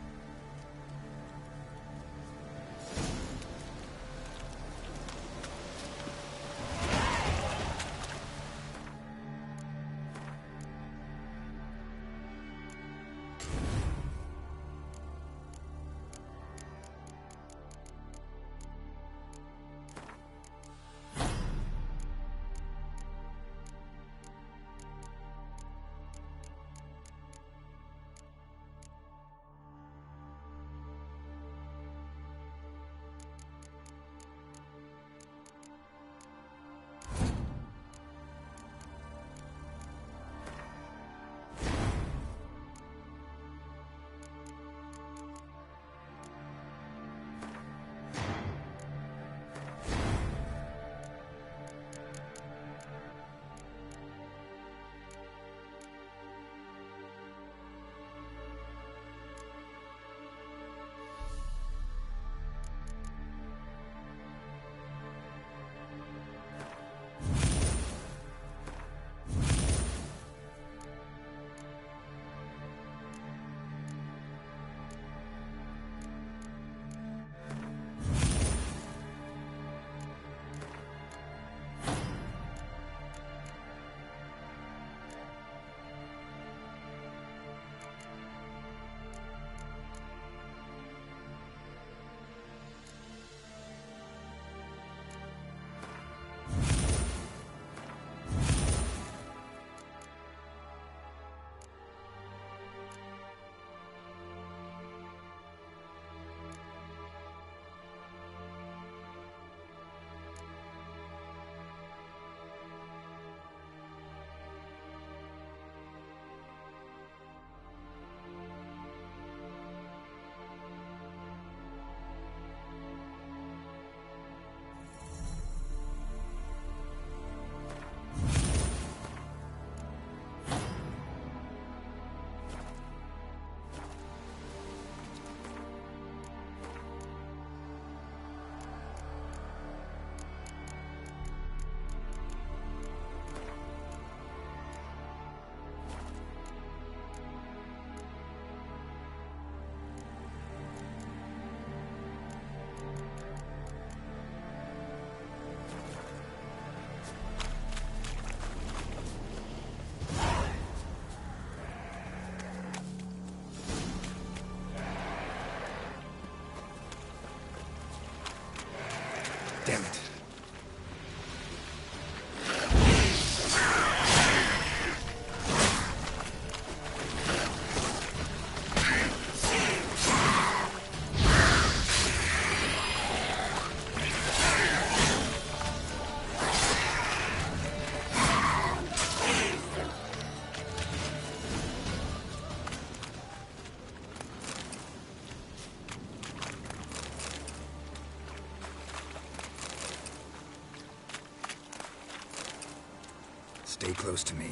Stay close to me.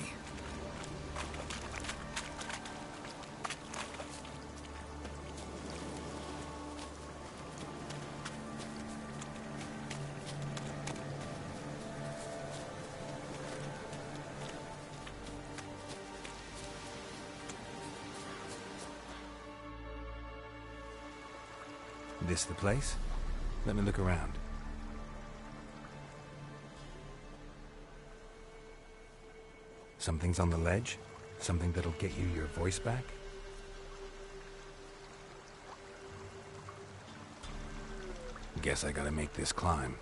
This the place? Let me look around. Something's on the ledge? Something that'll get you your voice back? Guess I gotta make this climb.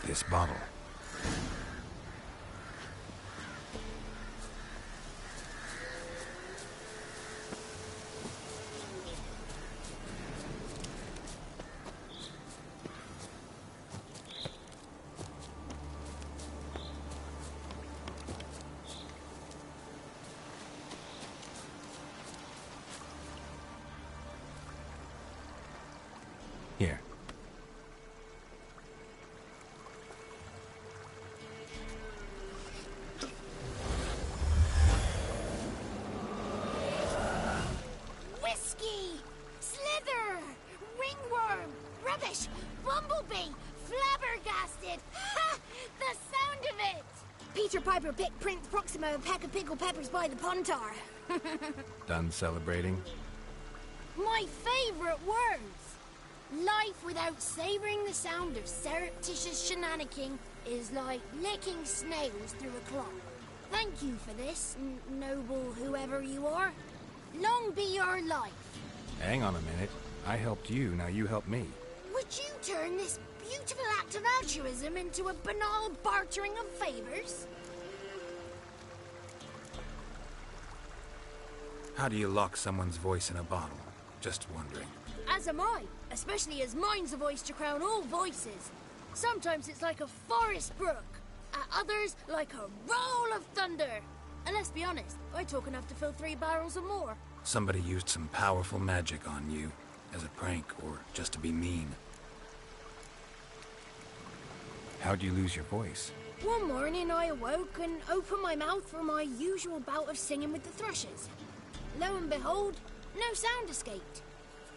This bottle. Here. Rubbish! Bumblebee! Flabbergasted! Ha! The sound of it! Peter Piper picked Prince Proxima a pack of pickled peppers by the Pontar. Done celebrating? My favourite words! Life without savouring the sound of surreptitious shenanigans is like licking snails through a clock. Thank you for this, noble whoever you are. Long be your life. Hang on a minute. I helped you, now you help me. Would you turn this beautiful act of altruism into a banal bartering of favours? How do you lock someone's voice in a bottle? Just wondering. As am I, especially as mine's a voice to crown all voices. Sometimes it's like a forest brook, at others like a roll of thunder. And let's be honest, I talk enough to fill 3 barrels or more. Somebody used some powerful magic on you, as a prank or just to be mean. How'd you lose your voice? One morning I awoke and opened my mouth for my usual bout of singing with the thrushes. Lo and behold, no sound escaped.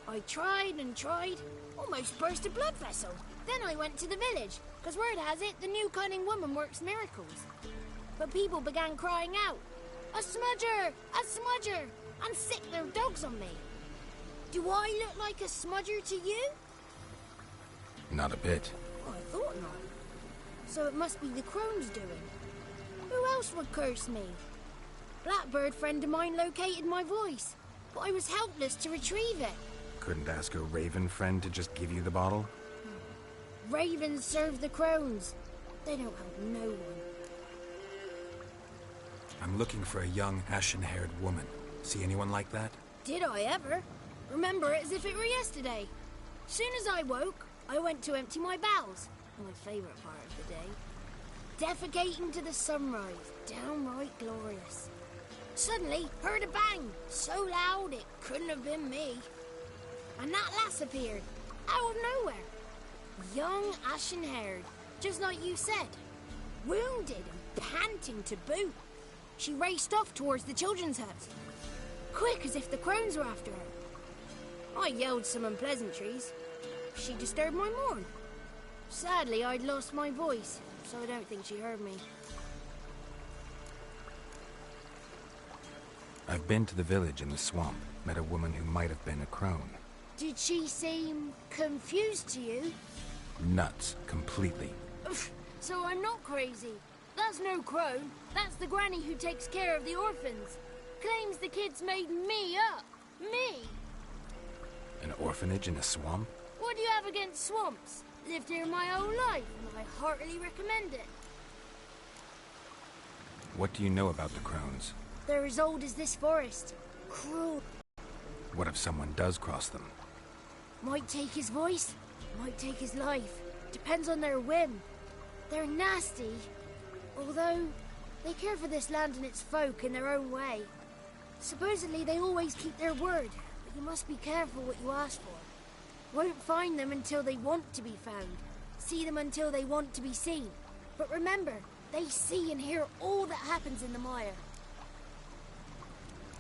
I tried and tried, almost burst a blood vessel. Then I went to the village, because word has it the new cunning woman works miracles. But people began crying out, "A smudger! A smudger!" and sick their dogs on me. Do I look like a smudger to you? Not a bit. I thought not. So it must be the crone's doing. Who else would curse me? Blackbird friend of mine located my voice, but I was helpless to retrieve it. Couldn't ask a raven friend to just give you the bottle? Ravens serve the crones. They don't help no one. I'm looking for a young, ashen-haired woman. See anyone like that? Did I ever? Remember it as if it were yesterday. Soon as I woke, I went to empty my bowels. My favourite part of the day. Defecating to the sunrise. Downright glorious. Suddenly, heard a bang. So loud it couldn't have been me. And that lass appeared. Out of nowhere. Young, ashen-haired. Just like you said. Wounded and panting to boot. She raced off towards the children's hut. Quick as if the crones were after her. I yelled some unpleasantries. She disturbed my morn. Sadly, I'd lost my voice, so I don't think she heard me. I've been to the village in the swamp. Met a woman who might have been a crone. Did she seem confused to you? Nuts. Completely. So I'm not crazy. That's no crone. That's the granny who takes care of the orphans. Claims the kids made me up. Me! An orphanage in a swamp? What do you have against swamps? Lived here my whole life, and I heartily recommend it. What do you know about the crones? They're as old as this forest. Cruel. What if someone does cross them? Might take his voice, might take his life. Depends on their whim. They're nasty. Although, they care for this land and its folk in their own way. Supposedly they always keep their word, but you must be careful what you ask for. Won't find them until they want to be found. See them until they want to be seen. But remember, they see and hear all that happens in the mire.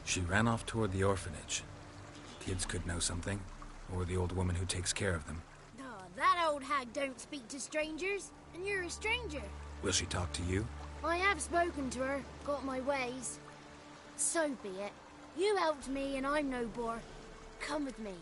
She ran off toward the orphanage. Kids could know something, or the old woman who takes care of them. Oh, that old hag don't speak to strangers, and you're a stranger. Will she talk to you? I have spoken to her, got my ways. So be it. You helped me and I'm no bore. Come with me.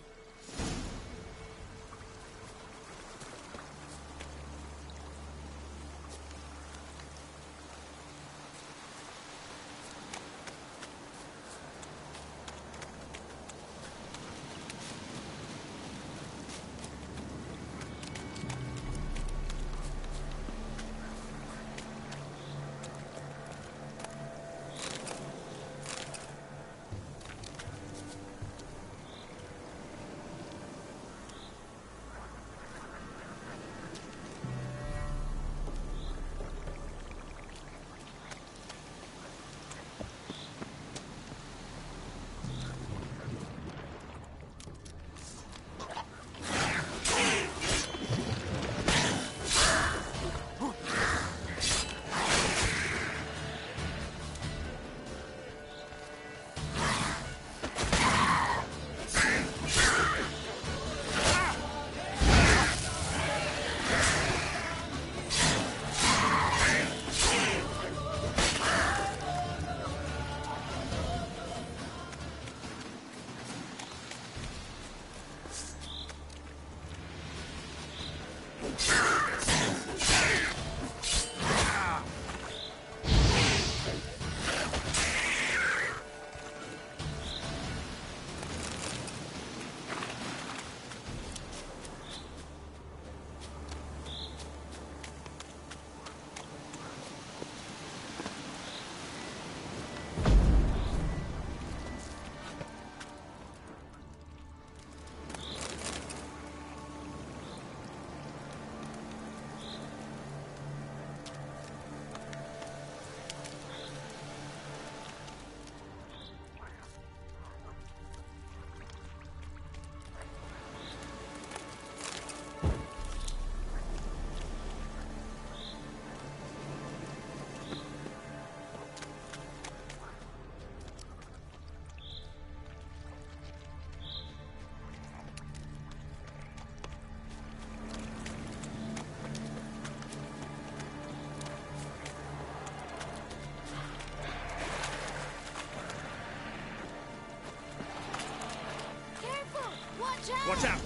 Watch out!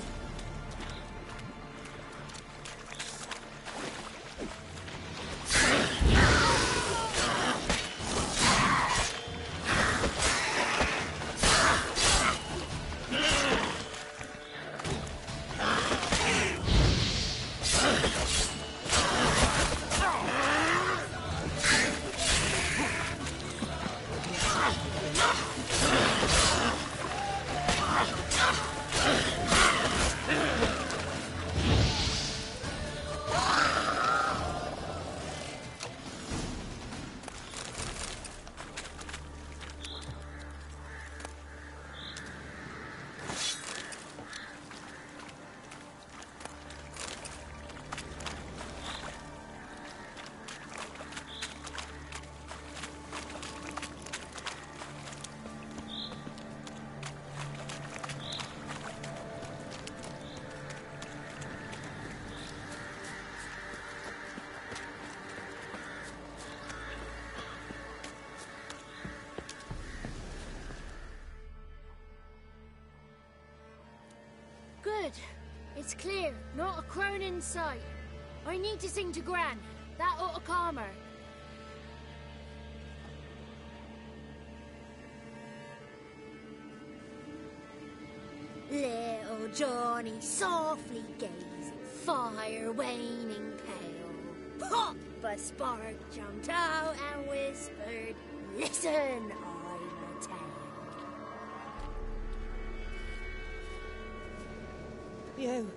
Good. It's clear. Not a crone in sight. I need to sing to Gran. That ought to calm her. Little Johnny softly gazed, fire waning pale. Pop! A spark jumped out and whispered, "Listen, I'm a tale." You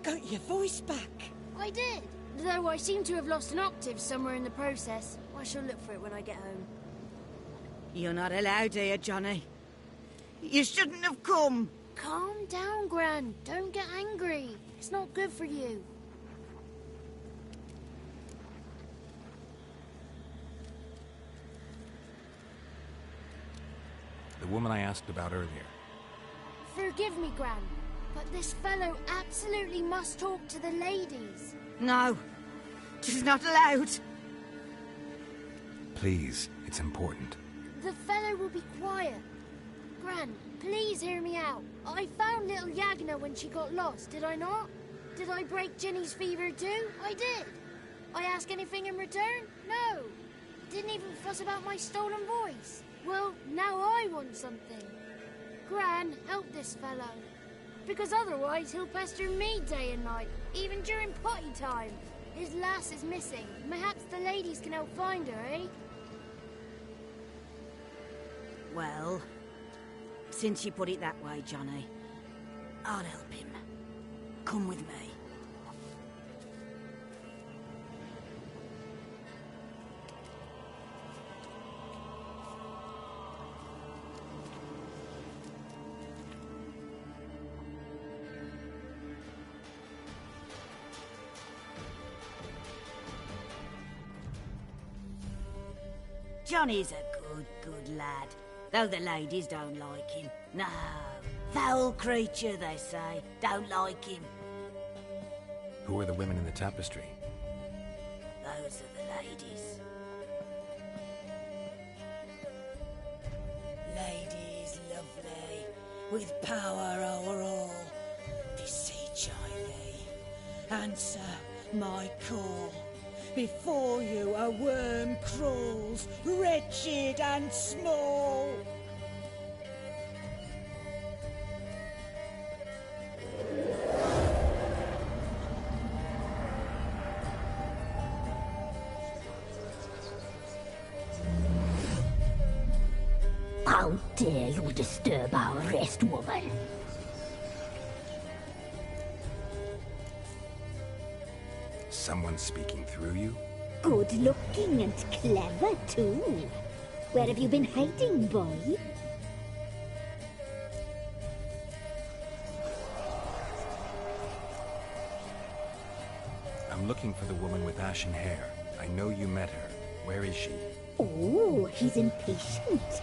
got your voice back. I did. Though I seem to have lost an octave somewhere in the process. I shall look for it when I get home. You're not allowed here, Johnny. You shouldn't have come. Calm down, Gran. Don't get angry. It's not good for you. The woman I asked about earlier. Forgive me, Gran, but this fellow absolutely must talk to the ladies. No, she's not allowed. Please, it's important. The fellow will be quiet. Gran, please hear me out. I found little Yagna when she got lost, did I not? Did I break Ginny's fever too? I did. I ask anything in return? No. Didn't even fuss about my stolen voice. Well, now I want something. Gran, help this fellow. Because otherwise he'll pester me day and night, even during potty time. His lass is missing. Perhaps the ladies can help find her, eh? Well, since you put it that way, Johnny, I'll help him. Come with me. Johnny's a good lad, though the ladies don't like him. No, foul creature, they say. Don't like him. Who are the women in the tapestry? Those are the ladies. Ladies lovely, with power over all. Beseech I thee, answer my call. Before you a worm crawls, wretched and small. How dare you disturb our rest, woman? Someone speaking through you? Good looking and clever, too. Where have you been hiding, boy? I'm looking for the woman with ashen hair. I know you met her. Where is she? Oh, he's impatient.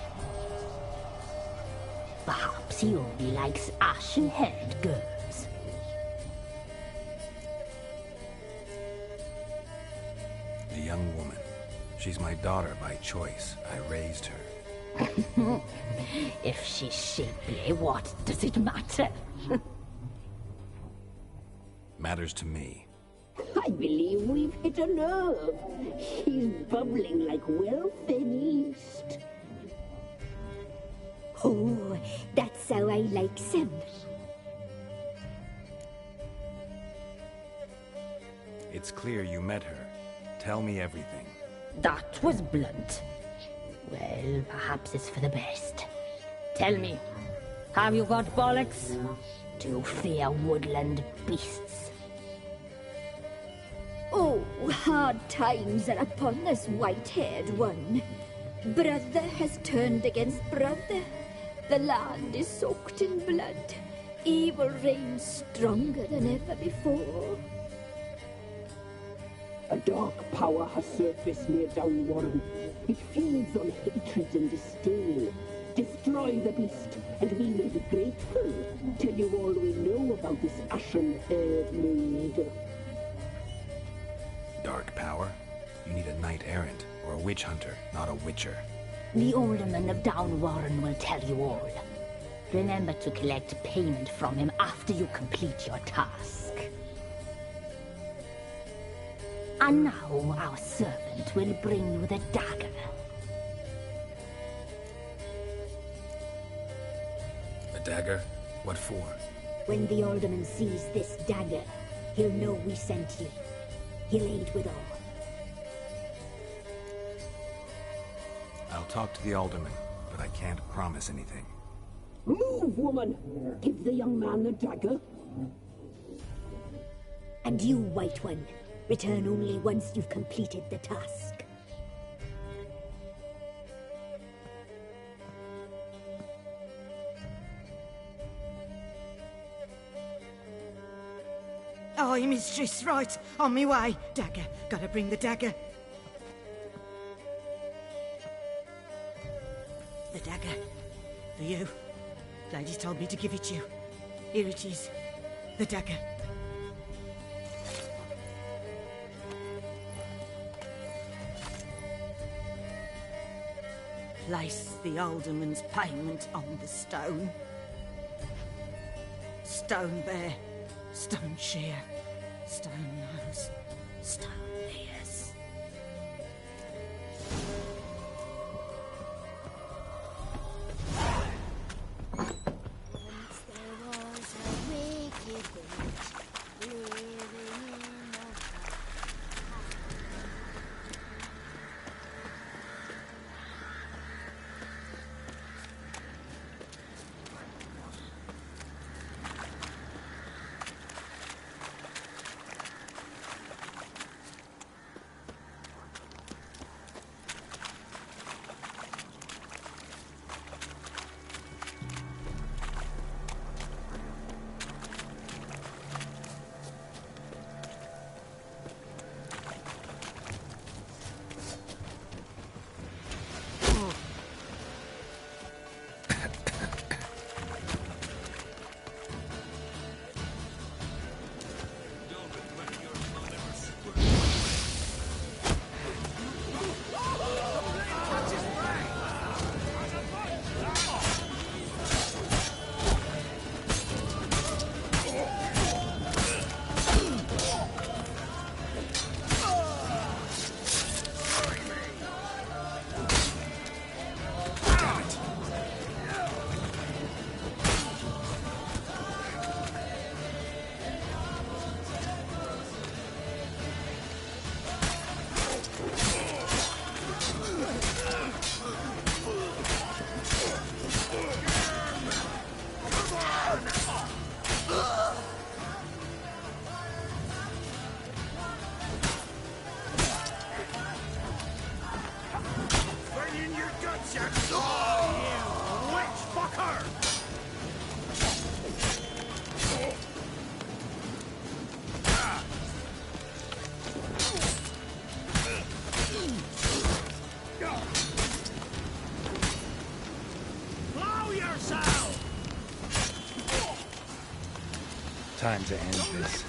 Perhaps he only likes ashen-haired girls. The young woman. She's my daughter by choice. I raised her. If she's shapely, what does it matter? Matters to me. I believe we've hit a nerve. He's bubbling like well-fed yeast. Oh, that's how I like him. It's clear you met her. Tell me everything. That was blunt. Well, perhaps it's for the best. Tell me, have you got bollocks? Do you fear woodland beasts? Oh, hard times are upon us, white-haired one. Brother has turned against brother. The land is soaked in blood. Evil reigns stronger than ever before. A dark power has surfaced near Downwarren. It feeds on hatred and disdain. Destroy the beast, and we may be grateful. Tell you all we know about this ashen-haired maid. Dark power? You need a knight-errant or a witch hunter, not a witcher. The alderman of Downwarren will tell you all. Remember to collect payment from him after you complete your task. And now our servant will bring you the dagger. A dagger? What for? When the alderman sees this dagger, he'll know we sent you. He'll aid with all. I'll talk to the alderman, but I can't promise anything. Move, woman! Give the young man the dagger. And you, White One, return only once you've completed the task. Aye, mistress, right. On me way. Dagger. Gotta bring the dagger. The dagger. For you. Lady told me to give it you. Here it is. The dagger. Place the alderman's payment on the stone. Stone bear. Stone shear, stone nose, stone ears. Once there was a wicked witch living in a Time to end this.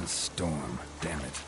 a storm, damn it.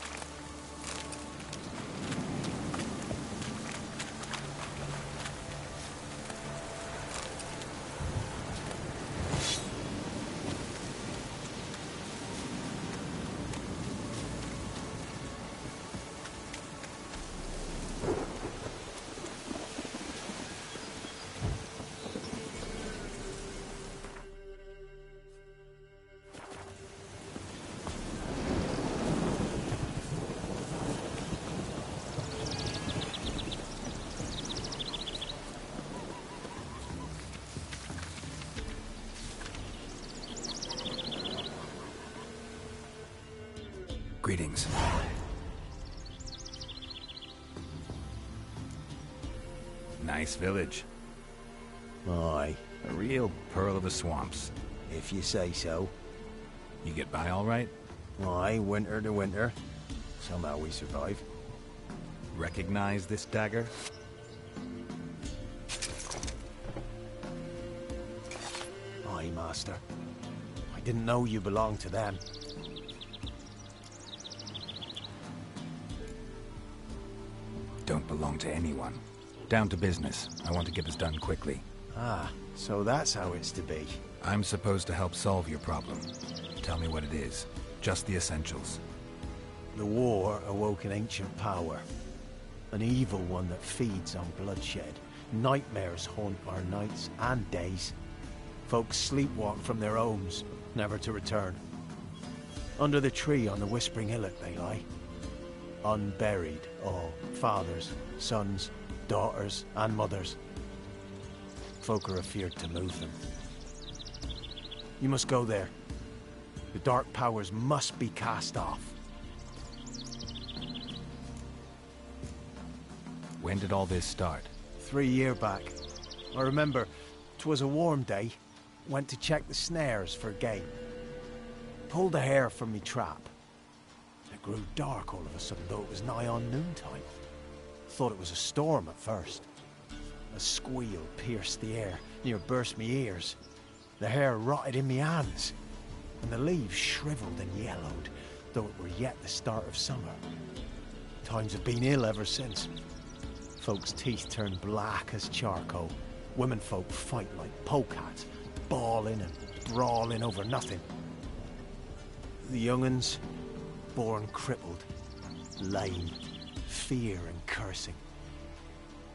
Greetings. Nice village. Aye. A real pearl of the swamps. If you say so. You get by all right? Aye, winter to winter. Somehow we survive. Recognize this dagger? Aye, master. I didn't know you belonged to them. Don't belong to anyone. Down to business. I want to get this done quickly. Ah, so that's how it's to be. I'm supposed to help solve your problem. Tell me what it is. Just the essentials. The war awoke an ancient power. An evil one that feeds on bloodshed. Nightmares haunt our nights and days. Folks sleepwalk from their homes, never to return. Under the tree on the Whispering Hillock they lie. Unburied, all. Fathers, sons, daughters, and mothers. Folk are afeard to move them. You must go there. The dark powers must be cast off. When did all this start? 3 years back. I remember 'twas a warm day. Went to check the snares for game. Pulled a hare from me trap. It grew dark all of a sudden, though it was nigh on noontime. Thought it was a storm at first. A squeal pierced the air, near burst me ears. The hair rotted in me hands, and the leaves shriveled and yellowed, though it were yet the start of summer. Times have been ill ever since. Folks' teeth turn black as charcoal. Womenfolk fight like polecats, bawling and brawling over nothing. The young'uns, born crippled, lame, fear and cursing.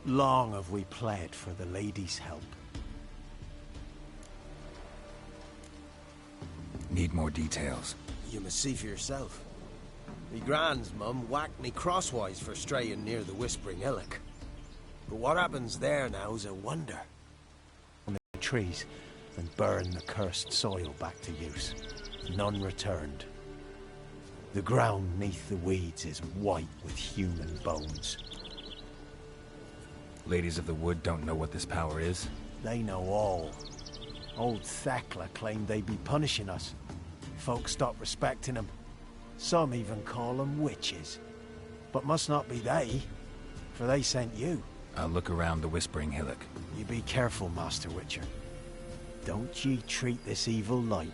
Long have we pled for the lady's help. Need more details. You must see for yourself. Me grand's mum whacked me crosswise for straying near the Whispering Hillock. But what happens there now's a wonder. On the trees, and burn the cursed soil back to use. None returned. The ground neath the weeds is white with human bones. Ladies of the Wood don't know what this power is? They know all. Old Thekla claimed they'd be punishing us. Folks stopped respecting them. Some even call them witches. But must not be they, for they sent you. I'll look around the Whispering Hillock. You be careful, Master Witcher. Don't ye treat this evil light.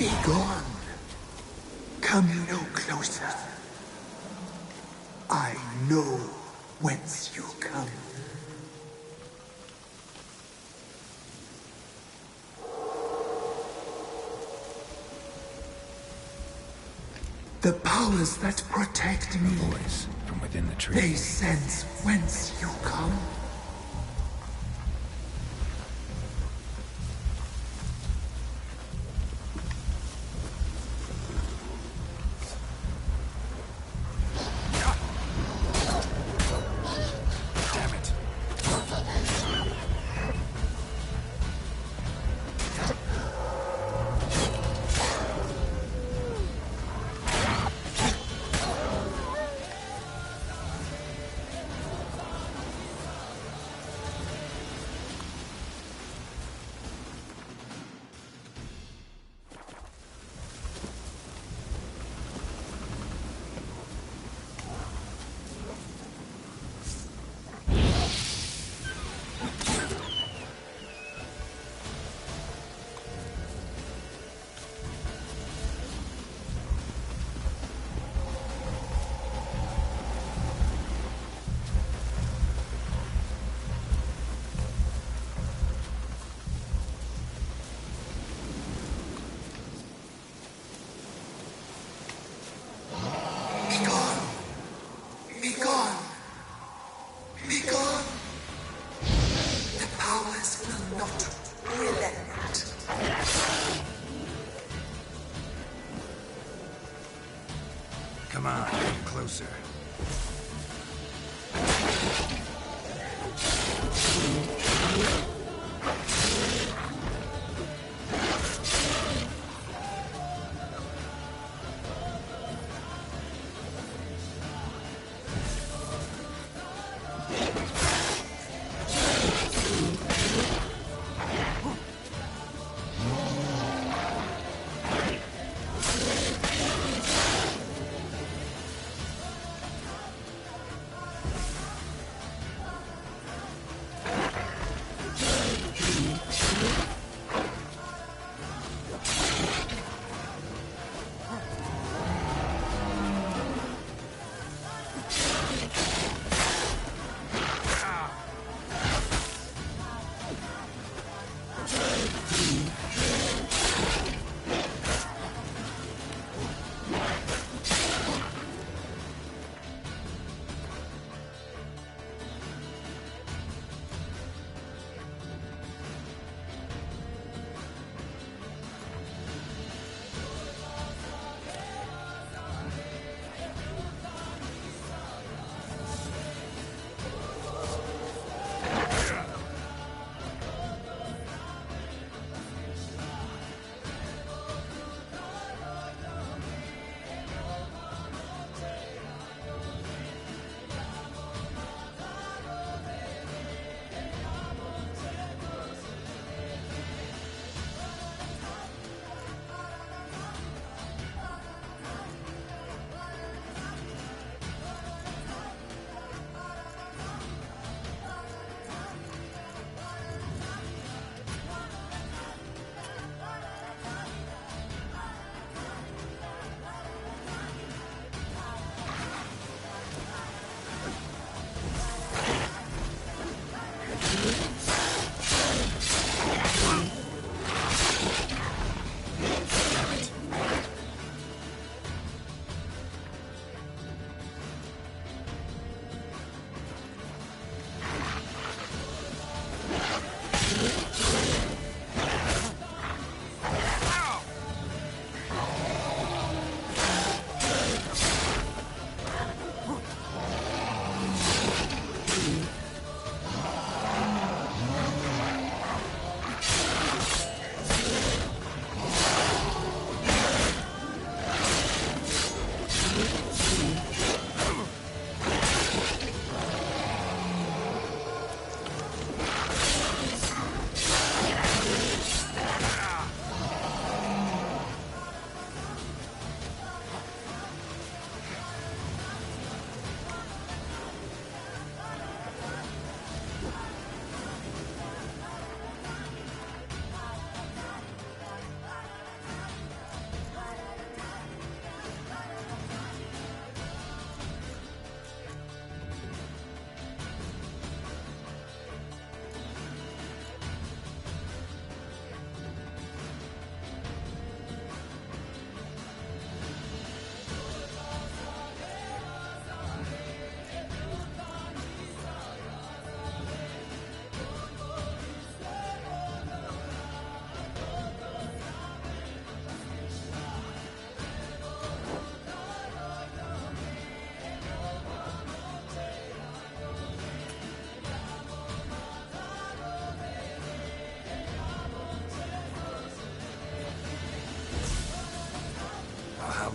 Be gone. Come no closer. I know whence you come. The powers that protect me, Voice from within the tree. They sense whence you come. Come on, get closer.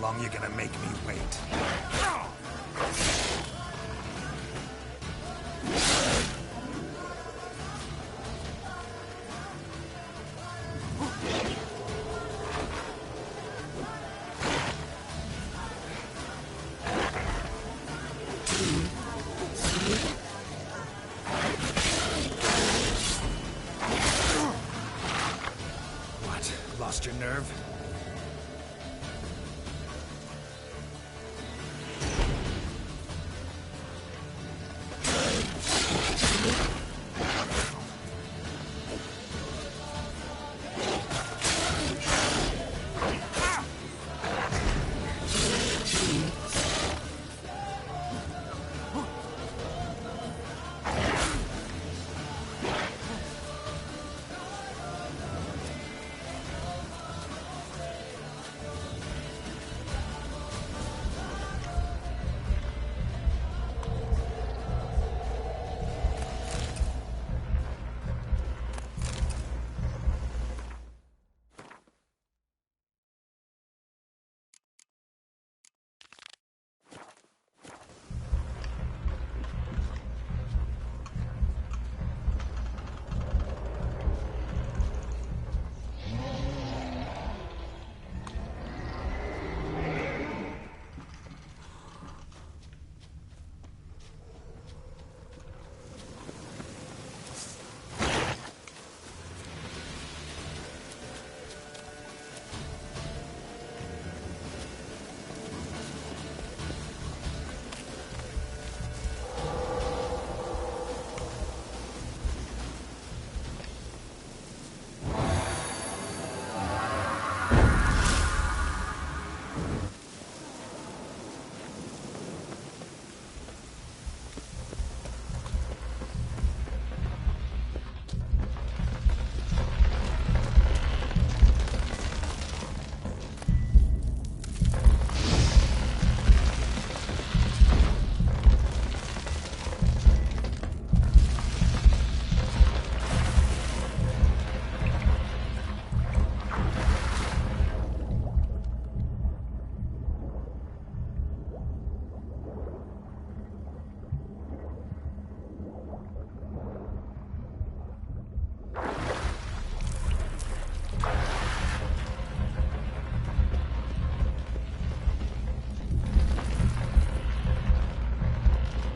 long you gonna make me wait? What? Lost your nerve?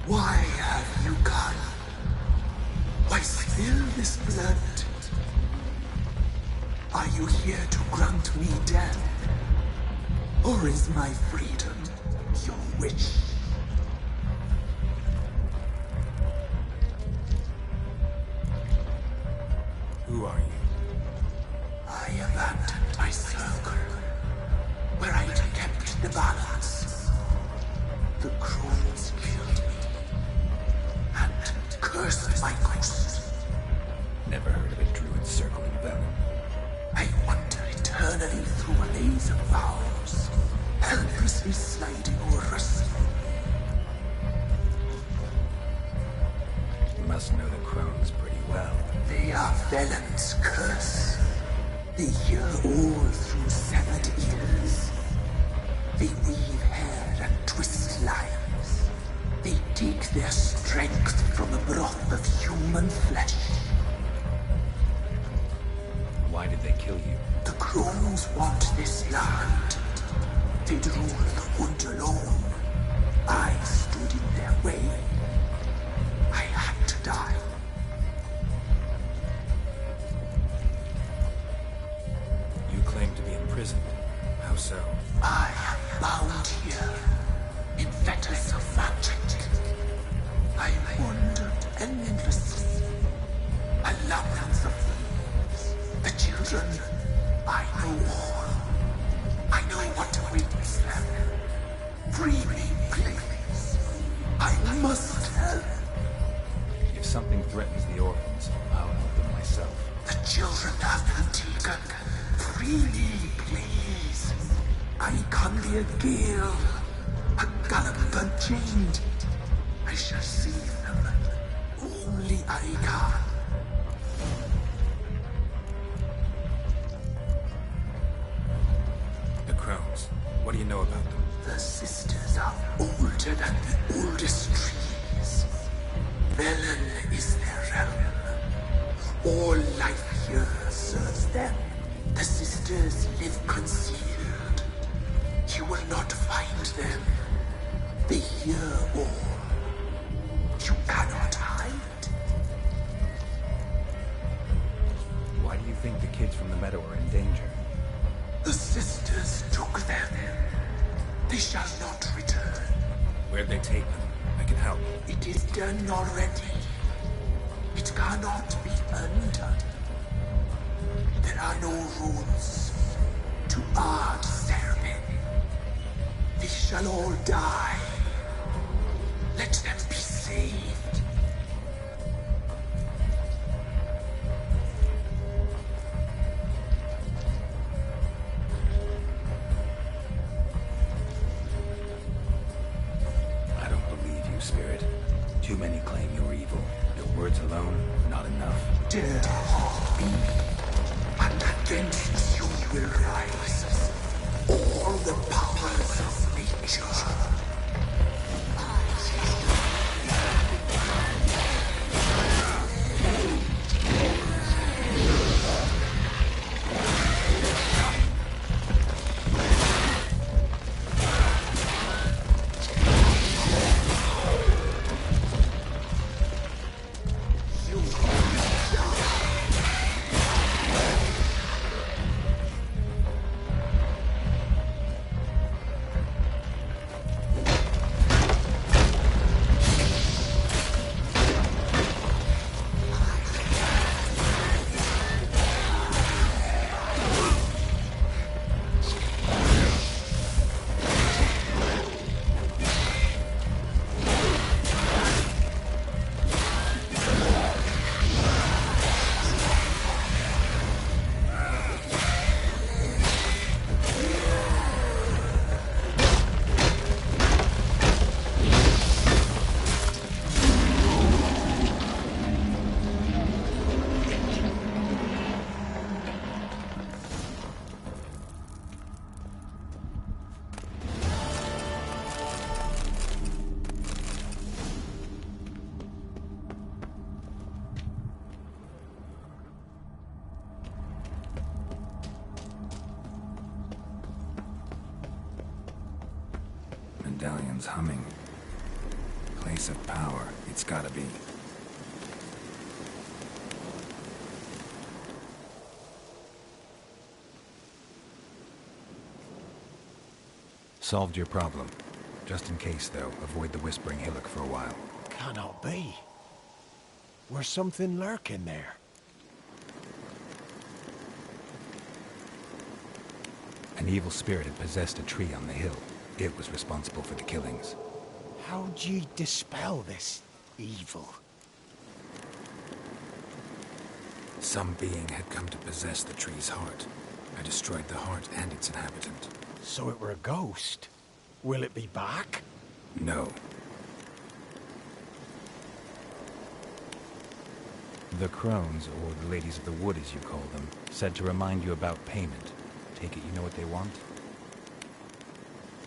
Why have you come? Why spill this blood? Are you here to grant me death? Or is my freedom your wish? Who are you? I abandoned my circle, where I kept the balance. The crones killed me, and cursed my ghost. Never heard of a druid circle in Velen. I wander eternally through a maze of vows, helplessly sliding over us. You must know the crones pretty well. They are Velen's curse. They hear all through severed ears. They weave hair and twist lives. They take their strength from a broth of human flesh. Why did they kill you? The crones want this land. They'd rule the wood alone. I stood in their way. I had to die. You claim to be imprisoned. How so? I am bound here, in fetters of magic. I wandered endlessly, allowance of thieves, the children. I know all. I know what awaits them. Free me, please. I must help. If something threatens the orphans, I'll help them myself. The children have been taken. Free me, please. I can be a gale, a gallop unchained. I shall save them. Only I can. The crones. What do you know about them? The sisters are older than the oldest trees. Velen is their realm. All life here serves them. The sisters live concealed. You will not find them. They hear all. You cannot hide. Why do you think the kids from the meadow are in danger? The sisters took them. They shall not return. Where'd they take them? I can help. It is done already. It cannot be undone. There are no rules to our ceremony. They shall all die. Let them be saved. I don't believe you, Spirit. Too many claim you're evil. Your words alone, not enough. Dare harm me, and against you will rise all the powers of nature. Medallion's humming. Place of power. It's gotta be. Solved your problem. Just in case, though, avoid the Whispering Hillock for a while. Cannot be. Where's something lurking there? An evil spirit had possessed a tree on the hill. It was responsible for the killings. How'd ye dispel this evil? Some being had come to possess the tree's heart. I destroyed the heart and its inhabitant. So it were a ghost. Will it be back? No. The crones, or the ladies of the wood as you call them, said to remind you about payment. Take it you know what they want?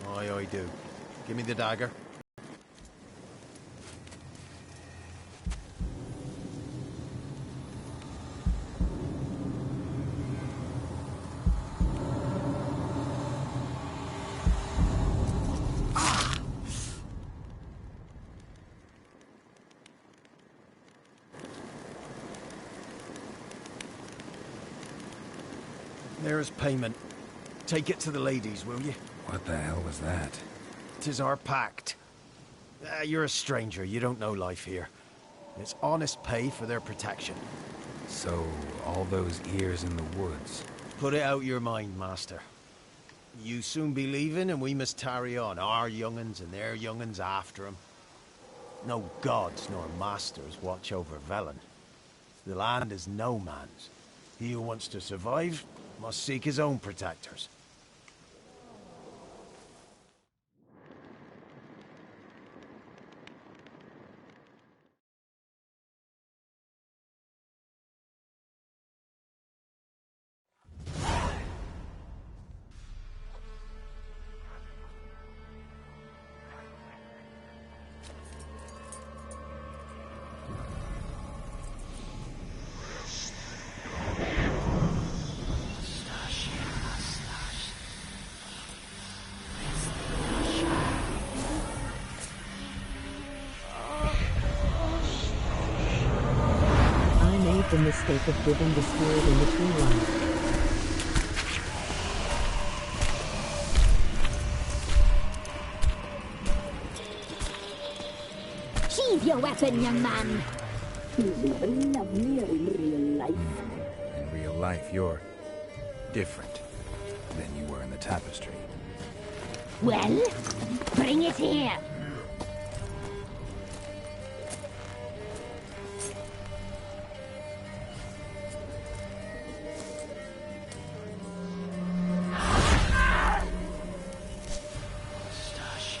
Aye, I do. Give me the dagger. There's payment. Take it to the ladies, will you? What the hell was that? 'Tis our pact. You're a stranger, you don't know life here. It's honest pay for their protection. So, all those ears in the woods. Put it out your mind, master. You soon be leaving and we must tarry on, our young'uns and their young'uns after 'em. No gods nor masters watch over Velen. The land is no man's. He who wants to survive must seek his own protectors. made the mistake of giving the spirit a little life. Sheathe your weapon, young man. He's never lovelier in real life. In real life, you're different than you were in the tapestry. Well, bring it here.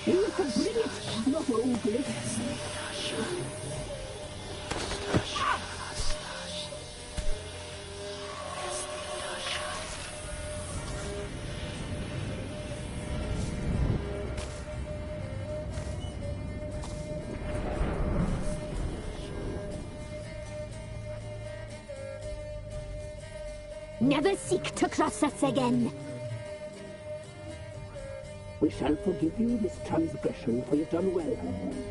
You can bring it, not ugly. Never seek to cross us again. We shall forgive you this transgression, for you've done well.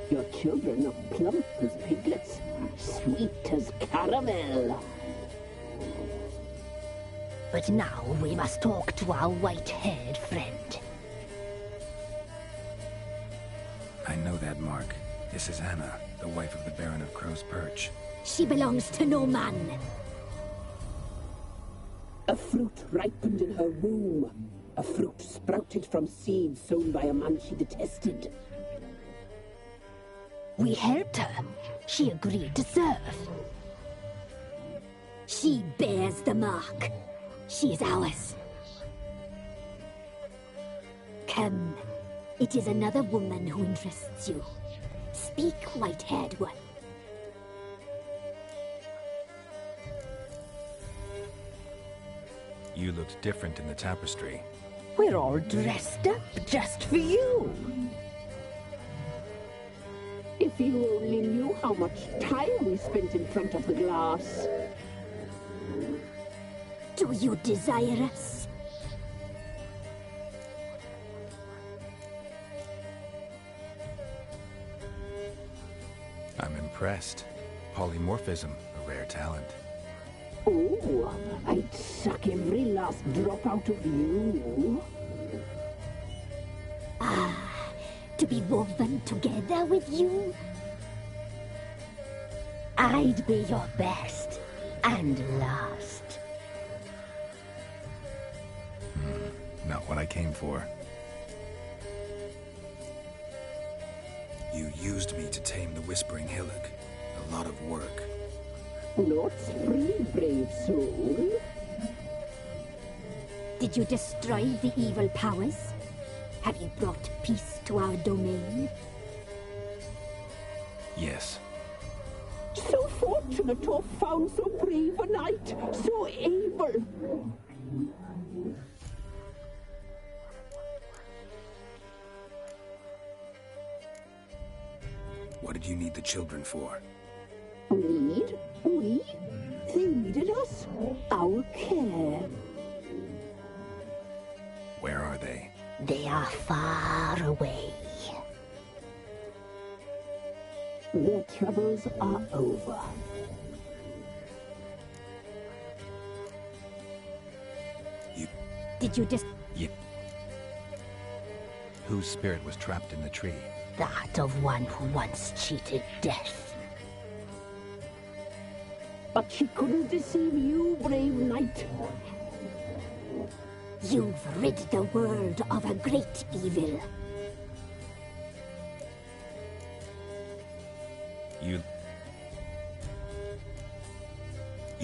Your children are plump as piglets, sweet as caramel. But now we must talk to our white-haired friend. I know that mark. This is Anna, the wife of the Baron of Crow's Perch. She belongs to no man. A fruit ripened in her womb. A fruit sprouted from seeds sown by a man she detested. We helped her. She agreed to serve. She bears the mark. She is ours. Come. It is another woman who interests you. Speak, white-haired one. You looked different in the tapestry. We're all dressed up just for you. If you only knew how much time we spent in front of the glass. Do you desire us? I'm impressed. Polymorphism, a rare talent. Oh, I'd suck every last drop out of you. Ah, to be woven together with you? I'd be your best and last. Not what I came for. You used me to tame the Whispering Hillock. A lot of work. Not free, brave soul. Did you destroy the evil powers? Have you brought peace to our domain? Yes. So fortunate to have found so brave a knight, so able. What did you need the children for? Need? We? They needed us. Our care. Where are they? They are far away. Their troubles are over. Did you just... Whose spirit was trapped in the tree? That of one who once cheated death. But she couldn't deceive you, brave knight. You've rid the world of a great evil. You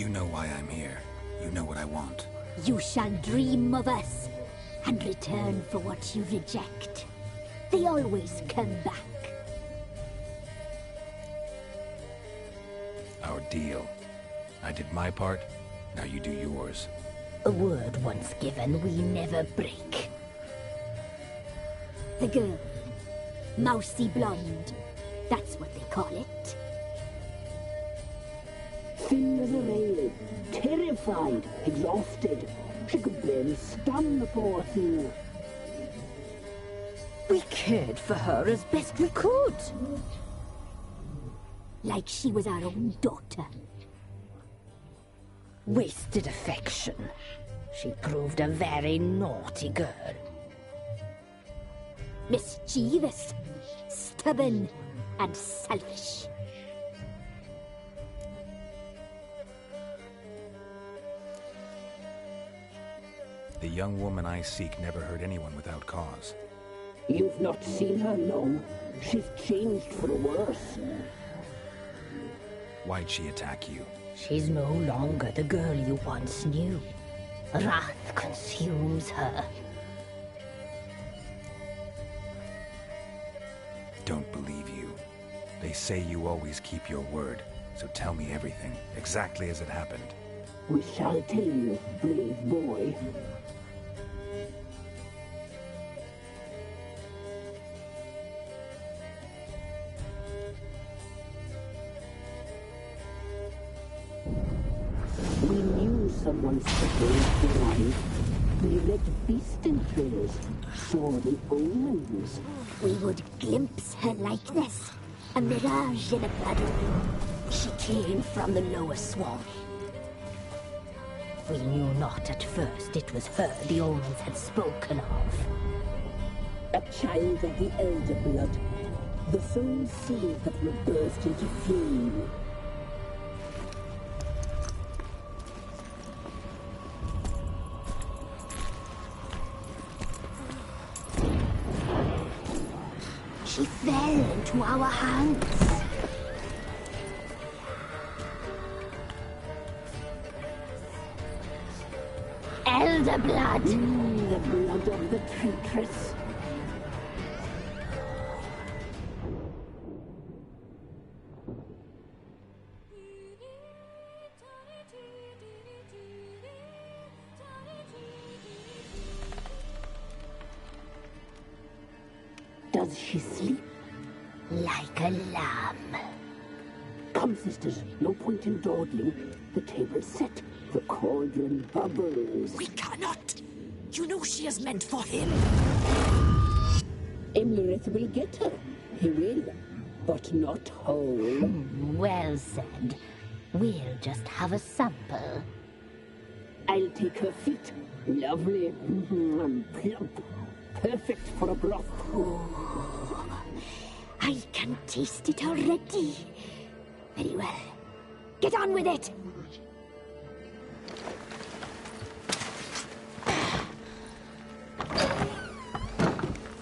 know why I'm here. You know what I want. You shall dream of us and return for what you reject. They always come back. Our deal. I did my part, now you do yours. A word once given, we never break. The girl. Mousy blonde. That's what they call it. Thin as a rail, terrified, exhausted. She could barely stand, the poor thing. We cared for her as best we could. Like she was our own daughter. Wasted affection. She proved a very naughty girl. Mischievous, stubborn, and selfish. The young woman I seek never hurt anyone without cause. You've not seen her long. She's changed for the worse. Why'd she attack you? She's no longer the girl you once knew. Wrath consumes her. Don't believe you. They say you always keep your word, so tell me everything, exactly as it happened. We shall tell you, brave boy. We knew someone special alive. We read beast entrails, saw the omens. We would glimpse her likeness, a mirage in a puddle. She came from the lower swamp. We knew not at first it was her the omens had spoken of. A child of the elder blood. The soul seed that will burst into flame. She fell into our hands. Elder blood. The blood of the traitress. Does she sleep? Like a lamb. Come, sisters, no point in dawdling. The table's set. The cauldron bubbles. We cannot. You know she is meant for him. Imlerith will get her. He will, but not whole. Well said. We'll just have a sample. I'll take her feet. Lovely. Plump. Perfect for a broth. I can taste it already. Very well. Get on with it.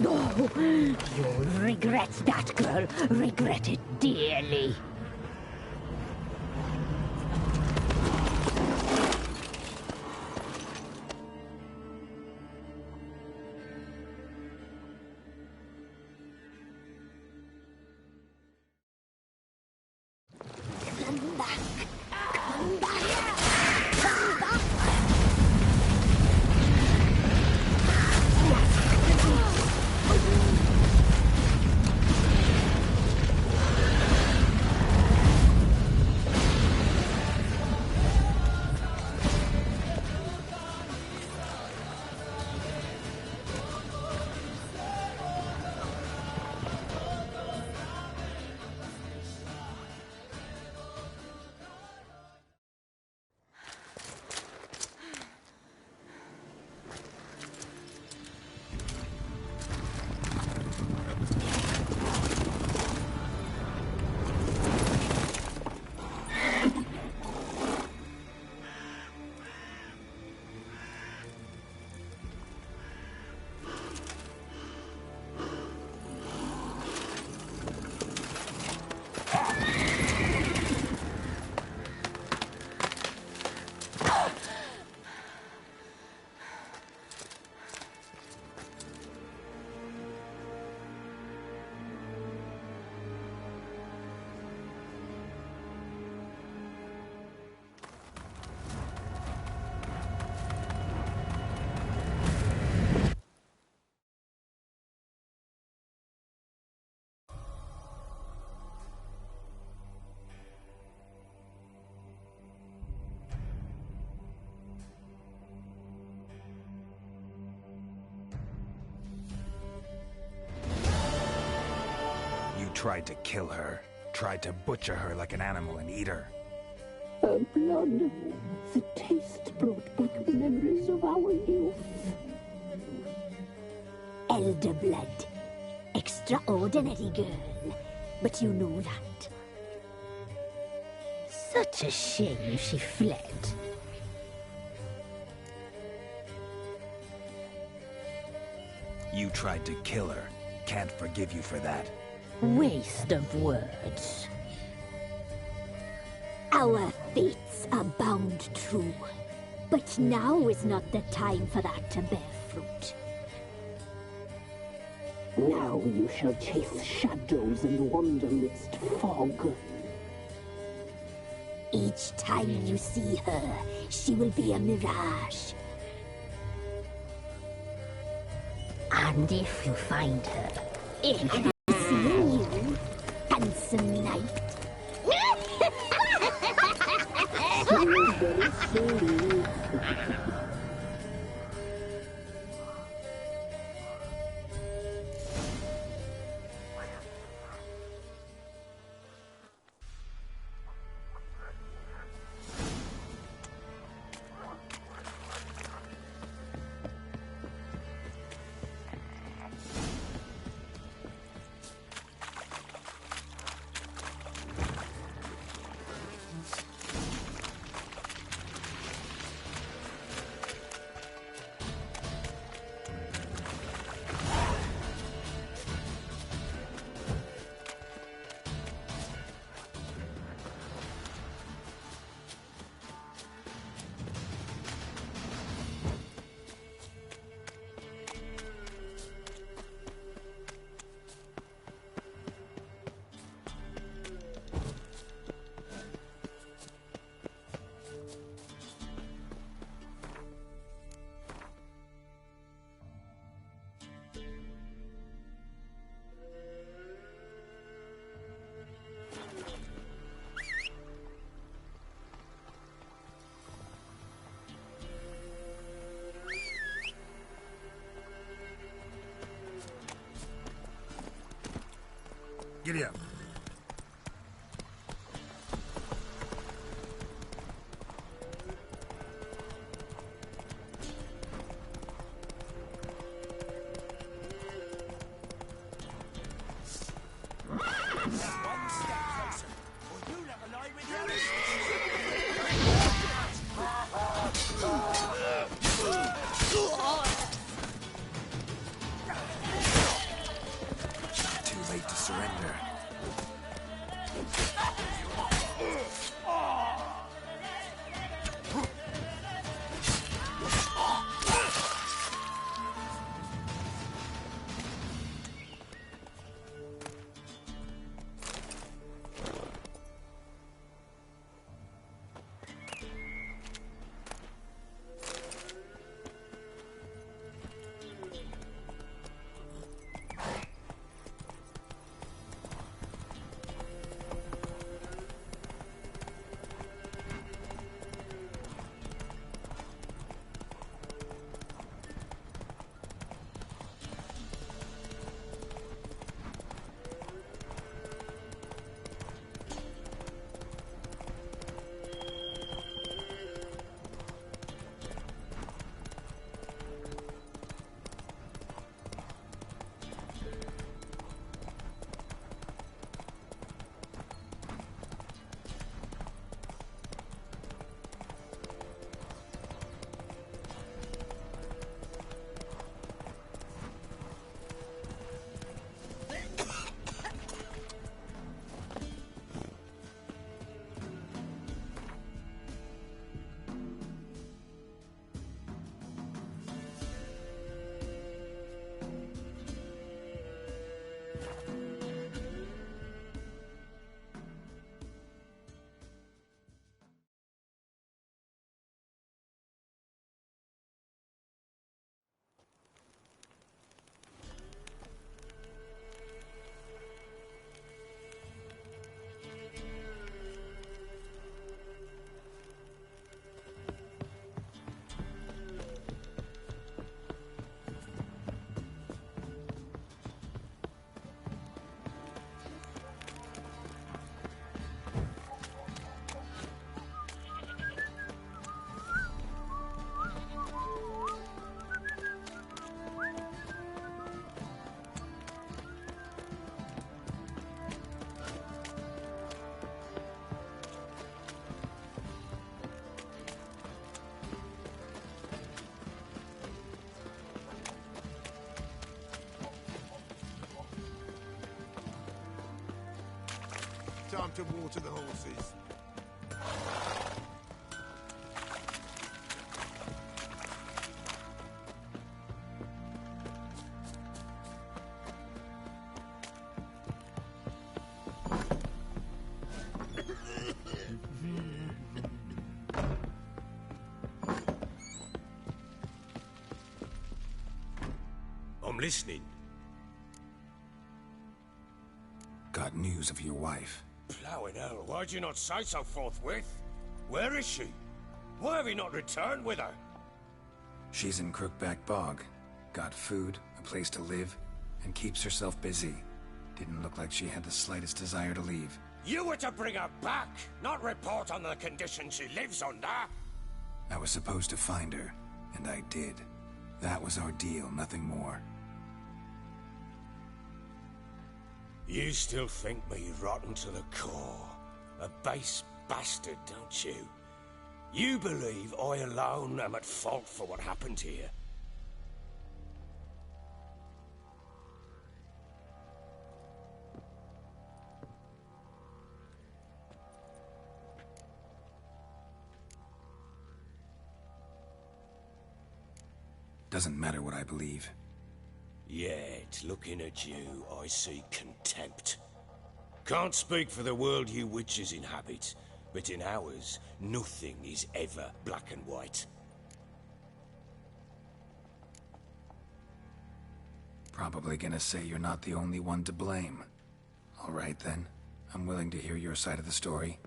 Oh, you'll regret that, girl. Regret it dearly. Come back. Come back. Come back. Tried to kill her. Tried to butcher her like an animal and eat her. Her blood. The taste brought back memories of our youth. Elder blood. Extraordinary girl. But you know that. Such a shame she fled. You tried to kill her. Can't forgive you for that. Waste of words. Our fates are bound true. But now is not the time for that to bear fruit. Now you shall chase shadows and wander midst fog. Each time you see her, she will be a mirage. And if you find her, it will be seeing you, handsome knight. Giddy up. Too late to surrender. Time to water the horses. I'm listening. Got news of your wife. Plowing hell, why'd you not say so forthwith? Where is she? Why have you not returned with her? She's in Crookback Bog. Got food, a place to live, and keeps herself busy. Didn't look like she had the slightest desire to leave. You were to bring her back, not report on the conditions she lives under. I was supposed to find her, and I did. That was our deal, nothing more. You still think me rotten to the core. A base bastard, don't you? You believe I alone am at fault for what happened here. Doesn't matter what I believe. Yet, looking at you, I see contempt. Can't speak for the world you witches inhabit, but in ours, nothing is ever black and white. Probably gonna say you're not the only one to blame. All right then, I'm willing to hear your side of the story.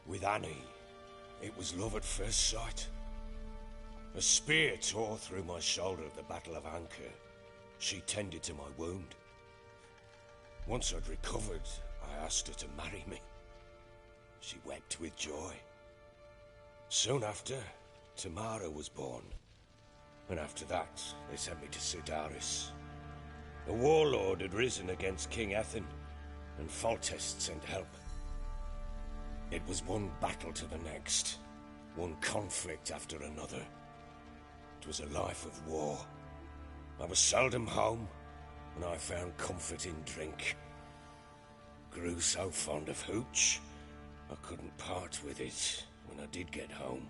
With Annie, it was love at first sight. A spear tore through my shoulder at the Battle of Anchor. She tended to my wound. Once I'd recovered, I asked her to marry me. She wept with joy. Soon after, Tamara was born. And after that, they sent me to CIRI'S. A warlord had risen against King Ethan, and Foltest sent help. It was one battle to the next, one conflict after another. It was a life of war. I was seldom home, and I found comfort in drink. Grew so fond of hooch, I couldn't part with it when I did get home.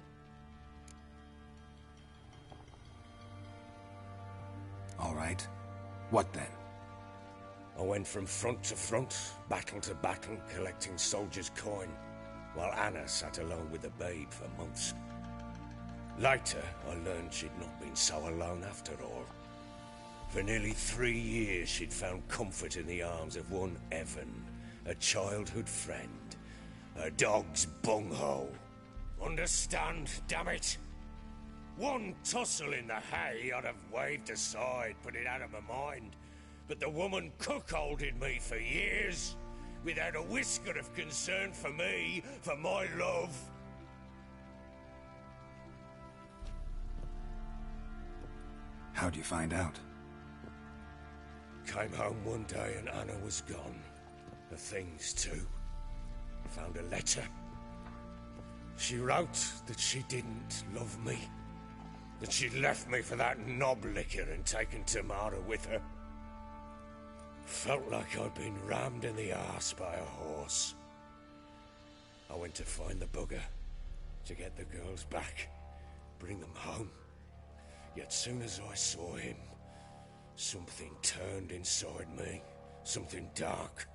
All right. What then? I went from front to front, battle to battle, collecting soldiers' coin, while Anna sat alone with the babe for months. Later, I learned she'd not been so alone after all. For nearly 3 years, she'd found comfort in the arms of one Evan, a childhood friend, a dog's bunghole. Understand, damn it? One tussle in the hay I'd have waved aside, put it out of my mind. But the woman cuckolded me for years, without a whisker of concern for me, for my love. How'd you find out? Came home one day and Anna was gone. The things too. Found a letter. She wrote that she didn't love me. That she'd left me for that knob licker and taken Tamara with her. Felt like I'd been rammed in the arse by a horse. I went to find the bugger, to get the girls back, bring them home. Yet soon as I saw him, something turned inside me, something dark.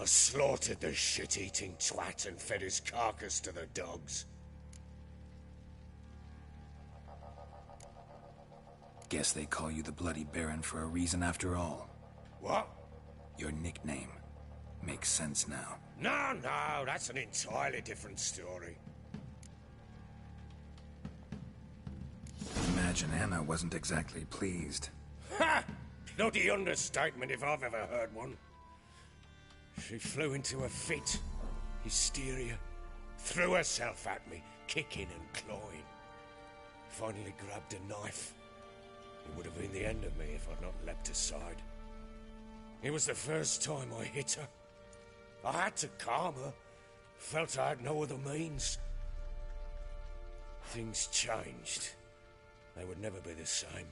I slaughtered the shit-eating twat and fed his carcass to the dogs. Guess they call you the Bloody Baron for a reason after all. What? Your nickname. Makes sense now. No, that's an entirely different story. Imagine Anna wasn't exactly pleased. Ha! Bloody understatement if I've ever heard one. She flew into a fit. Hysteria. Threw herself at me, kicking and clawing. Finally grabbed a knife. It would have been the end of me if I'd not leapt aside. It was the first time I hit her. I had to calm her. Felt I had no other means. Things changed. They would never be the same.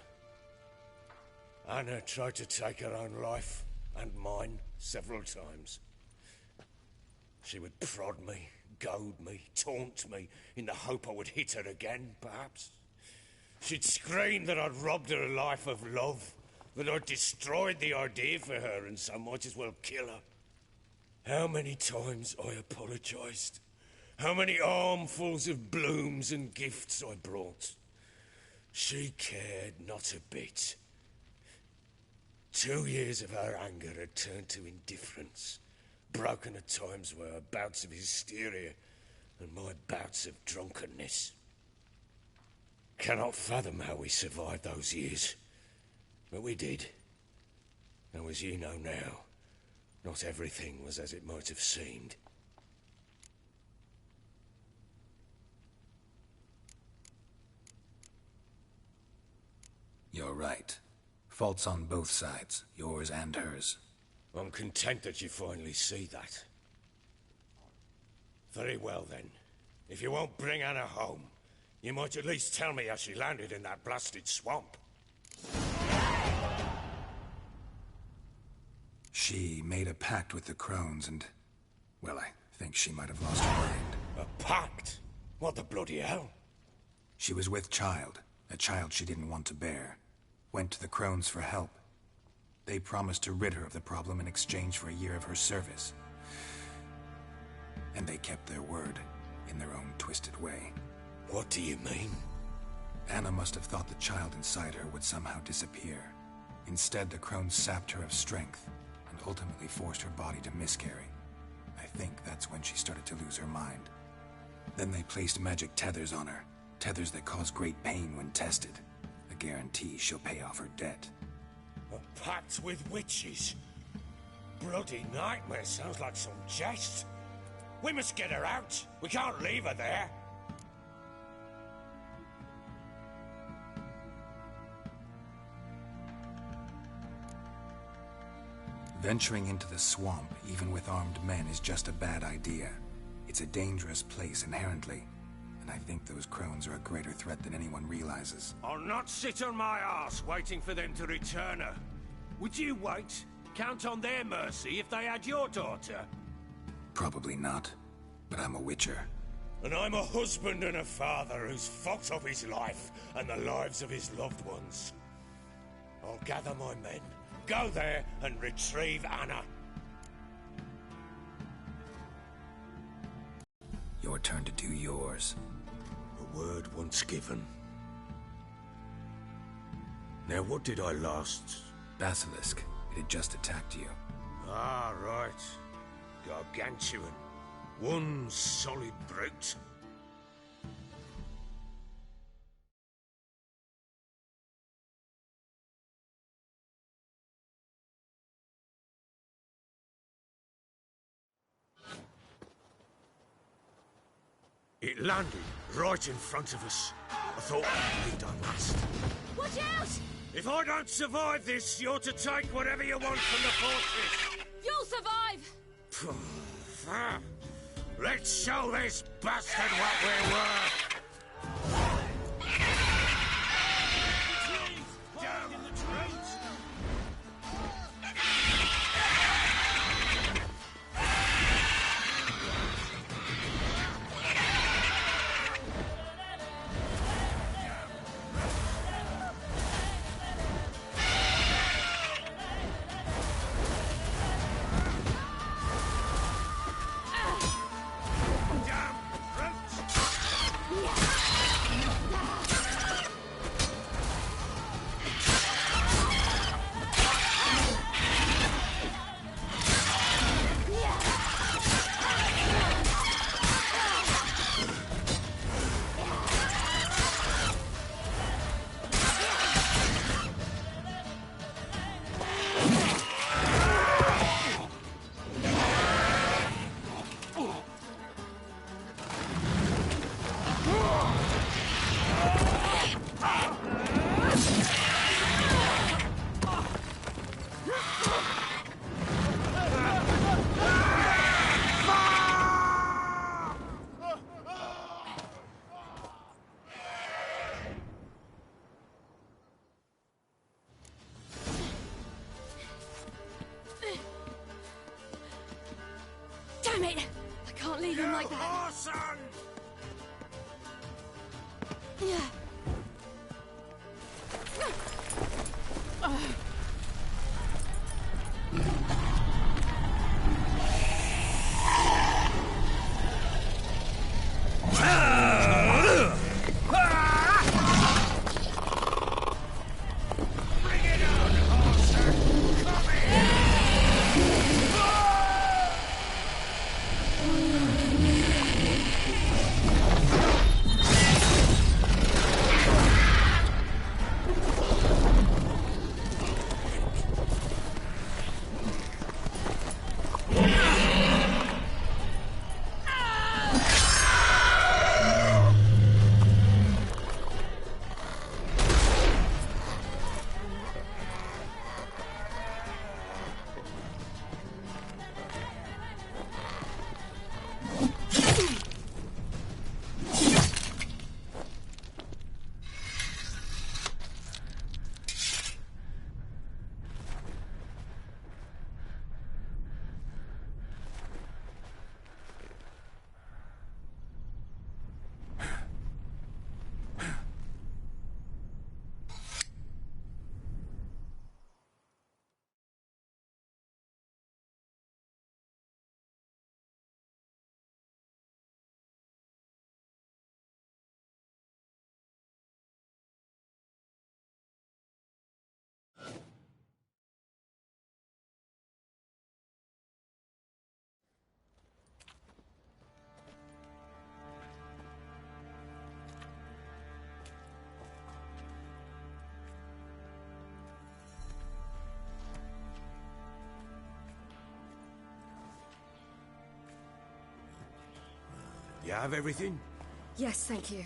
Anna tried to take her own life, and mine, several times. She would prod me, goad me, taunt me, in the hope I would hit her again, perhaps. She'd scream that I'd robbed her life of love, that I'd destroyed the idea for her, and so might as well kill her. How many times I apologised. How many armfuls of blooms and gifts I brought. She cared not a bit. 2 years of her anger had turned to indifference, broken at times by her bouts of hysteria and my bouts of drunkenness. Cannot fathom how we survived those years, but we did. Though as you know now, not everything was as it might have seemed. You're right. Faults on both sides, yours and hers. I'm content that you finally see that. Very well then. If you won't bring Anna home, you might at least tell me how she landed in that blasted swamp. She made a pact with the crones and... well, I think she might have lost her mind. A pact? What the bloody hell? She was with child, a child she didn't want to bear. Went to the crones for help. They promised to rid her of the problem in exchange for a year of her service. And they kept their word, in their own twisted way. What do you mean? Anna must have thought the child inside her would somehow disappear. Instead, the crones sapped her of strength, and ultimately forced her body to miscarry. I think that's when she started to lose her mind. Then they placed magic tethers on her, tethers that cause great pain when tested. A guarantee she'll pay off her debt. A pact with witches? Bloody nightmare, sounds like some jest. We must get her out. We can't leave her there. Venturing into the swamp, even with armed men, is just a bad idea. It's a dangerous place inherently, and I think those crones are a greater threat than anyone realizes. I'll not sit on my arse waiting for them to return her. Would you wait? Count on their mercy if they had your daughter? Probably not, but I'm a witcher. And I'm a husband and a father who's fucked up his life and the lives of his loved ones. I'll gather my men, go there and retrieve Anna. Your turn to do yours. A word once given. Now what did I last... Basilisk. It had just attacked you. Ah, right. Gargantuan. One solid brute. It landed right in front of us. I thought we'd done last. Watch out! If I don't survive this, you're to take whatever you want from the fortress. You'll survive! Let's show this bastard what we're worth! Down in the trees! You have everything? Yes, thank you.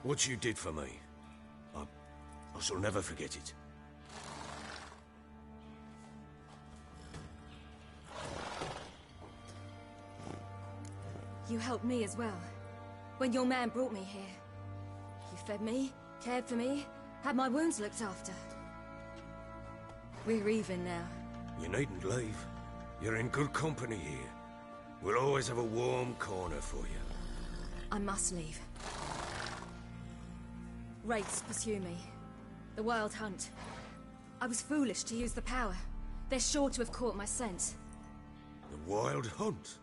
What you did for me, I shall never forget it. You helped me as well. When your man brought me here. You fed me, cared for me, had my wounds looked after. We're even now. You needn't leave. You're in good company here. We'll always have a warm corner for you. I must leave. Wraiths pursue me. The Wild Hunt. I was foolish to use the power. They're sure to have caught my scent. The Wild Hunt?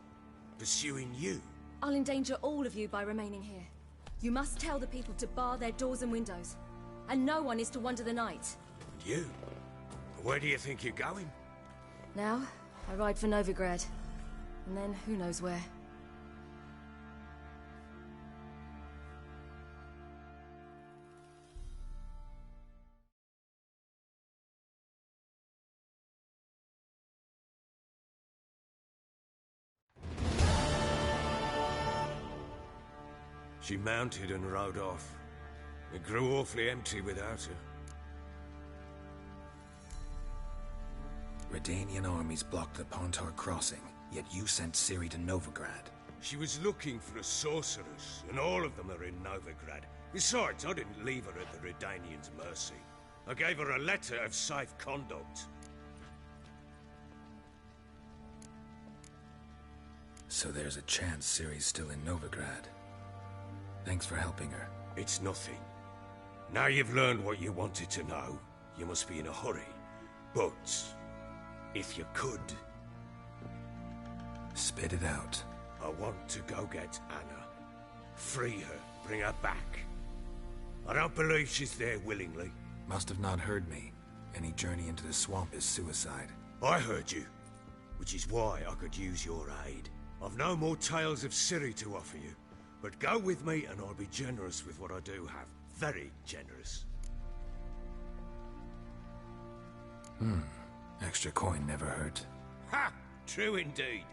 Pursuing you? I'll endanger all of you by remaining here. You must tell the people to bar their doors and windows. And no one is to wander the night. And you? Where do you think you're going? Now, I ride for Novigrad. And then, who knows where. She mounted and rode off. It grew awfully empty without her. Redanian armies blocked the Pontar crossing, yet you sent Ciri to Novigrad. She was looking for a sorceress, and all of them are in Novigrad. Besides, I didn't leave her at the Redanians' mercy. I gave her a letter of safe conduct. So there's a chance Ciri's still in Novigrad. Thanks for helping her. It's nothing. Now you've learned what you wanted to know, you must be in a hurry. But, if you could... Spit it out. I want to go get Anna. Free her, bring her back. I don't believe she's there willingly. Must have not heard me. Any journey into the swamp is suicide. I heard you, which is why I could use your aid. I've no more tales of Ciri to offer you, but go with me and I'll be generous with what I do have. Very generous. Extra coin never hurt. Ha! True indeed.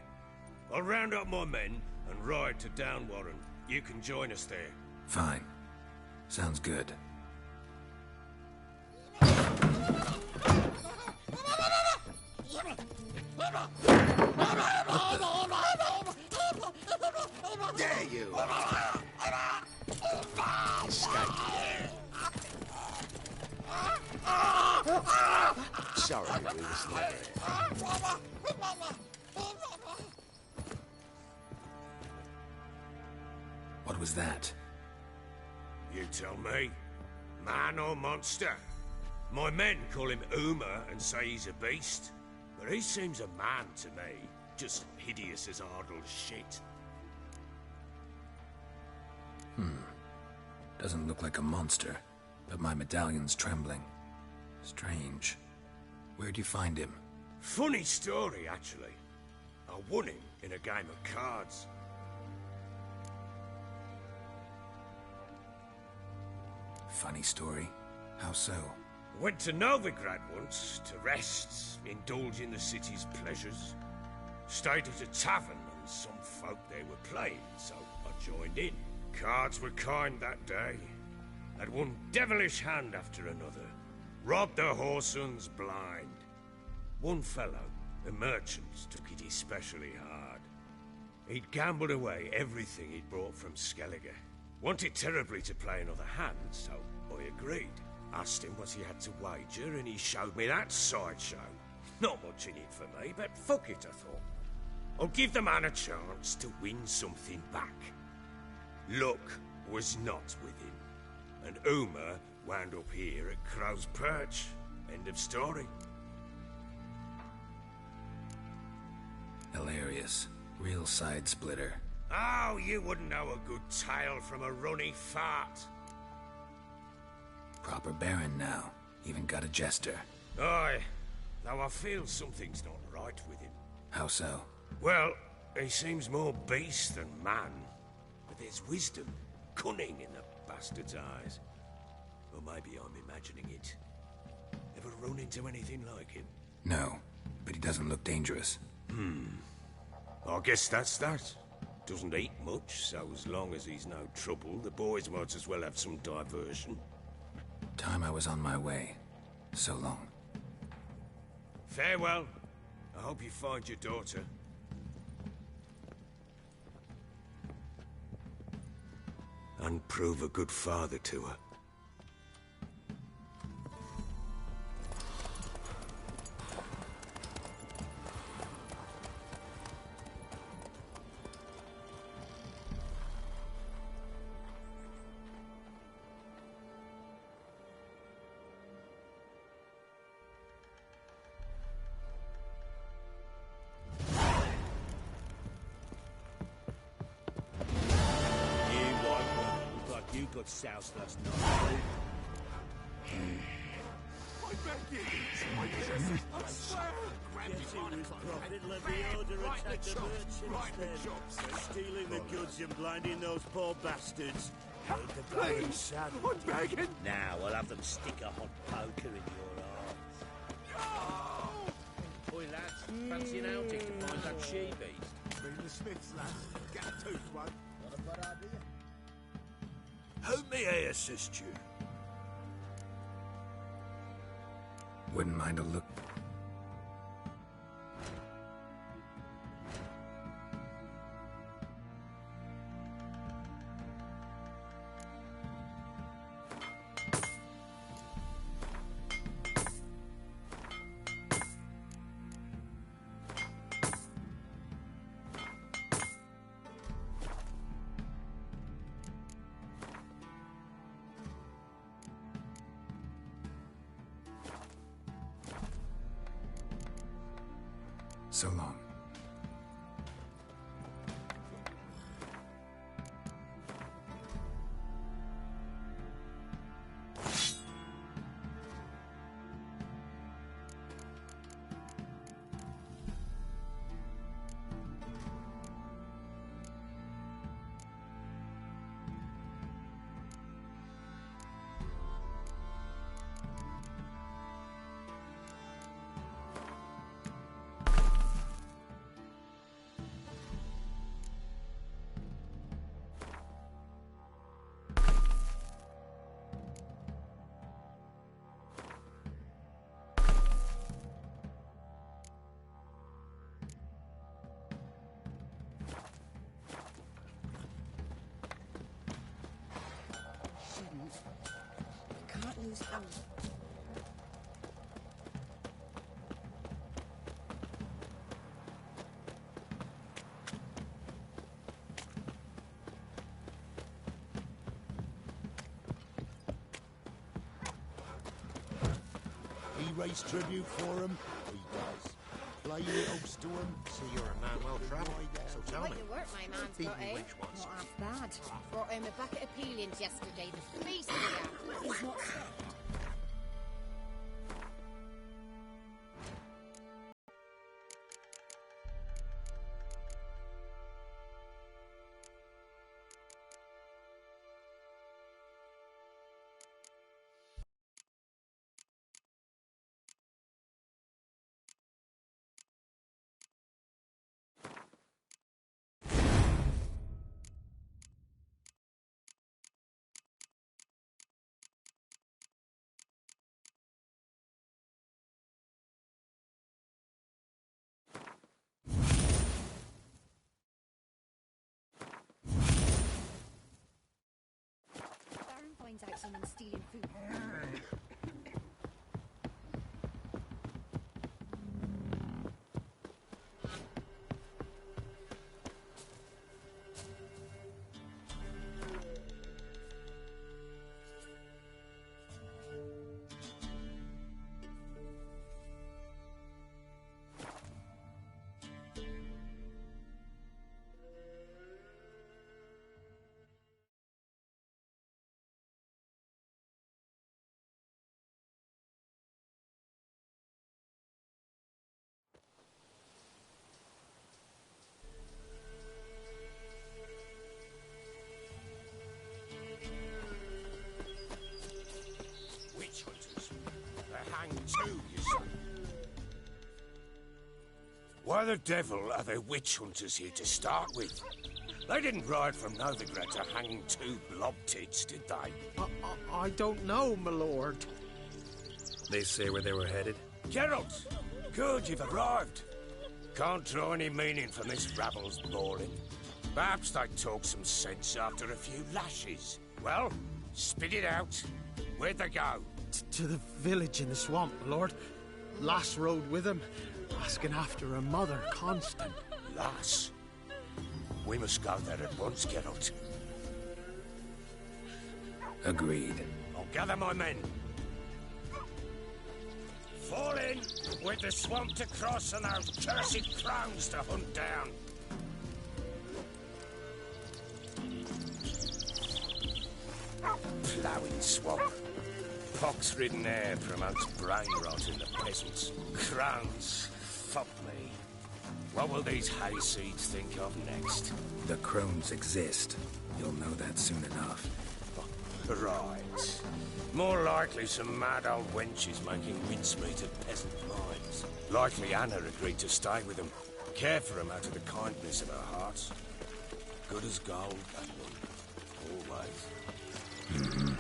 I'll round up my men and ride to Downwarren. You can join us there. Fine. Sounds good. Dare you! Sorry, we was never here. What was that? You tell me. Man or monster? My men call him Uma and say he's a beast. But he seems a man to me. Just hideous as Ardle's shit. Doesn't look like a monster, but my medallion's trembling. Strange. Where'd you find him? Funny story, actually. I won him in a game of cards. Funny story? How so? Went to Novigrad once to rest, indulge in the city's pleasures. Stayed at a tavern and some folk there were playing, so I joined in. Cards were kind that day. Had one devilish hand after another. Robbed the whoresons blind. One fellow, a merchant, took it especially hard. He'd gambled away everything he'd brought from Skellige. Wanted terribly to play another hand, so I agreed. Asked him what he had to wager, and he showed me that sideshow. Not much in it for me, but fuck it, I thought. I'll give the man a chance to win something back. Luck was not with him, and Uma wound up here at Crow's Perch. End of story. Hilarious. Real side splitter. Oh, you wouldn't know a good tale from a runny fart. Proper baron now. Even got a jester. Aye, though I feel something's not right with him. How so? Well, he seems more beast than man. But there's wisdom, cunning in the bastard's eyes. Or maybe I'm imagining it. Ever run into anything like him? No, but he doesn't look dangerous. I guess that's that. Doesn't eat much, so as long as he's no trouble, the boys might as well have some diversion. Time I was on my way. So long. Farewell. I hope you find your daughter. And prove a good father to her. Got soused last night. I beg you! I swear! Profit let the order attack the merchants then. Stealing the goods and blinding those poor bastards. Make the Baron sad. I'm begging! Now I'll have them stick a hot poker in your arms. Boy, lads, fancy an outing to find that she-beast. Bring the Smiths, lads. Get a tooth one. Not a bad idea. How may I assist you? Wouldn't mind a look. So long. Can't lose hope. race tribute for him? He does. Play host to him. See, you're a man well travelled, so tell me. Quite the work my man's Beat got, me eh? wench once. Not half bad. Brought home a bucket of peelings yesterday. The beast of the He's not soft. Finds out someone's stealing food. Witch hunters. They're hanged too, you see. Why the devil are there witch hunters here to start with? They didn't ride from Novigrad to hang two blob tits, did they? I don't know, my lord. They say where they were headed? Geralt! Good, you've arrived. Can't draw any meaning from this rabble's bawling. Perhaps they'd talk some sense after a few lashes. Well, spit it out. Where'd they go? To the village in the swamp, my lord. Lass rode with him, asking after her mother, Constant. Lass? We must go there at once, Geralt. Agreed. I'll gather my men. Fall in with the swamp to cross and those cursed crowns to hunt down. Ploughing swamp. Pox-ridden air promotes brain rot in the peasants. Crowns, fuck me. What will these hayseeds think of next? The crones exist. You'll know that soon enough. Right. More likely some mad old wenches making mincemeat of peasant minds. Likely Anna agreed to stay with them. Care for them out of the kindness of her heart. Good as gold, that one. Always. Mm-hmm.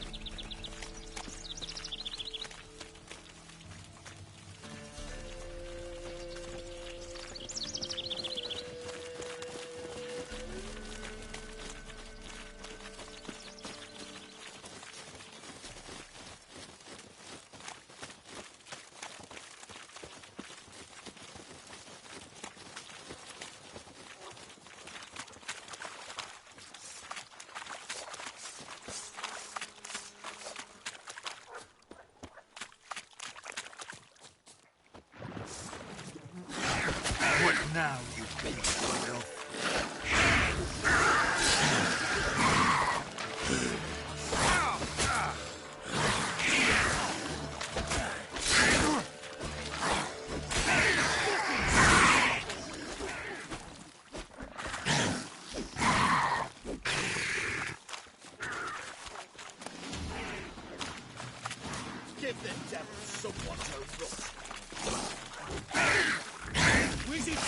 What now, you beast elf? Give them devils someone to look. Where's it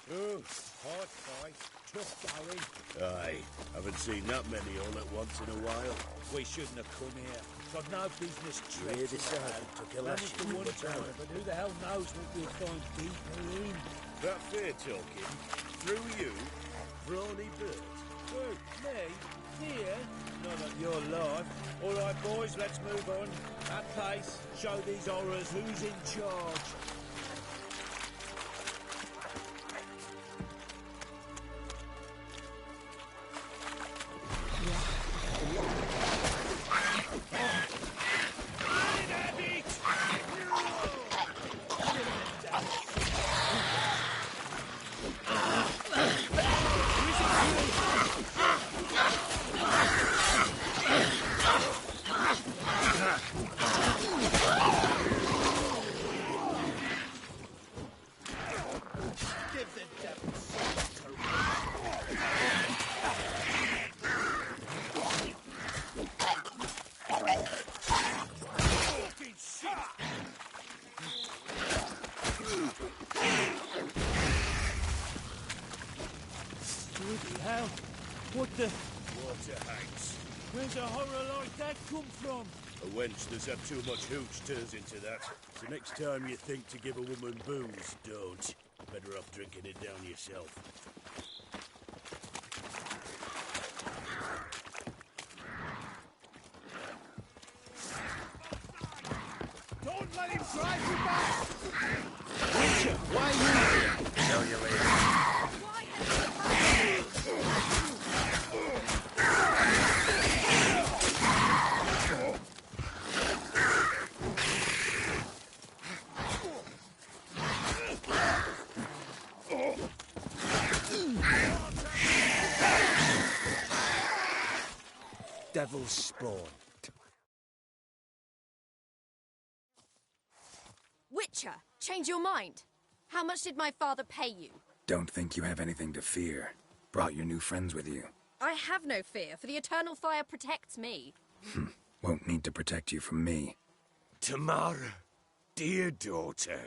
Oh, hard fight, tough going. Aye, haven't seen that many all at once in a while. We shouldn't have come here. Got no business You hear this out? Took a lash for one time, but who the hell knows what we'll find deeper in? That fair talking, through you, brawny bird. Who, me? Here? Not at your life. All right, boys, let's move on. At pace, show these horrors who's in charge. Bloody hell. What the... Water hags. Where's a horror like that come from? A wench that's had too much hooch turns into that. So next time you think to give a woman booze, don't. Better off drinking it down yourself. Don't let him drive you back! Witcher, why are you here? Tell you later. Devil's spawn. Witcher, change your mind. How much did my father pay you? Don't think you have anything to fear. Brought your new friends with you. I have no fear, for the eternal fire protects me. Won't need to protect you from me. Tamara, dear daughter,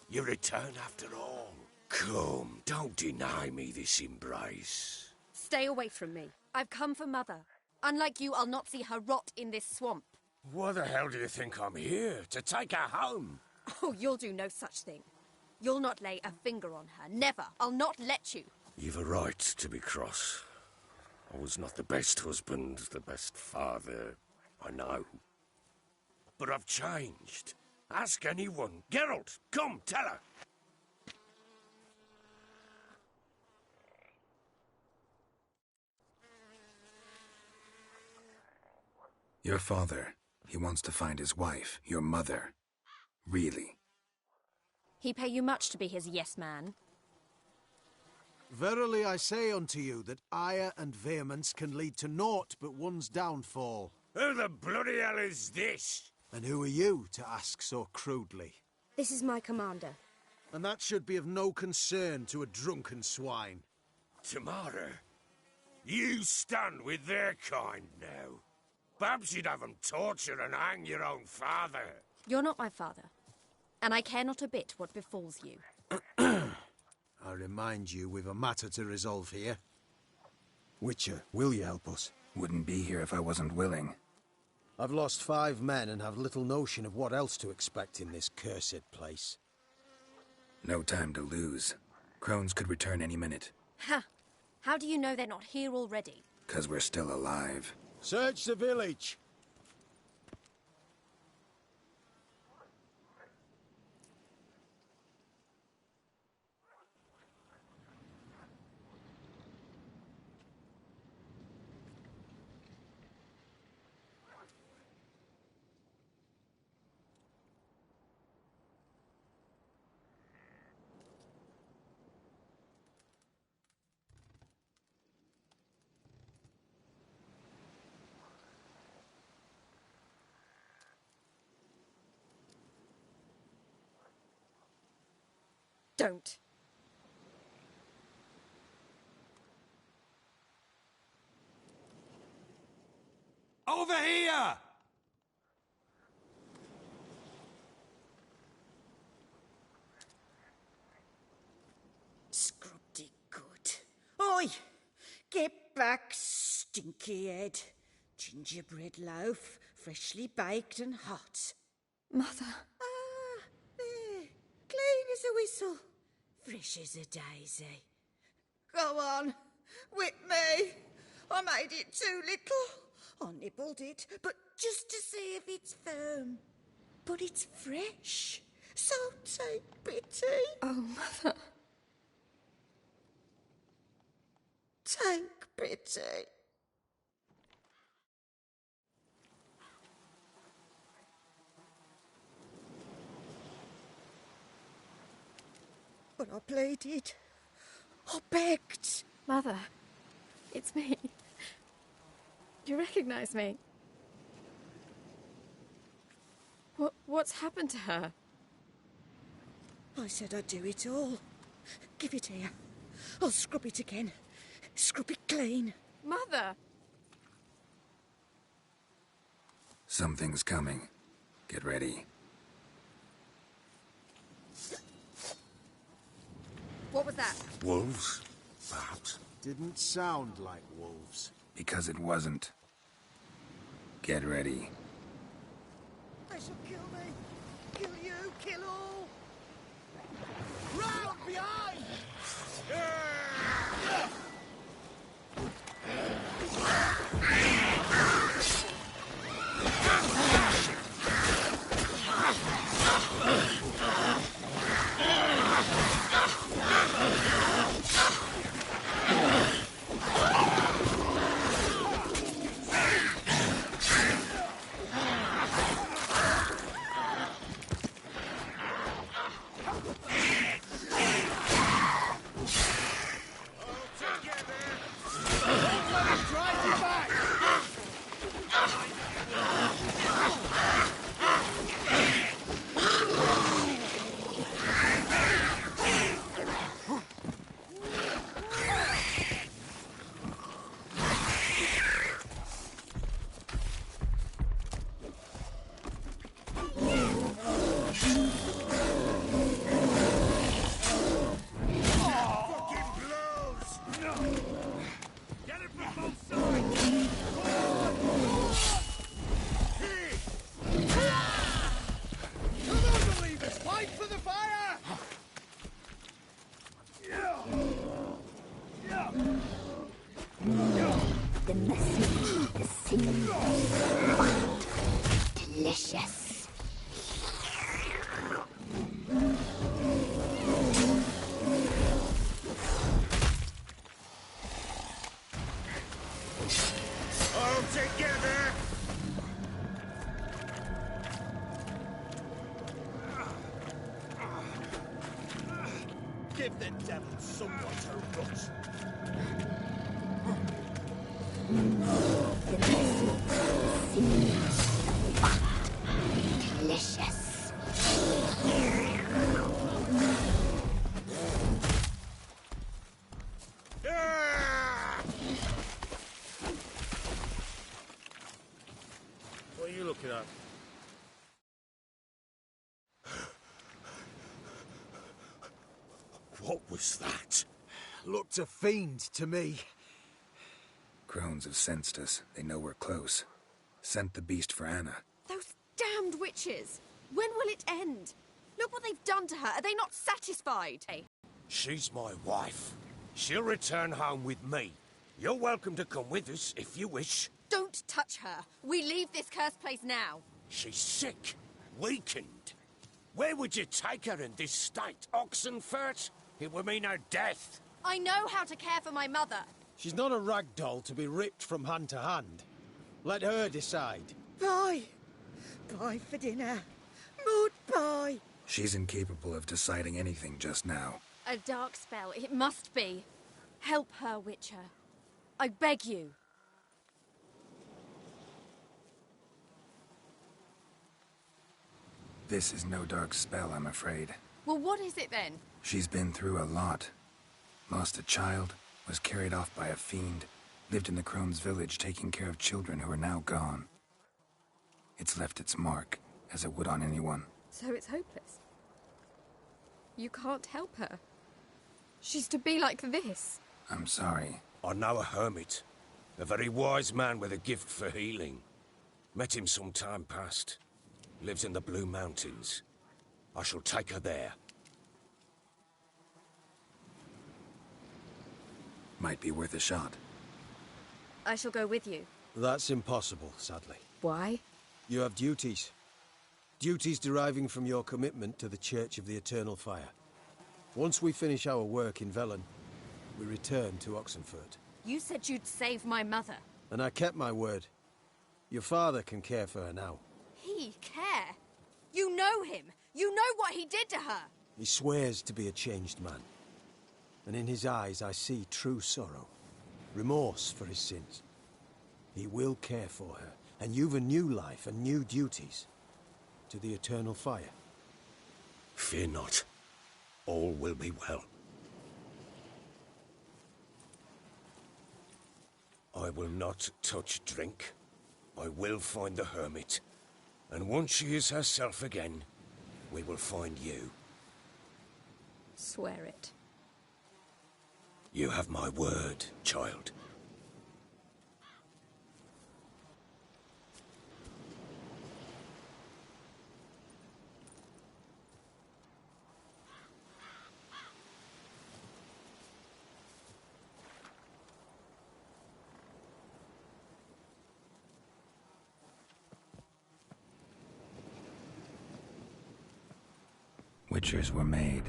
you return after all. Come, don't deny me this embrace. Stay away from me. I've come for Mother. Unlike you, I'll not see her rot in this swamp. Why the hell do you think I'm here? To take her home? Oh, you'll do no such thing. You'll not lay a finger on her. Never. I'll not let you. You've a right to be cross. I was not the best husband, the best father, I know. But I've changed. Ask anyone. Geralt, come, tell her. Your father, he wants to find his wife, your mother. Really? He pay you much to be his yes-man. Verily I say unto you that ire and vehemence can lead to naught but one's downfall. Who the bloody hell is this? And who are you to ask so crudely? This is my commander. And that should be of no concern to a drunken swine. Tamara, you stand with their kind now. Perhaps you'd have them torture and hang your own father. You're not my father, and I care not a bit what befalls you. I remind you we've a matter to resolve here. Witcher, will you help us? Wouldn't be here if I wasn't willing. I've lost 5 men and have little notion of what else to expect in this cursed place. No time to lose. Crones could return any minute. Ha! How do you know they're not here already? 'Cause we're still alive. Search the village! Don't. Over here! Scrubbed good. Oi! Get back, stinky head. Gingerbread loaf, freshly baked and hot. Mother. Ah, there. Clean as a whistle. Fresh as a daisy. Go on. Whip me. I made it too little. I nibbled it, but just to see if it's firm. But it's fresh. So take pity. Oh, Mother. Take pity. But I pleaded. I begged. Mother, it's me. You recognize me? What's happened to her? I said I'd do it all. Give it here. I'll scrub it again. Scrub it clean. Mother! Something's coming. Get ready. What was that? Wolves, perhaps. Didn't sound like wolves. Because it wasn't. Get ready. They shall kill me. Kill you, kill all. Round behind! The message, the signal. Delicious. All together! Give the devil somewhat to rot. The message, the signal. Delicious. What are you looking at? What was that? Looked a fiend to me. Crones have sensed us. They know we're close. Sent the beast for Anna. Those damned witches! When will it end? Look what they've done to her. Are they not satisfied? Hey. She's my wife. She'll return home with me. You're welcome to come with us if you wish. Don't touch her. We leave this cursed place now. She's sick, weakened. Where would you take her in this state? Oxenfurt? It would mean her death. I know how to care for my mother. She's not a rag doll to be ripped from hand to hand. Let her decide. Bye. Bye for dinner. Mood bye. She's incapable of deciding anything just now. A dark spell, it must be. Help her, Witcher. I beg you. This is no dark spell, I'm afraid. Well, what is it then? She's been through a lot. Lost a child, was carried off by a fiend, lived in the Crone's village taking care of children who are now gone. It's left its mark, as it would on anyone. So it's hopeless. You can't help her. She's to be like this. I'm sorry. I know a hermit. A very wise man with a gift for healing. Met him some time past. Lives in the Blue Mountains. I shall take her there. Might be worth a shot. I shall go with you. That's impossible, sadly. Why? You have duties. Duties deriving from your commitment to the Church of the Eternal Fire. Once we finish our work in Velen, we return to Oxenfurt. You said you'd save my mother. And I kept my word. Your father can care for her now. He care? You know him. You know what he did to her. He swears to be a changed man. And in his eyes I see true sorrow. Remorse for his sins. He will care for her. And you've a new life and new duties. To the Eternal Fire. Fear not. All will be well. I will not touch drink. I will find the hermit. And once she is herself again, we will find you. Swear it. You have my word, child. Witchers were made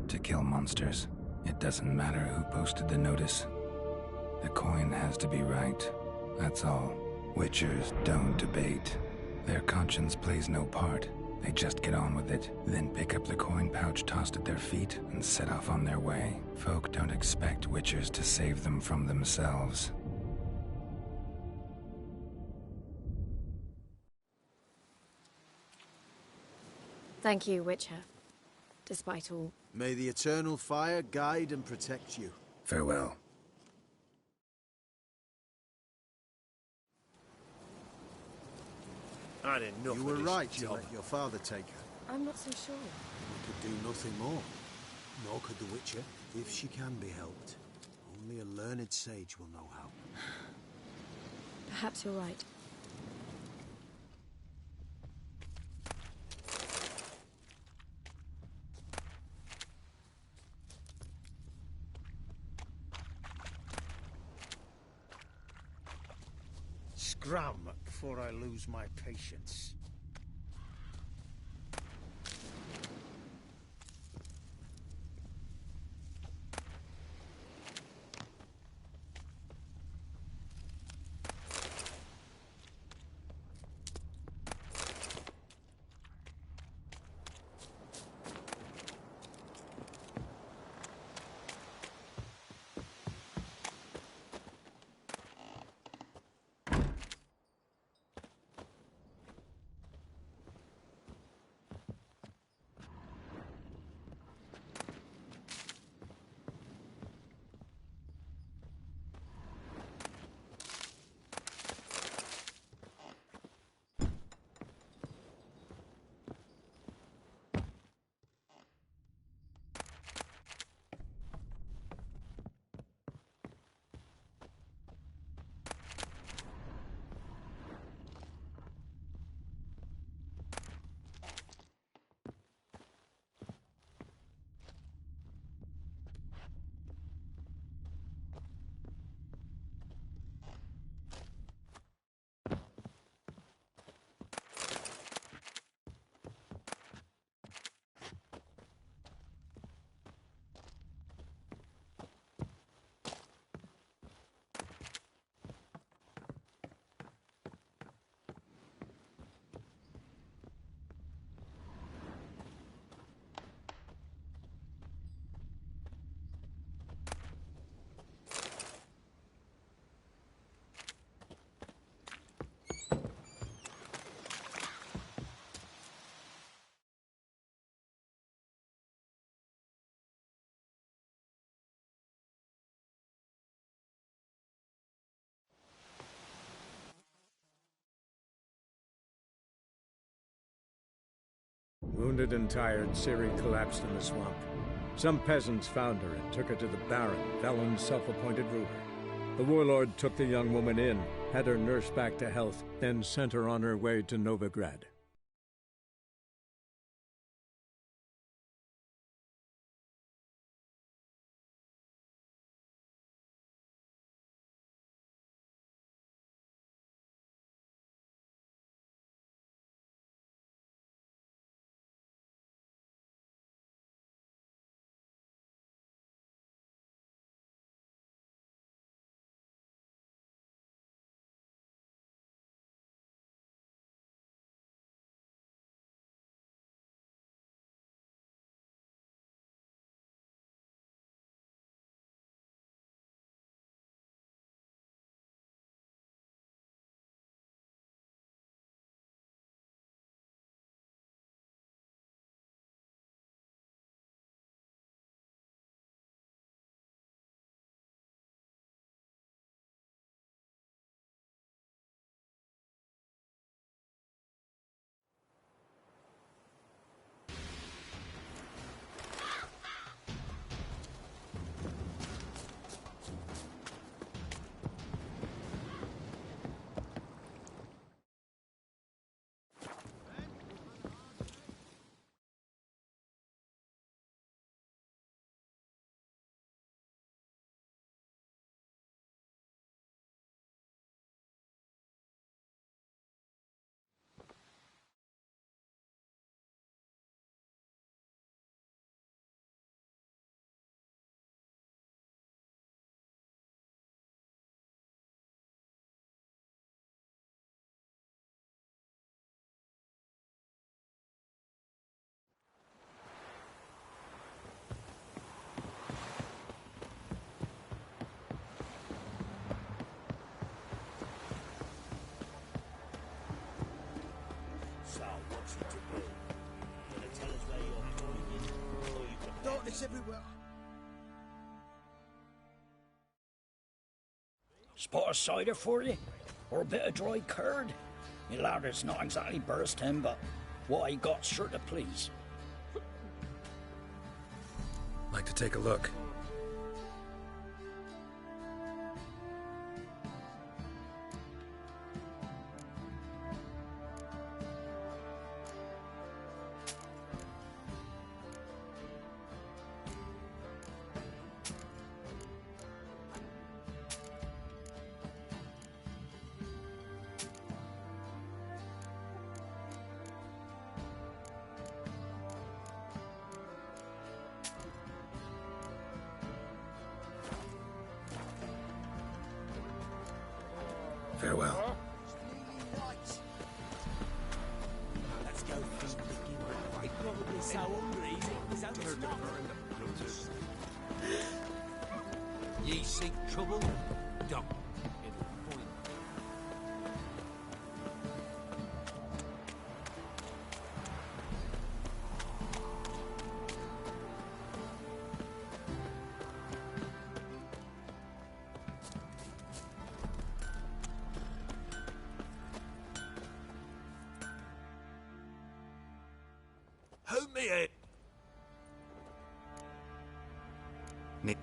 to kill monsters. It doesn't matter who posted the notice. The coin has to be right. That's all. Witchers don't debate. Their conscience plays no part. They just get on with it, then pick up the coin pouch tossed at their feet and set off on their way. Folk don't expect witchers to save them from themselves. Thank you, Witcher. Despite all. May the eternal fire guide and protect you. Farewell. I didn't know. You were right to let your father take her. I'm not so sure. We could do nothing more. Nor could the Witcher, if she can be helped. Only a learned sage will know how. Perhaps you're right. Scram before I lose my patience. Wounded and tired, Ciri collapsed in the swamp. Some peasants found her and took her to the Baron, Velen's self-appointed ruler. The warlord took the young woman in, had her nursed back to health, then sent her on her way to Novigrad. Darkness everywhere. Spot of cider for you? Or a bit of dry curd? Me lad, it's not exactly bursting, but what I got's sure to please. Like to take a look. Farewell. Let's go feed Mickey Rat. He's probably so hungry, he's out of Ye seek trouble? Don't. Who me it? Nick.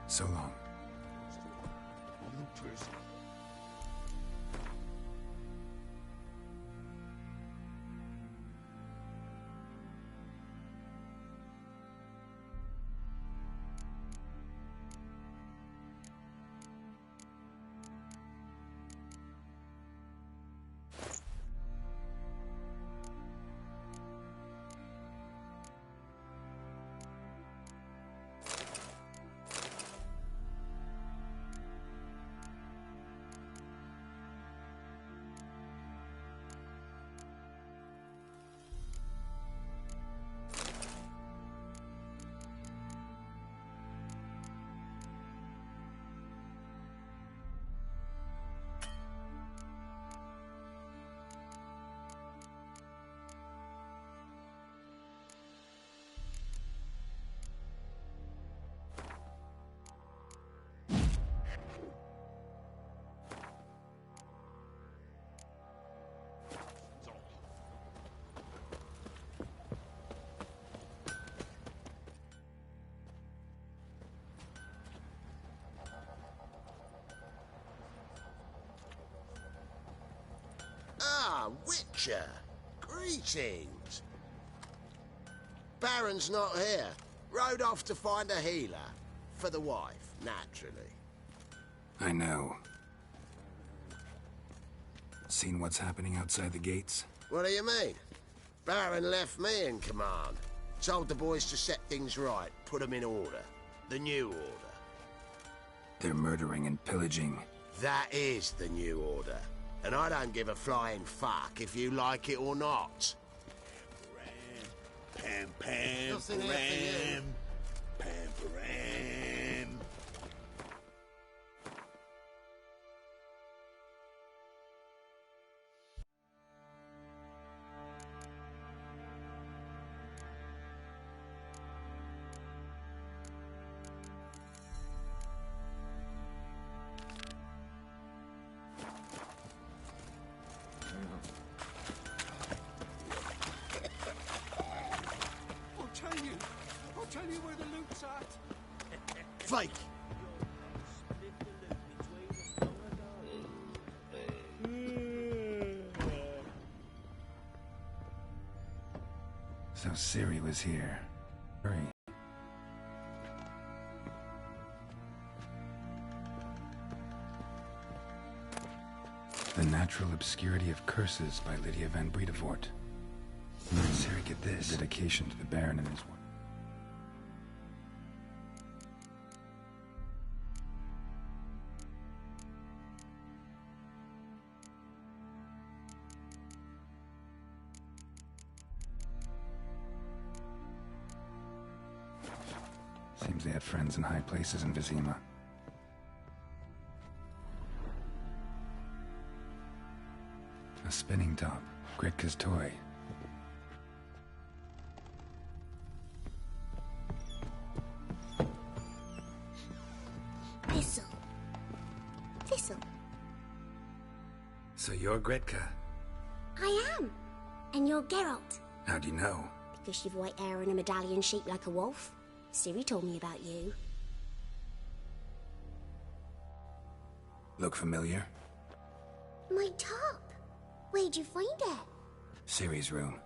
So long. Ah, Witcher! Greetings! Baron's not here. Rode off to find a healer. For the wife, naturally. I know. Seen what's happening outside the gates? What do you mean? Baron left me in command. Told the boys to set things right, put them in order. The new order. They're murdering and pillaging. That is the new order. And I don't give a flying fuck if you like it or not. Pam, pam, Nothing here for you. pam, pam, pam. I'll tell you where the loot's at. Fake! So Ciri was here. Hurry. The Natural Obscurity of Curses by Lydia van Bredevoort. Where did Ciri get this? Dedication to the Baron and his wife. Seems they had friends in high places in Vizima. A spinning top. Gretka's toy. Thistle. Thistle. So you're Gretka? I am. And you're Geralt. How do you know? Because you've white hair and a medallion shaped like a wolf. Ciri told me about you. Look familiar? My top. Where'd you find it? Ciri's room.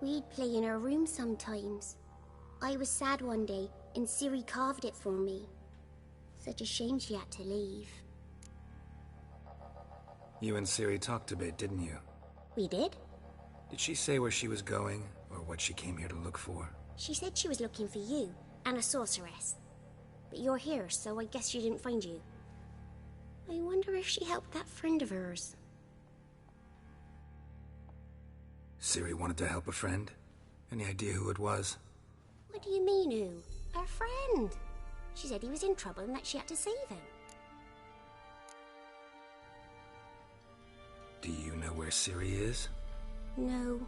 We'd play in her room sometimes. I was sad one day, and Ciri carved it for me. Such a shame she had to leave. You and Ciri talked a bit, didn't you? We did? Did she say where she was going, or what she came here to look for? She said she was looking for you, and a sorceress. But you're here, so I guess she didn't find you. I wonder if she helped that friend of hers. Ciri wanted to help a friend? Any idea who it was? What do you mean, who? Her friend. She said he was in trouble and that she had to save him. Do you know where Ciri is? No.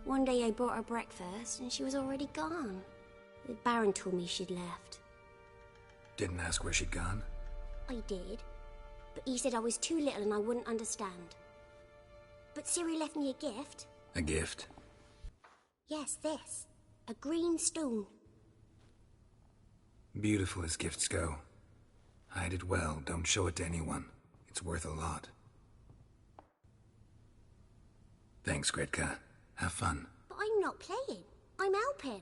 One day I brought her breakfast and she was already gone. The Baron told me she'd left. Didn't ask where she'd gone? I did. But he said I was too little and I wouldn't understand. But Ciri left me a gift. A gift? Yes, this. A green stone. Beautiful as gifts go. Hide it well, don't show it to anyone. It's worth a lot. Thanks, Gretka. Have fun. But I'm not playing. I'm helping.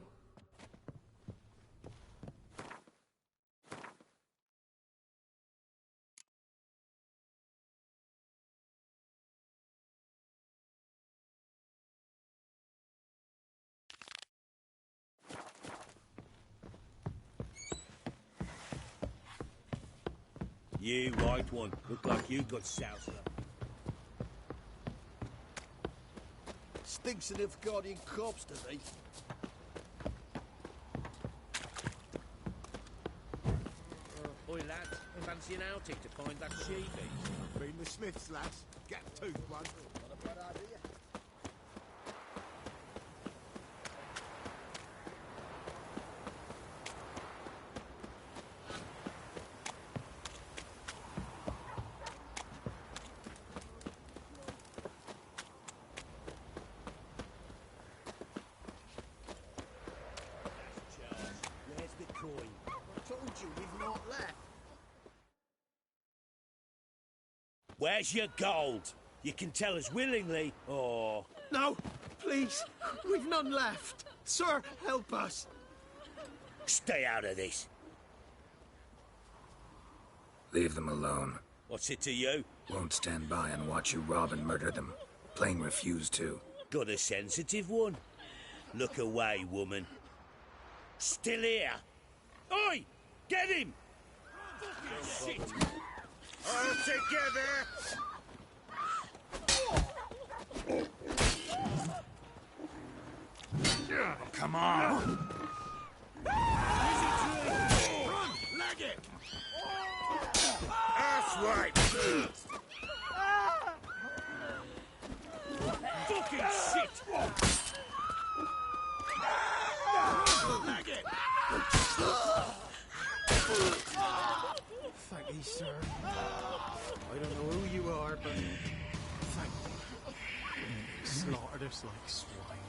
You white one. Look like you got soused up. Stinks of Nilfgaardian corpse, does he? Oi, lads, fancy an outing to find that sheepy? Been the Smiths, lads. Get tooth one. Not a bad idea. Where's your gold? You can tell us willingly, or... No, please. We've none left. Sir, help us. Stay out of this. Leave them alone. What's it to you? Won't stand by and watch you rob and murder them. Plain refuse to. Got a sensitive one? Look away, woman. Still here? Oi! Get him! Fucking shit! All together! Oh, come on! Run! Leg it! That's right! Fucking shit! Leg it! Thank you, sir. I don't know who you are, but thank you. You slaughtered us like swine.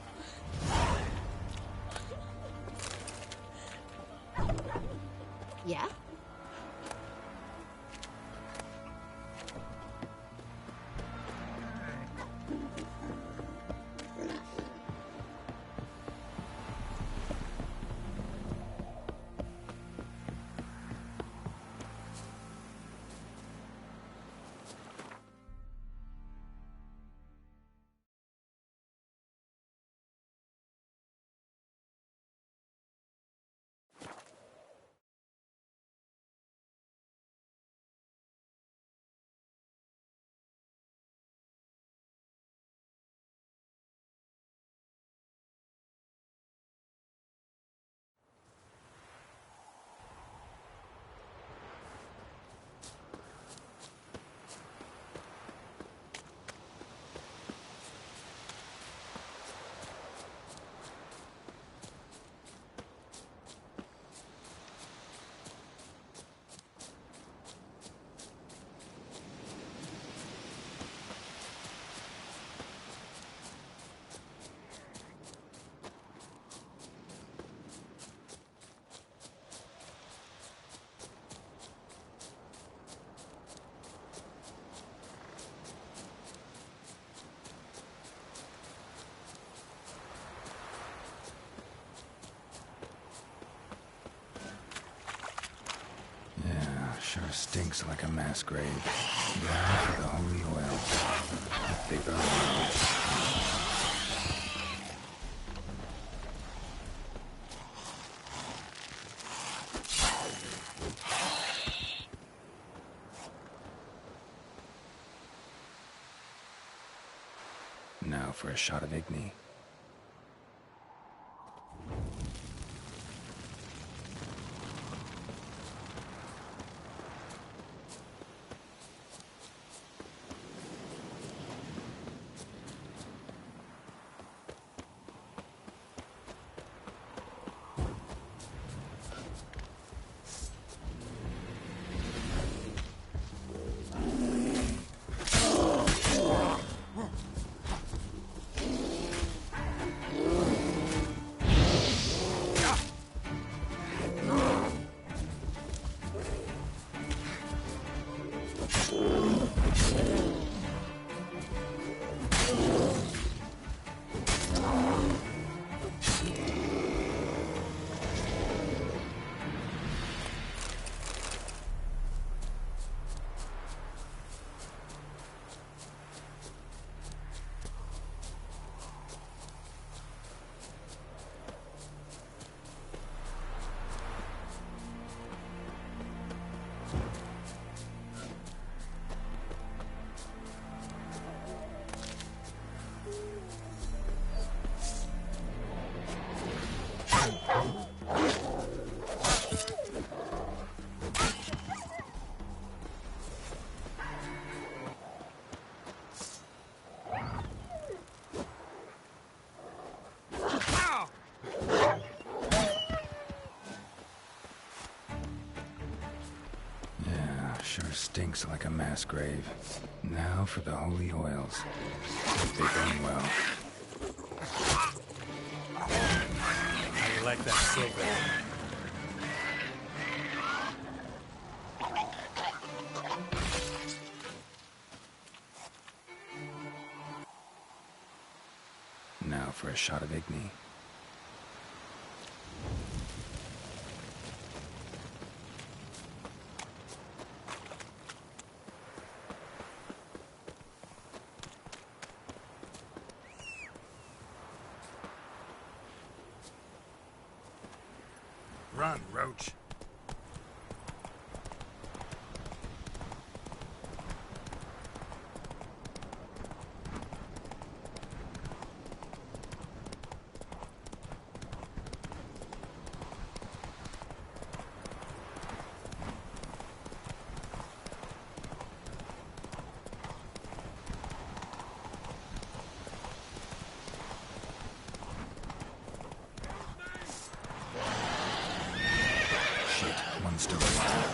Yeah? Sure stinks like a mass grave. Now for the holy oil. The earth. Now for a shot of Igni. Sure stinks like a mass grave. Now for the holy oils. Hope they burn well. How do you like that silver? Now for a shot of Igni. Run, Roach. One still alive.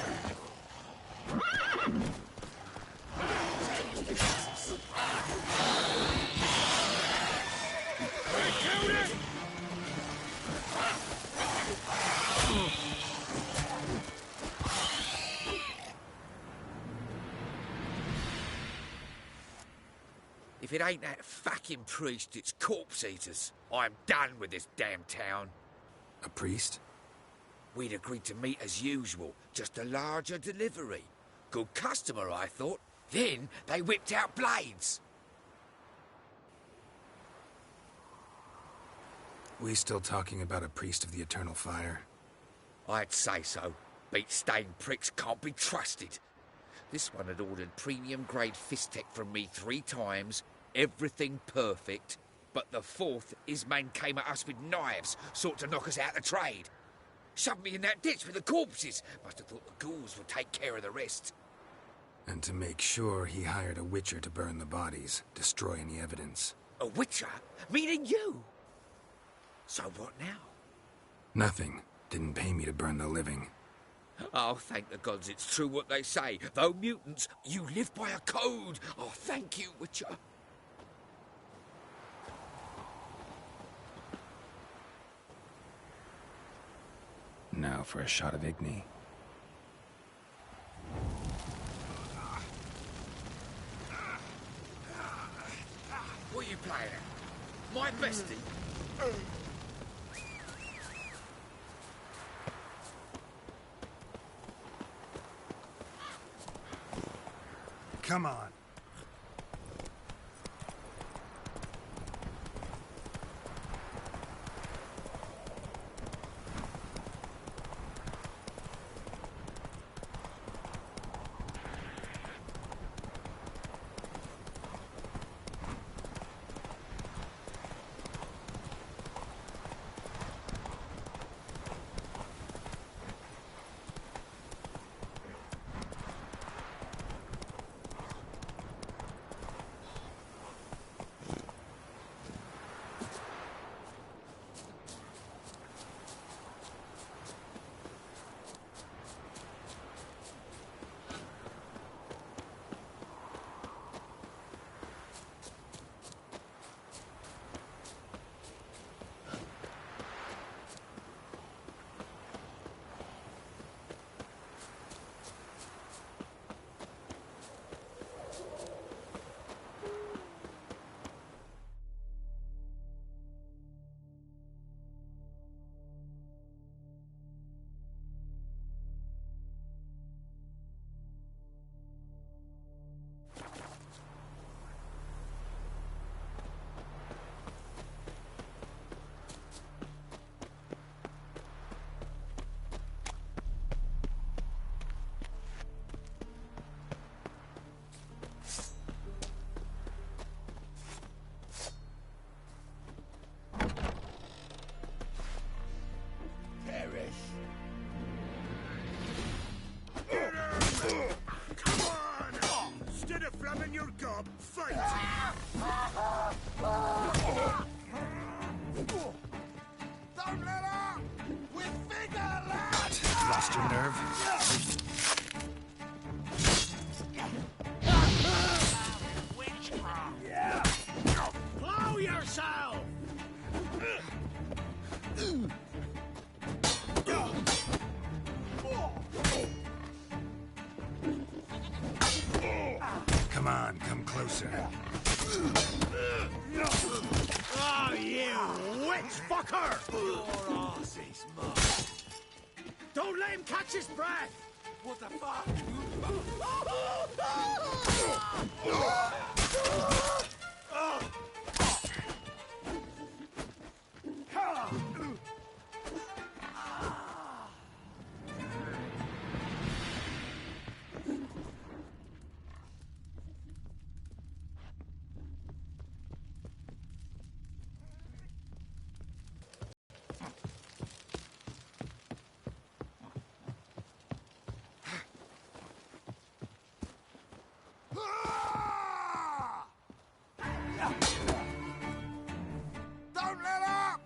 If it ain't that fucking priest, it's corpse eaters. I'm done with this damn town. A priest? We'd agreed to meet as usual, just a larger delivery. Good customer, I thought. Then they whipped out blades. We still talking about a priest of the eternal fire? I'd say so. Beat-stained pricks can't be trusted. This one had ordered premium-grade fist tech from me 3 times, everything perfect. But the 4th, his man came at us with knives, sought to knock us out of trade. Shoved me in that ditch with the corpses. Must have thought the ghouls would take care of the rest. And to make sure, he hired a witcher to burn the bodies, destroy any evidence. A witcher? Meaning you? So what now? Nothing. Didn't pay me to burn the living. Oh, thank the gods it's true what they say. Though mutants, you live by a code. Oh, thank you, witcher. Now for a shot of Igni. What are you playing at? My bestie? Come on. Come on! Instead of flamming your gob, fight! Don't let up! With vigor, lad! Lost your nerve? Plow yourself! Come on, come closer. Oh, you witch fucker! Your arse is mine. Don't let him catch his breath! What the fuck? Don't let up!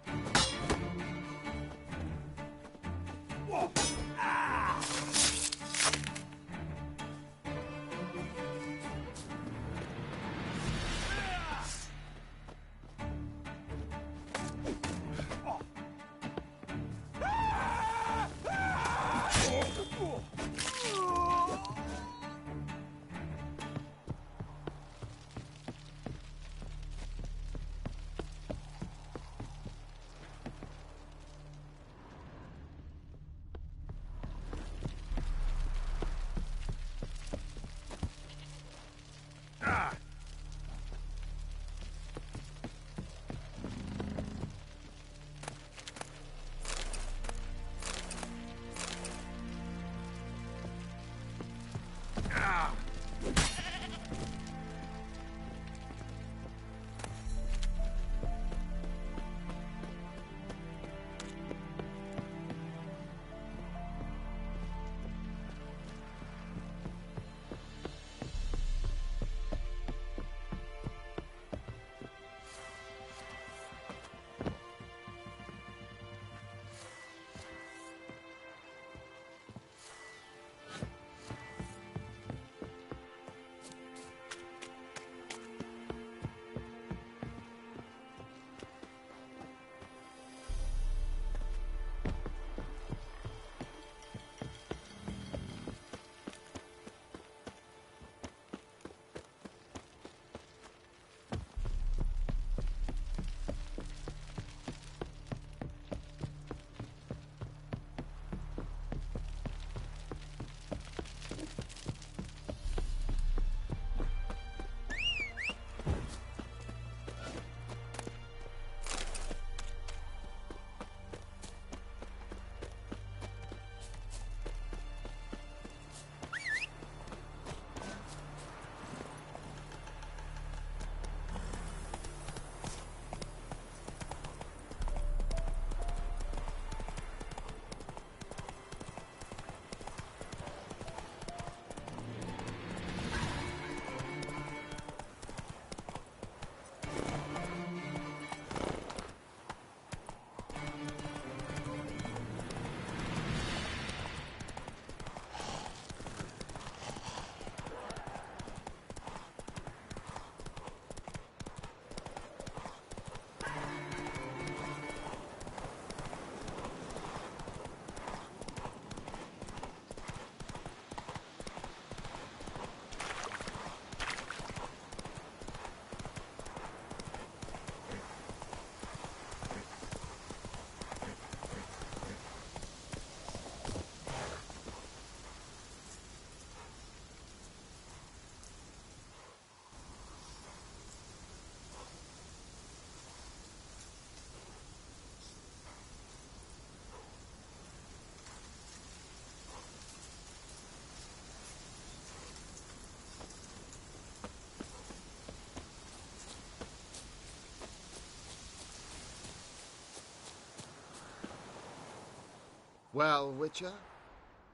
Well, Witcher,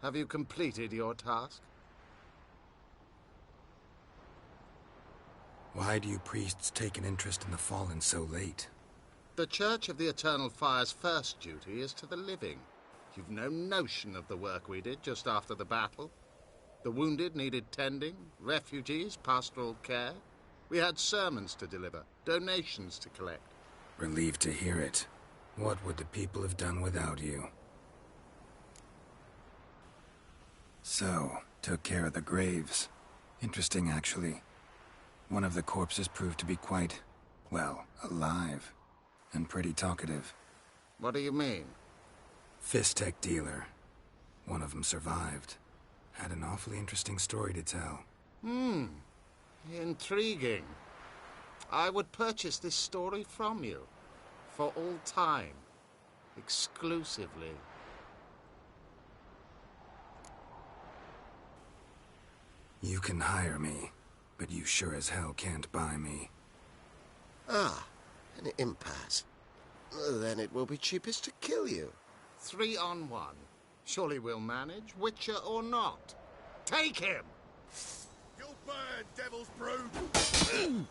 have you completed your task? Why do you priests take an interest in the fallen so late? The Church of the Eternal Fire's first duty is to the living. You've no notion of the work we did just after the battle. The wounded needed tending, refugees, pastoral care. We had sermons to deliver, donations to collect. Relieved to hear it. What would the people have done without you? So, took care of the graves. Interesting, actually. One of the corpses proved to be quite, well, alive. And pretty talkative. What do you mean? Fist-tech dealer. One of them survived. Had an awfully interesting story to tell. Intriguing. I would purchase this story from you. For all time. Exclusively. You can hire me, but you sure as hell can't buy me. Ah, an impasse. Then it will be cheapest to kill you. 3 on 1. Surely we'll manage, Witcher or not. Take him! You'll burn, devil's brood!